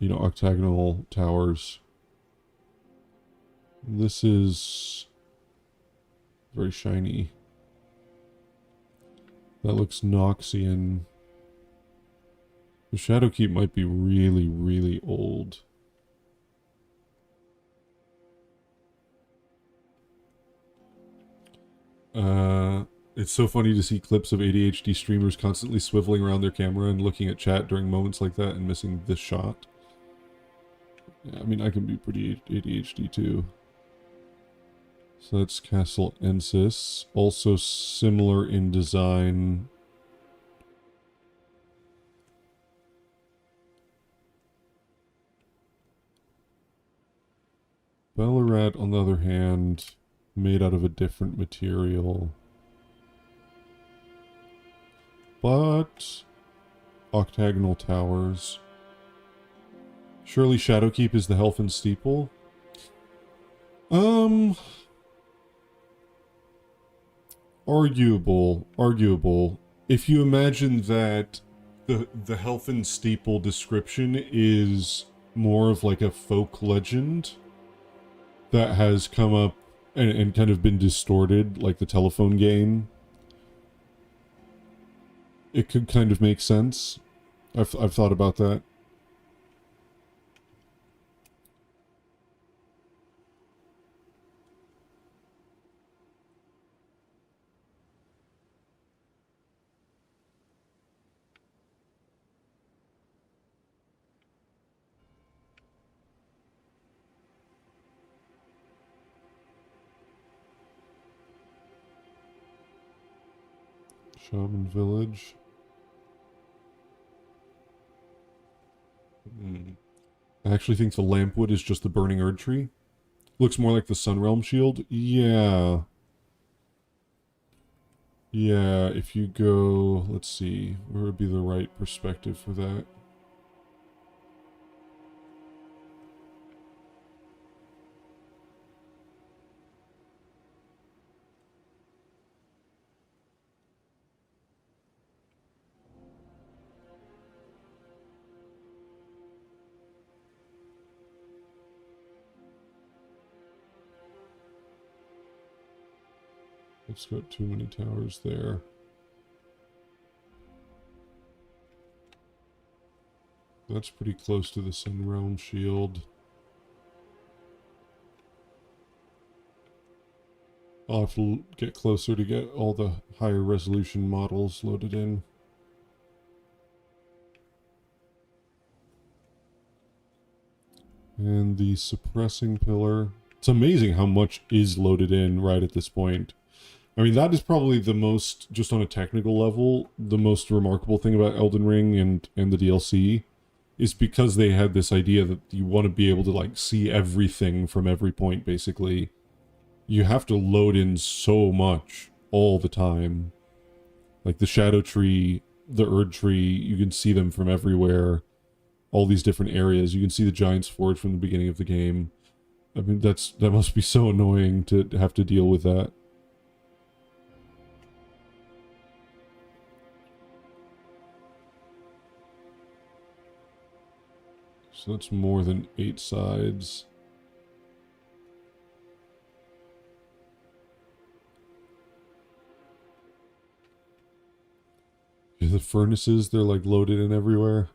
octagonal towers. This is very shiny. That looks Noxian. The Shadowkeep might be really, really old. It's so funny to see clips of ADHD streamers constantly swiveling around their camera and looking at chat during moments like that and missing this shot. Yeah, I mean, I can be pretty ADHD too. So that's Castle Ensis. Also similar in design. Ballarat, on the other hand, made out of a different material. But octagonal towers. Surely Shadowkeep is the Helfen Steeple? Arguable. If you imagine that the Helfen Steeple description is more of like a folk legend that has come up and kind of been distorted, like the telephone game, it could kind of make sense. I've thought about that. Shaman Village. I actually think the lampwood is just the burning Erd tree. Looks more like the Sunrealm shield. Yeah. Yeah, if you go... Let's see. Where would be the right perspective for that? It's got too many towers there. That's pretty close to the Sunrealm shield. I'll have to get closer to get all the higher resolution models loaded in. And the suppressing pillar. It's amazing how much is loaded in right at this point. I mean, that is probably the most, just on a technical level, the most remarkable thing about Elden Ring and the DLC is because they had this idea that you want to be able to, like, see everything from every point, basically. You have to load in so much all the time. Like, the Shadow Tree, the Erd Tree, you can see them from everywhere. All these different areas. You can see the Giant's Forge from the beginning of the game. I mean, that must be so annoying to have to deal with that. So that's more than 8 sides. Yeah, the furnaces, they're like loaded in everywhere.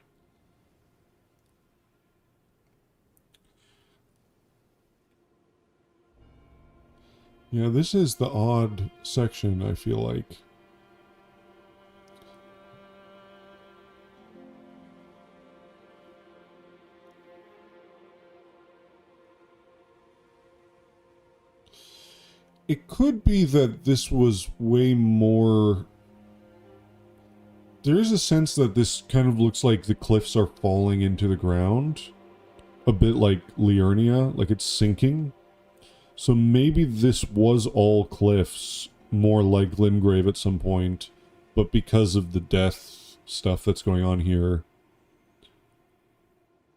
Yeah, this is the odd section, I feel like. It could be that this was way more There is a sense that this kind of looks like the cliffs are falling into the ground. A bit like Liurnia, like it's sinking. So maybe this was all cliffs, more like Limgrave at some point, but because of the death stuff that's going on here,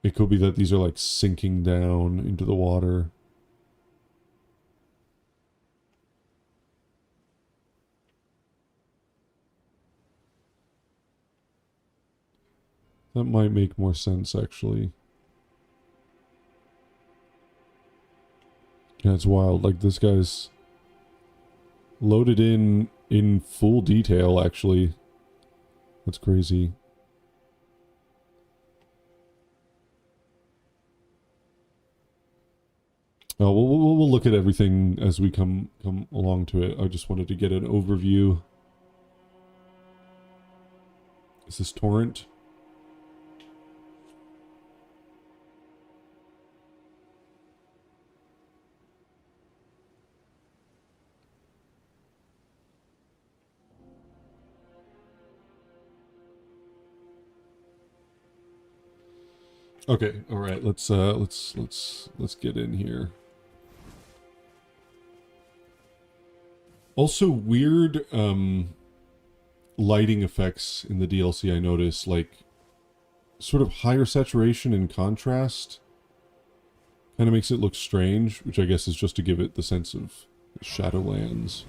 it could be that these are like sinking down into the water. That might make more sense, actually. Yeah, it's wild. Like, this guy's loaded in full detail, actually. That's crazy. Oh, we'll look at everything as we come along to it. I just wanted to get an overview. Is this Torrent? Okay, all right. Let's get in here. Also, weird lighting effects in the DLC. I noticed, like, sort of higher saturation and contrast. Kind of makes it look strange, which I guess is just to give it the sense of Shadowlands.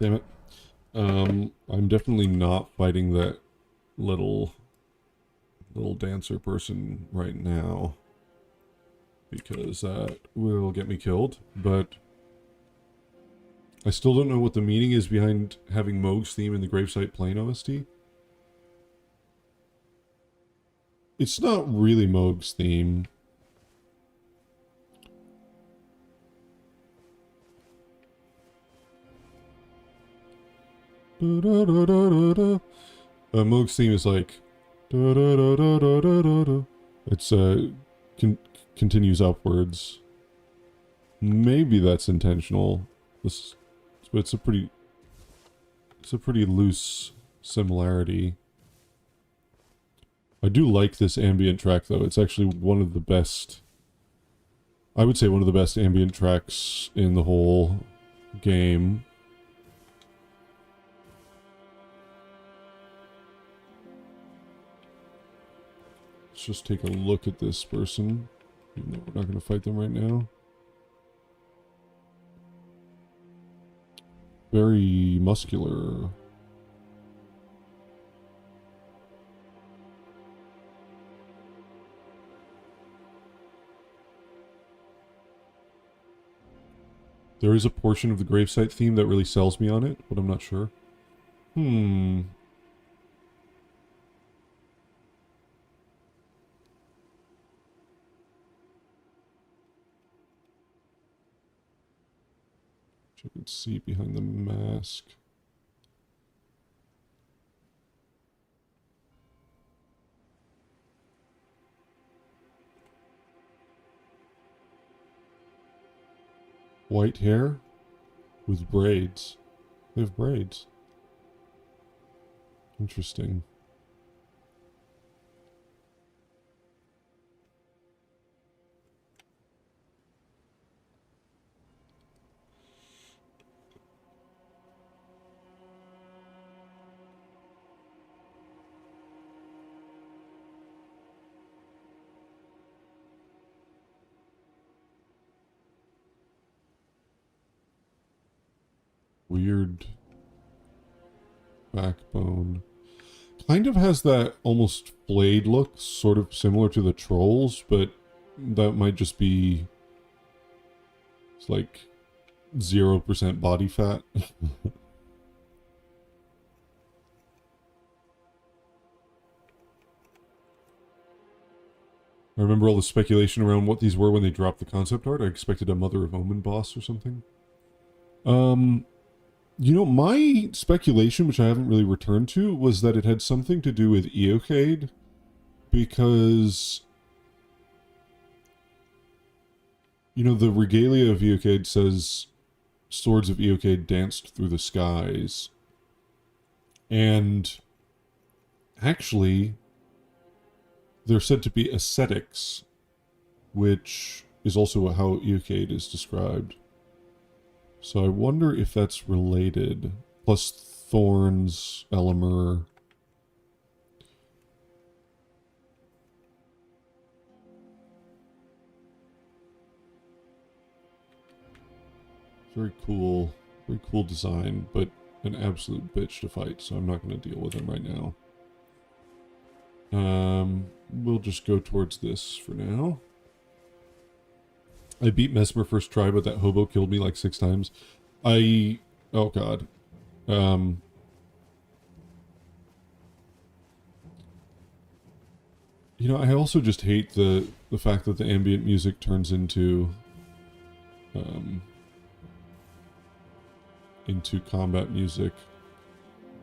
Damn it. I'm definitely not fighting that little dancer person right now, because that will get me killed, but I still don't know what the meaning is behind having Moog's theme in the Gravesite Plain OST. It's not really Moog's theme. Moog's theme is like it's continues upwards. Maybe that's intentional. But it's a pretty loose similarity. I do like this ambient track though. It's actually one of the best, I would say one of the best ambient tracks in the whole game. Let's just take a look at this person, even though we're not going to fight them right now. Very muscular. There is a portion of the gravesite theme that really sells me on it, but I'm not sure. I can see behind the mask. White hair with braids. They have braids. Interesting. Weird backbone. Kind of has that almost flayed look, sort of similar to the trolls, but that might just be, it's like 0% body fat. I remember all the speculation around what these were when they dropped the concept art. I expected a Mother of Omen boss or something. You know, my speculation, which I haven't really returned to, was that it had something to do with Eocade, because, you know, the regalia of Eocade says swords of Eocade danced through the skies. And actually, they're said to be ascetics, which is also how Eocade is described. So I wonder if that's related. Plus Thorns, Elimer. Very cool design, but an absolute bitch to fight, so I'm not going to deal with him right now. We'll just go towards this for now. I beat Mesmer first try, but that hobo killed me like 6 times. Oh god. You know, I also just hate the fact that the ambient music turns into combat music.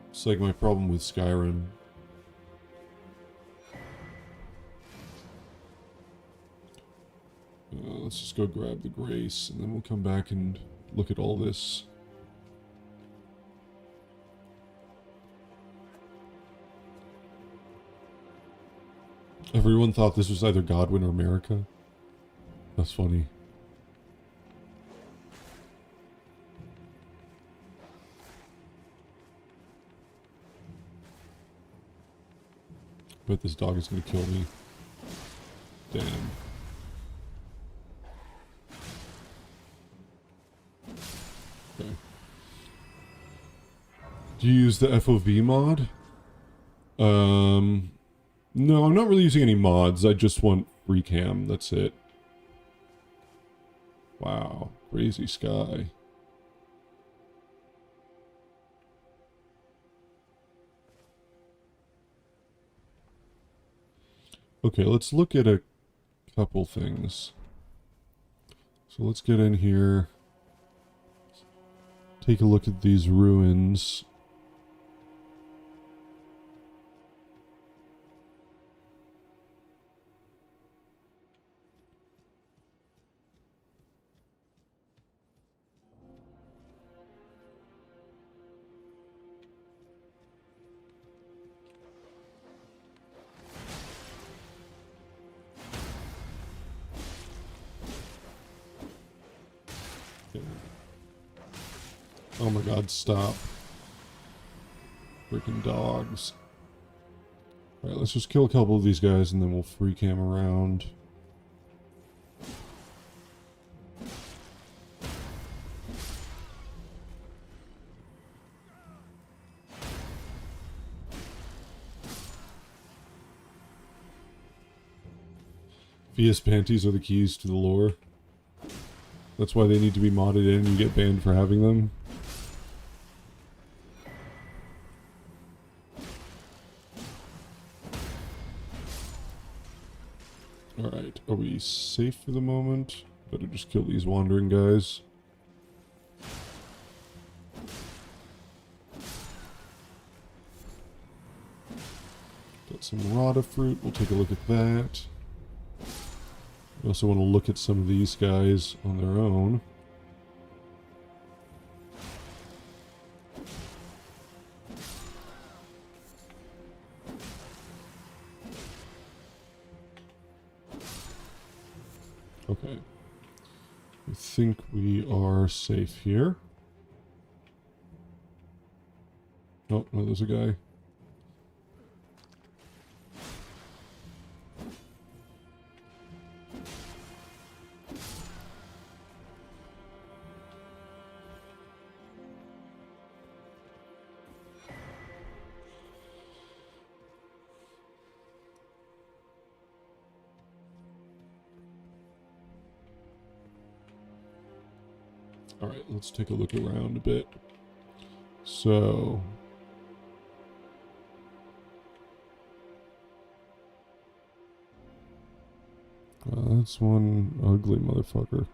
It's like my problem with Skyrim. Let's just go grab the Grace, and then we'll come back and look at all this. Everyone thought this was either Godwin or America. That's funny. Bet this dog is going to kill me. Damn. Okay. Do you use the FOV mod? No, I'm not really using any mods. I just want free cam. That's it. Wow. Crazy sky. Okay, let's look at a couple things. So let's get in here. Take a look at these ruins. Oh my god, stop. Freaking dogs. Alright, let's just kill a couple of these guys and then we'll free cam around. VS panties are the keys to the lore. That's why they need to be modded in and you get banned for having them. Alright, are we safe for the moment? Better just kill these wandering guys. Got some Rada fruit, we'll take a look at that. We also want to look at some of these guys on their own. Okay. I think we are safe here. Oh, no, there's a guy. Alright, let's take a look around a bit. So... that's one ugly motherfucker.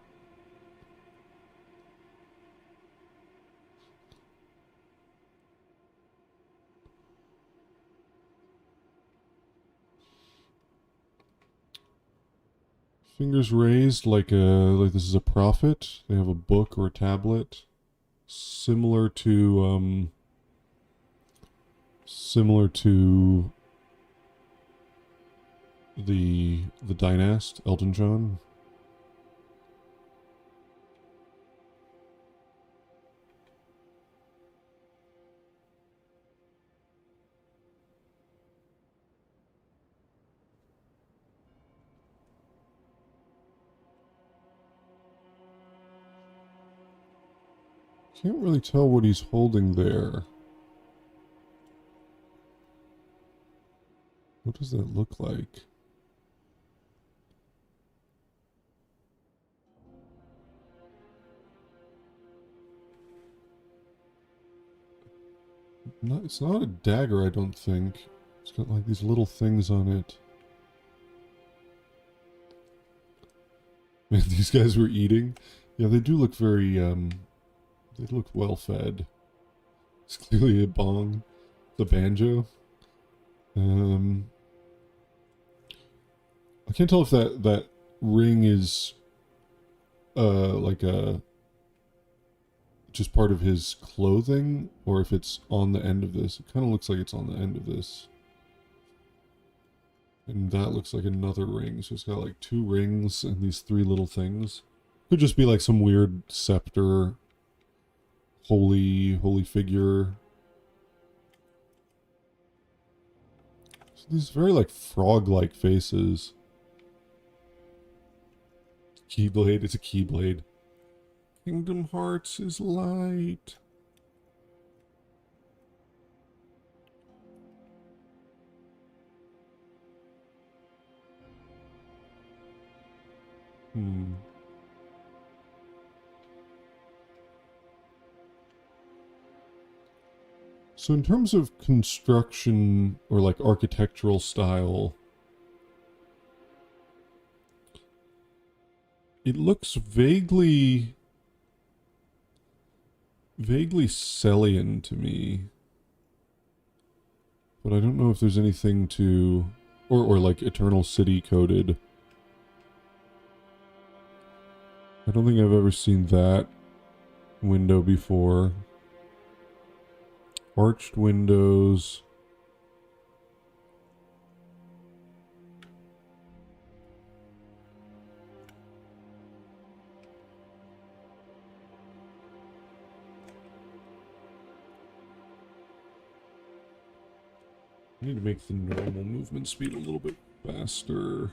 Fingers raised like this is a prophet. They have a book or a tablet. Similar to the Dynast, Elton John. Can't really tell what he's holding there. What does that look like? It's not a dagger, I don't think. It's got like these little things on it. Man, these guys were eating. Yeah, they do look very, they look well fed. It's clearly a bong. The banjo. I can't tell if that ring is, like a, just part of his clothing, or if it's on the end of this. It kind of looks like it's on the end of this. And that looks like another ring. So it's got like 2 rings and these 3 little things. Could just be like some weird scepter, holy figure. So these very like frog-like faces. Keyblade, it's a keyblade. Kingdom Hearts is light. So in terms of construction or like architectural style, it looks vaguely Sellian to me. But I don't know if there's anything to, or like Eternal City coded. I don't think I've ever seen that window before. Arched windows. I need to make the normal movement speed a little bit faster.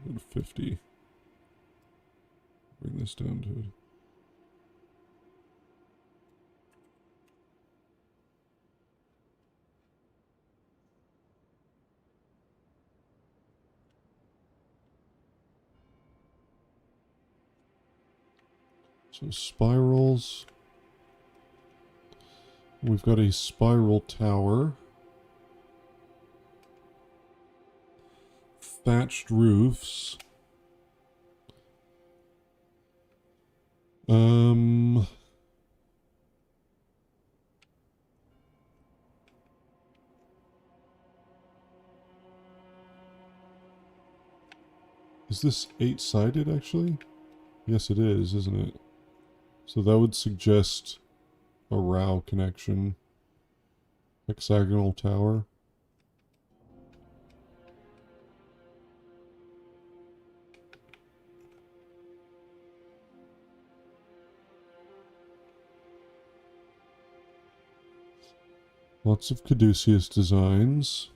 Go to 50. Bring this down to... So spirals. We've got a spiral tower. Thatched roofs. Is this 8-sided actually? Yes it is, isn't it? So that would suggest a row connection. Hexagonal tower. Lots of caduceus designs.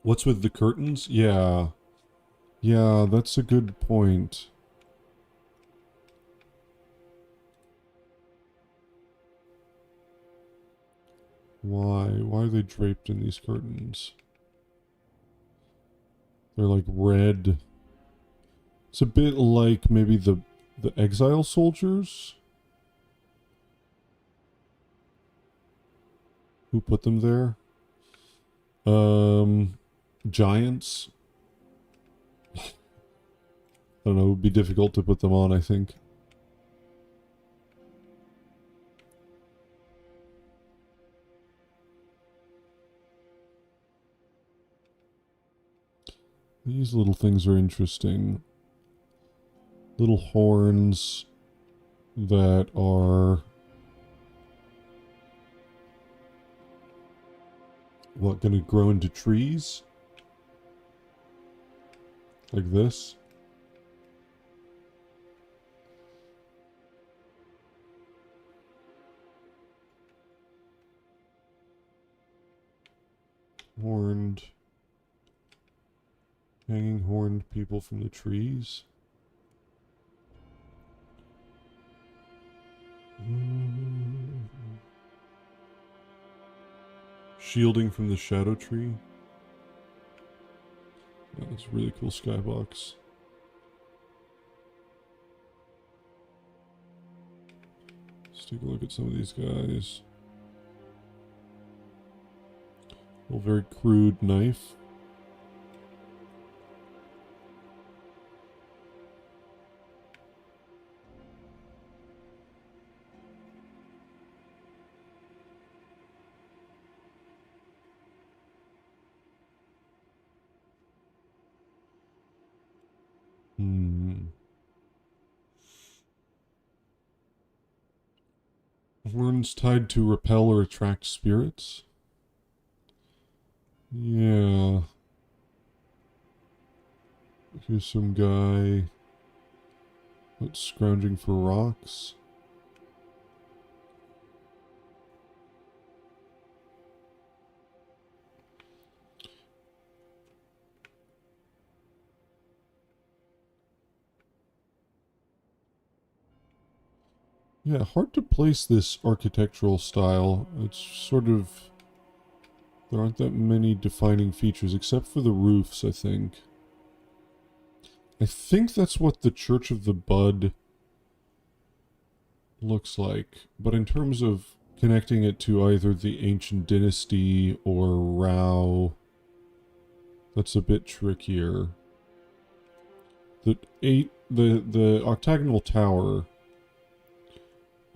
What's with the curtains? Yeah. Yeah, that's a good point. Why? Why are they draped in these curtains? They're like red. It's a bit like maybe the exile soldiers. Who put them there? Giants. I don't know, it would be difficult to put them on, I think. These little things are interesting. Little horns that are... what, gonna grow into trees? Like this? Horned... hanging horned people from the trees? Shielding from the shadow tree. Oh, that's a really cool skybox. Let's take a look at some of these guys. A very crude knife. Horns tied to repel or attract spirits? Yeah. Here's some guy that's scrounging for rocks. Yeah, hard to place this architectural style. It's sort of... there aren't that many defining features, except for the roofs, I think. I think that's what the Church of the Bud looks like. But in terms of connecting it to either the Ancient Dynasty or Rao, that's a bit trickier. The octagonal tower,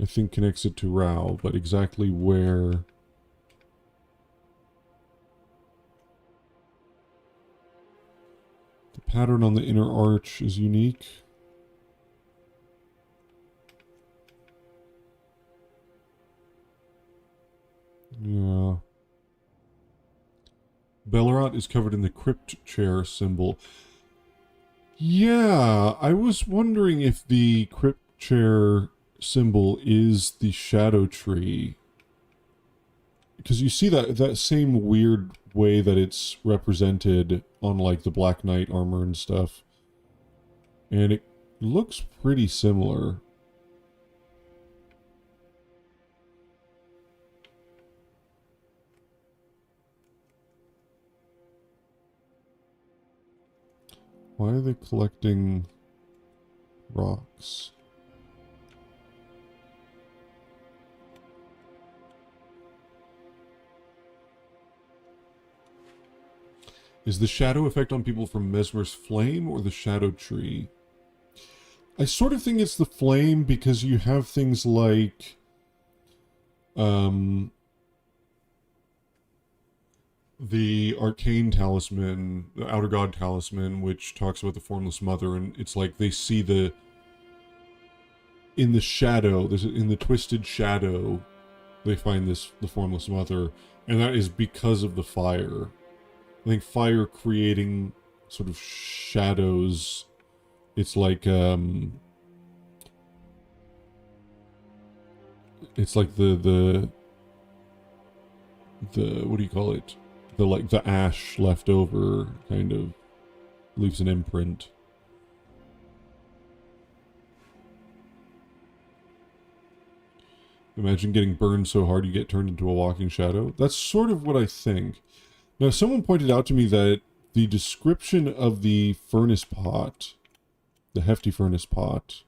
I think, connects it to Rao, but exactly where... the pattern on the inner arch is unique. Yeah. Bellerat is covered in the crypt chair symbol. Yeah, I was wondering if the crypt chair symbol is the shadow tree. Because you see that same weird way that it's represented on like the Black Knight armor and stuff. And it looks pretty similar. Why are they collecting rocks? Is the shadow effect on people from Mesmer's flame or the shadow tree? I sort of think it's the flame because you have things like the arcane talisman, the outer god talisman, which talks about the formless mother, and it's like they see in the shadow, in the twisted shadow, they find the formless mother, and that is because of the fire. I think fire creating sort of shadows. It's like the what do you call it? The ash left over kind of leaves an imprint. Imagine getting burned so hard you get turned into a walking shadow. That's sort of what I think. Now, someone pointed out to me that the description of the furnace pot, the hefty furnace pot,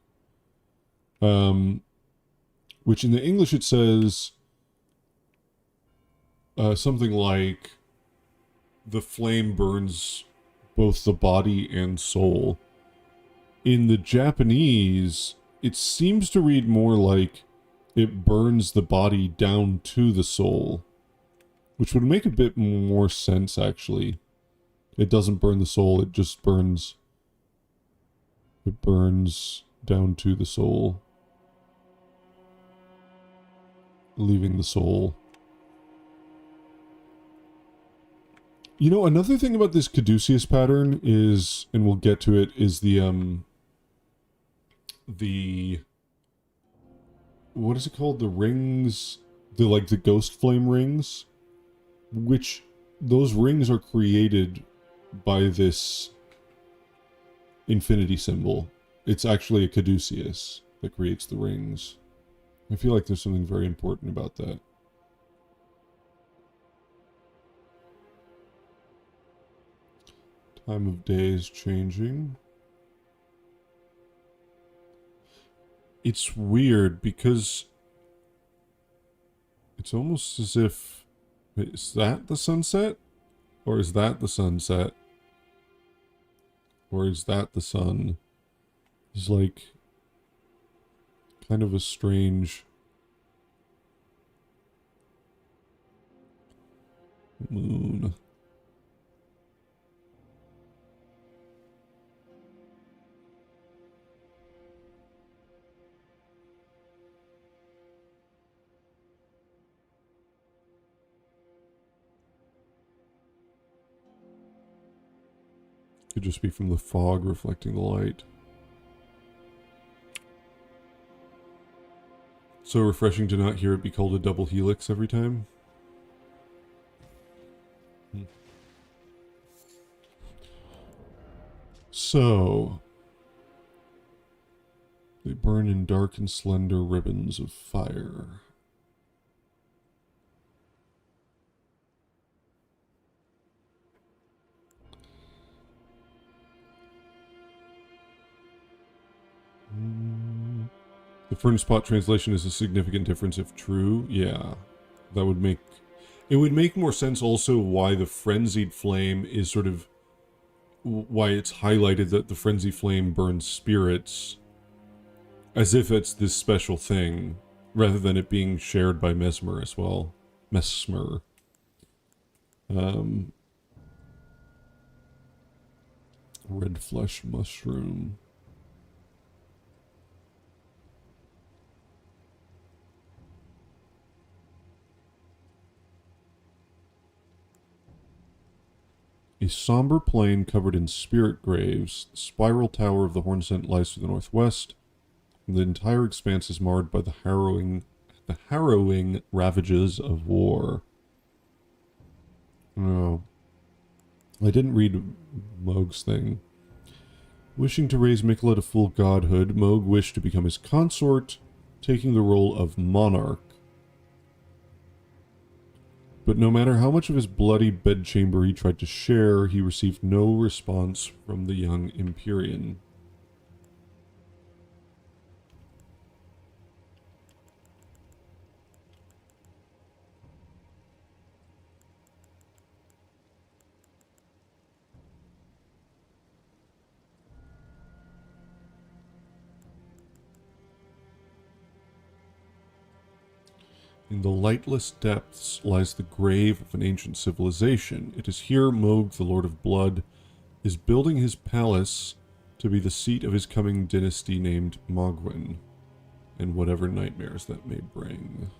which in the English it says something like, the flame burns both the body and soul. In the Japanese, it seems to read more like it burns the body down to the soul. Which would make a bit more sense, actually. It doesn't burn the soul, it just burns... It burns down to the soul. Leaving the soul. You know, another thing about this Caduceus pattern is, and we'll get to it, is the, what is it called? The rings, the ghost flame rings, which, those rings are created by this infinity symbol. It's actually a Caduceus that creates the rings. I feel like there's something very important about that. Time of day is changing. It's weird because it's almost as if... Is that the sunset? Or is that the sunset? Or is that the sun? It's like kind of a strange moon. Could just be from the fog reflecting the light. So refreshing to not hear it be called a double helix every time. So, they burn in dark and slender ribbons of fire. The furnace pot translation is a significant difference if true. Yeah, that would make... It would make more sense also why the frenzied flame is sort of... Why it's highlighted that the frenzied flame burns spirits. As if it's this special thing, rather than it being shared by Mesmer as well. Mesmer. Red flesh mushroom. A somber plain covered in spirit graves, the spiral tower of the Hornsent lies to the northwest, and the entire expanse is marred by the harrowing ravages of war. Oh. I didn't read Mohg's thing. Wishing to raise Mikola to full godhood, Mohg wished to become his consort, taking the role of monarch. But no matter how much of his bloody bedchamber he tried to share, he received no response from the young Empyrean. In the lightless depths lies the grave of an ancient civilization. It is here Mohg, the Lord of Blood, is building his palace to be the seat of his coming dynasty named Mogwyn, and whatever nightmares that may bring.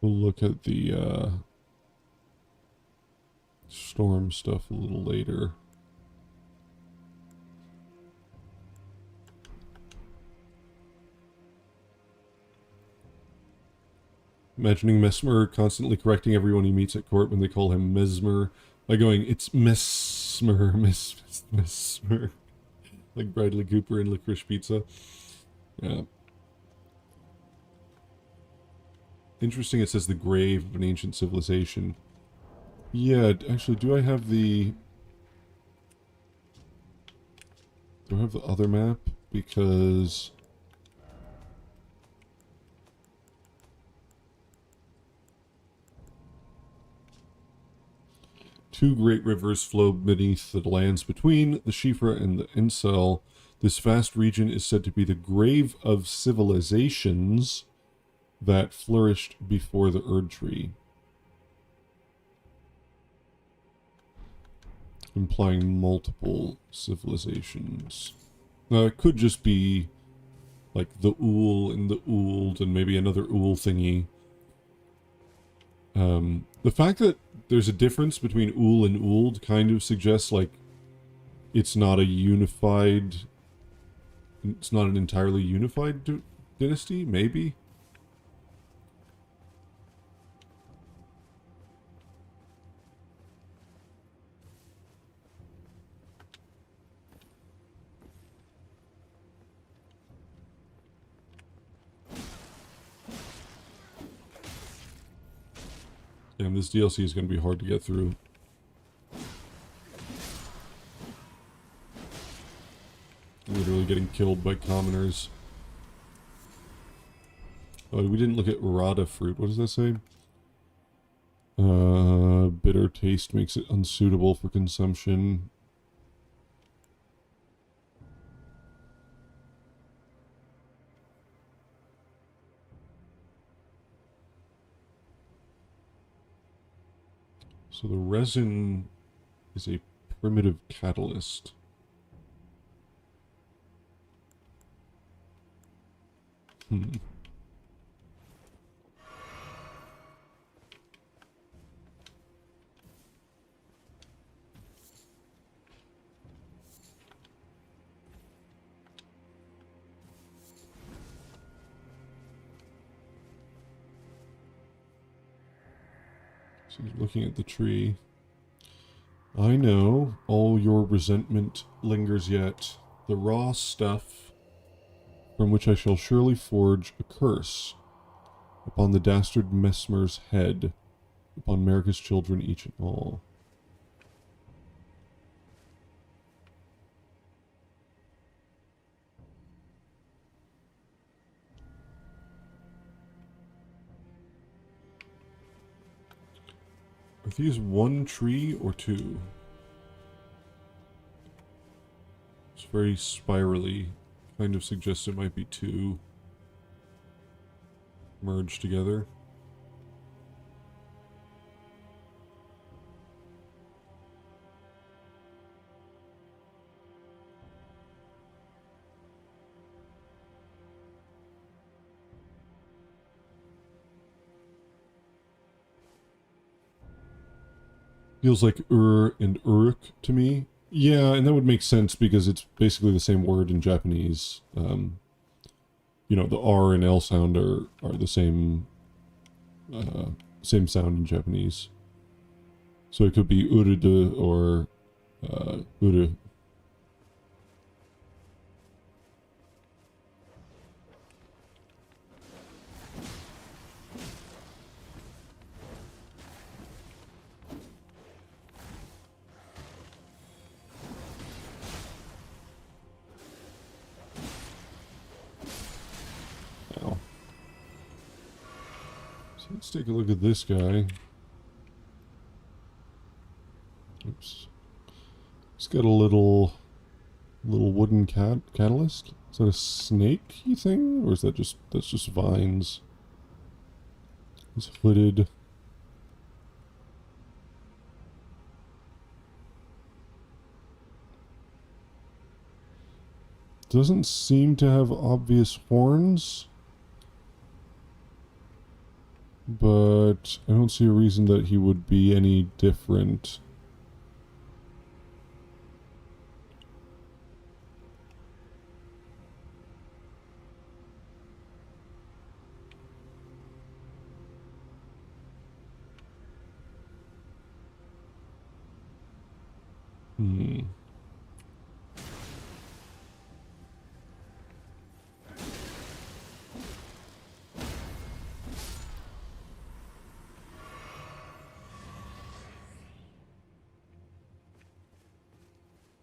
We'll look at the storm stuff a little later. Imagining Mesmer constantly correcting everyone he meets at court when they call him Mesmer by going, "It's Mesmer, Mesmer," like Bradley Cooper in Licorice Pizza. Yeah. Interesting, it says the grave of an ancient civilization. Yeah, actually, do I have the... Do I have the other map? Because... Two great rivers flow beneath the lands between the Shifra and the Incel. This vast region is said to be the grave of civilizations that flourished before the Erd Tree, implying multiple civilizations. Now, it could just be like the Ool and the Ould and maybe another Ool thingy. The fact that there's a difference between Ool and Ould kind of suggests like it's not a unified, it's not an entirely unified dynasty, maybe? Damn, this DLC is going to be hard to get through. Literally getting killed by commoners. Oh, we didn't look at Rada fruit. What does that say? Bitter taste makes it unsuitable for consumption. So the resin is a primitive catalyst. So he's looking at the tree. I know, all your resentment lingers yet. The raw stuff from which I shall surely forge a curse upon the dastard Mesmer's head, upon America's children each and all. Are these one tree or two? It's very spirally. Kind of suggests it might be two merged together. Feels like and Uruk to me. Yeah, and that would make sense because it's basically the same word in Japanese. You know, the R and L sound are the same same sound in Japanese. So it could be urudu or uru. Let's take a look at this guy. Oops. He's got a little wooden catalyst. Is that a snake-y thing? Or is that that's just vines? He's hooded. Doesn't seem to have obvious horns. But I don't see a reason that he would be any different.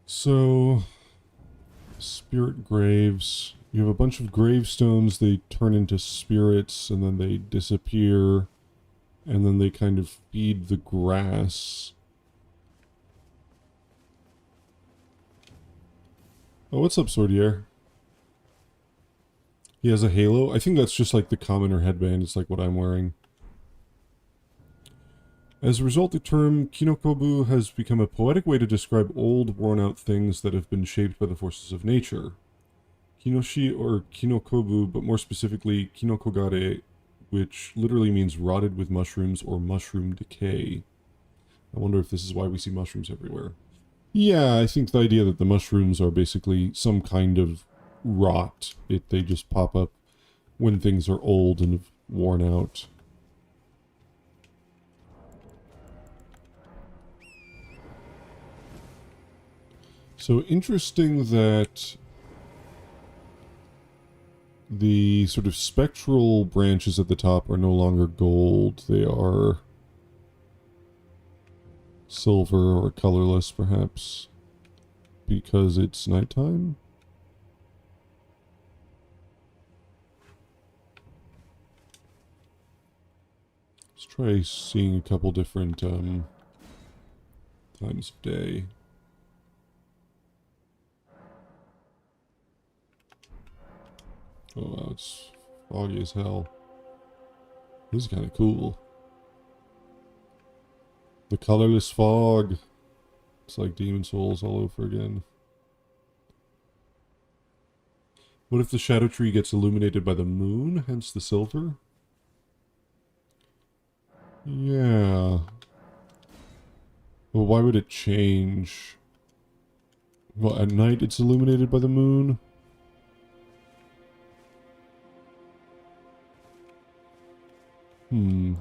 So, spirit graves. You have a bunch of gravestones, they turn into spirits, and then they disappear, and then they kind of feed the grass. Oh, what's up, Sordier? He has a halo? I think that's just like the commoner headband. It's like what I'm wearing. As a result, the term kinokobu has become a poetic way to describe old, worn-out things that have been shaped by the forces of nature. Kinoshi or kinokobu, but more specifically kinokogare, which literally means rotted with mushrooms or mushroom decay. I wonder if this is why we see mushrooms everywhere. Yeah, I think the idea that the mushrooms are basically some kind of rot. They just pop up when things are old and have worn out. So interesting that the sort of spectral branches at the top are no longer gold. They are silver or colorless, perhaps, because it's nighttime. Let's try seeing a couple different times of day. Oh wow, it's foggy as hell. This is kind of cool. The colorless fog. It's like Demon Souls all over again. What if the shadow tree gets illuminated by the moon, hence the silver? Yeah. Well, why would it change? Well, at night it's illuminated by the moon? Hmm.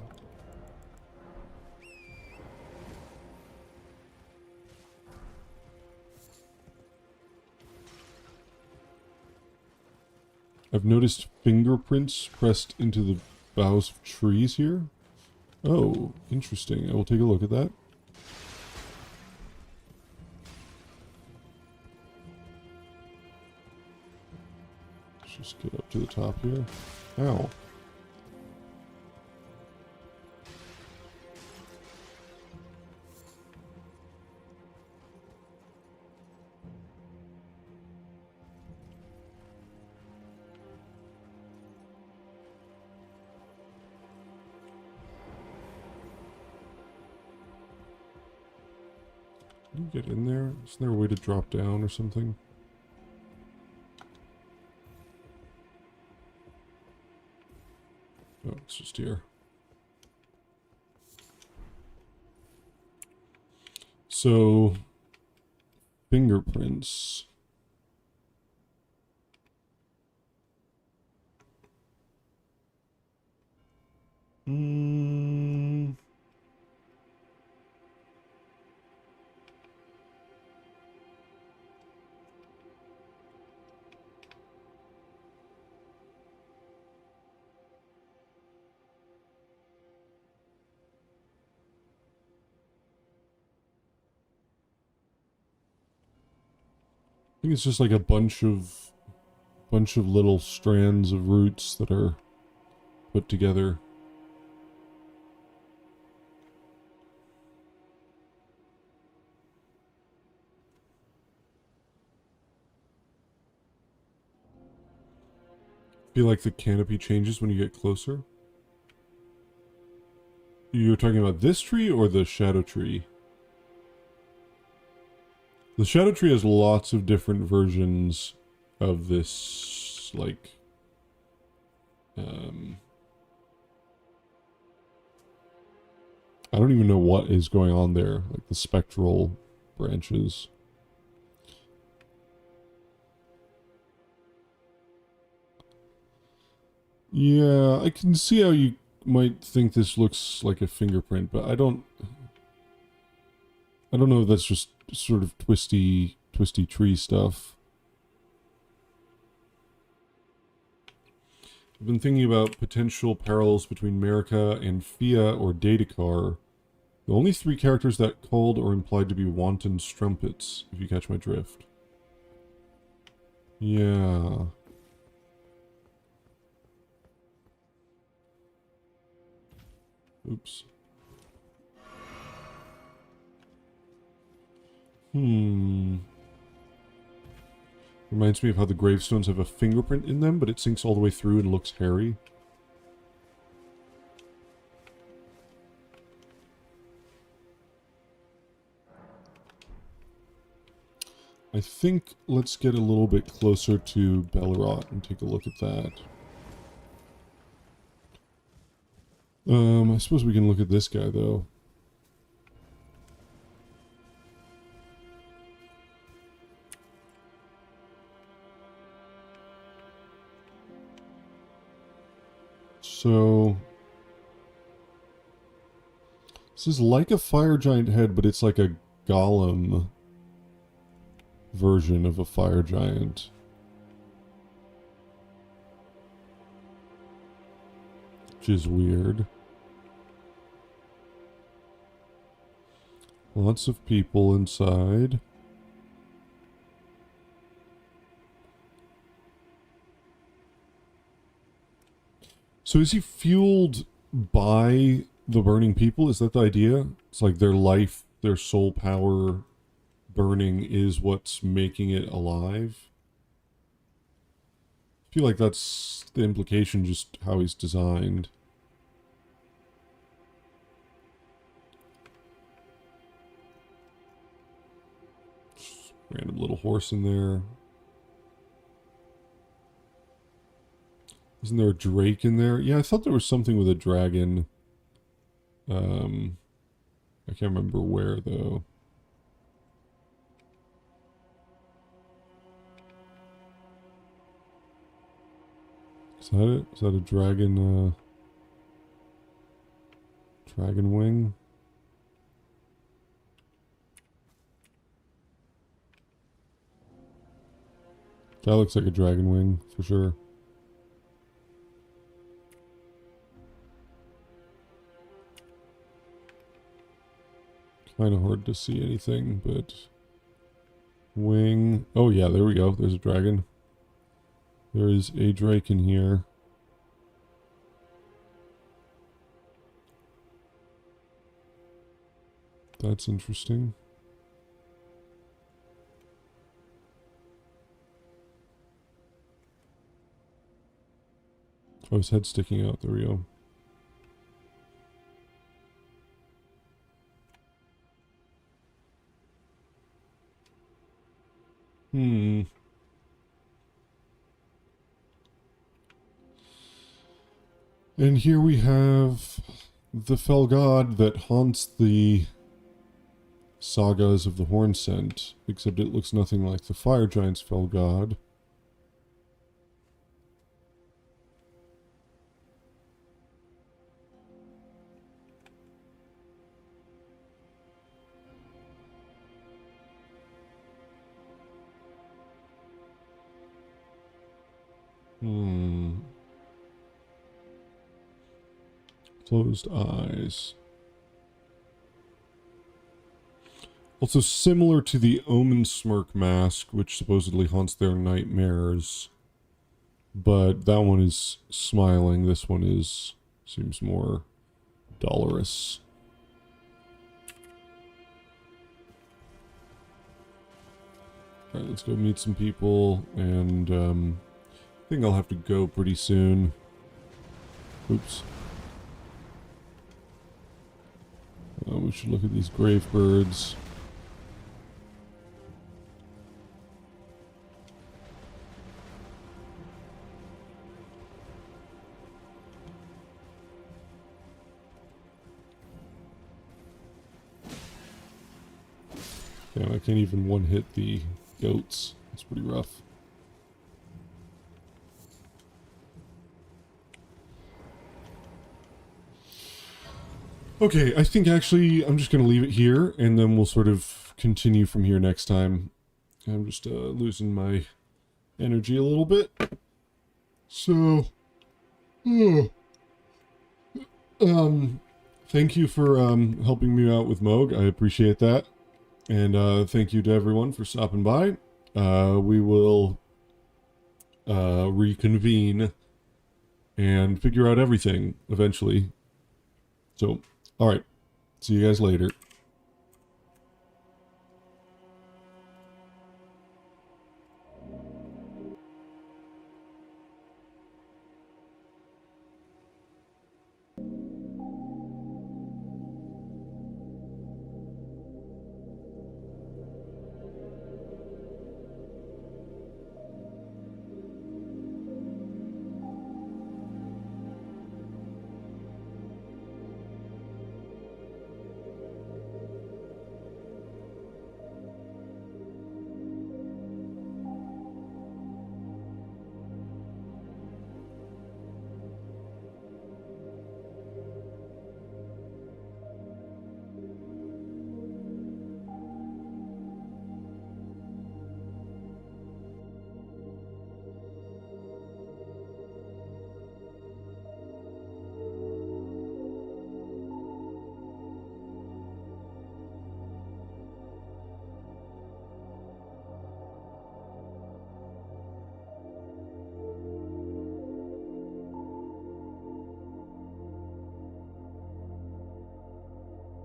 I've noticed fingerprints pressed into the boughs of trees here. Oh, interesting. I will take a look at that. Let's just get up to the top here. Ow. Can you get in there? Isn't there a way to drop down or something? Oh, it's just here. So, fingerprints. Hmm. I think it's just like a bunch of little strands of roots that are put together. Feel like the canopy changes when you get closer. You're talking about this tree or the shadow tree? The shadow tree has lots of different versions of this, like, I don't even know what is going on there, like the spectral branches. Yeah, I can see how you might think this looks like a fingerprint, but I don't know if that's just sort of twisty tree stuff. I've been thinking about potential parallels between Merica and Fia or Datakar. The only three characters that called or implied to be wanton strumpets, if you catch my drift. Yeah. Oops. Reminds me of how the gravestones have a fingerprint in them, but it sinks all the way through and looks hairy. I think let's get a little bit closer to Bellerot and take a look at that. I suppose we can look at this guy, though. So... this is like a fire giant head, but it's like a golem version of a fire giant. Which is weird. Lots of people inside. So is he fueled by the burning people? Is that the idea? It's like their life, their soul power burning is what's making it alive? I feel like that's the implication, just how he's designed. Just random little horse in there. Isn't there a drake in there? Yeah, I thought there was something with a dragon. I can't remember where, though. Is that it? Is that a dragon, dragon wing? That looks like a dragon wing, for sure. Kind of hard to see anything, but... wing... oh yeah, there we go. There's a dragon. There is a drake in here. That's interesting. Oh, his head's sticking out. There we go. And here we have the fell god that haunts the sagas of the Horn Scent, except it looks nothing like the fire giant's fell god. Closed eyes. Also similar to the Omen Smirk mask, which supposedly haunts their nightmares. But that one is smiling. This one seems more dolorous. Alright, let's go meet some people, and I think I'll have to go pretty soon. Oops. We should look at these grave birds. Damn, I can't even one-hit the goats. It's pretty rough. Okay, I think actually I'm just going to leave it here, and then we'll sort of continue from here next time. I'm just losing my energy a little bit. So, thank you for helping me out with Moog. I appreciate that. And thank you to everyone for stopping by. We will reconvene and figure out everything eventually. So, alright. See you guys later.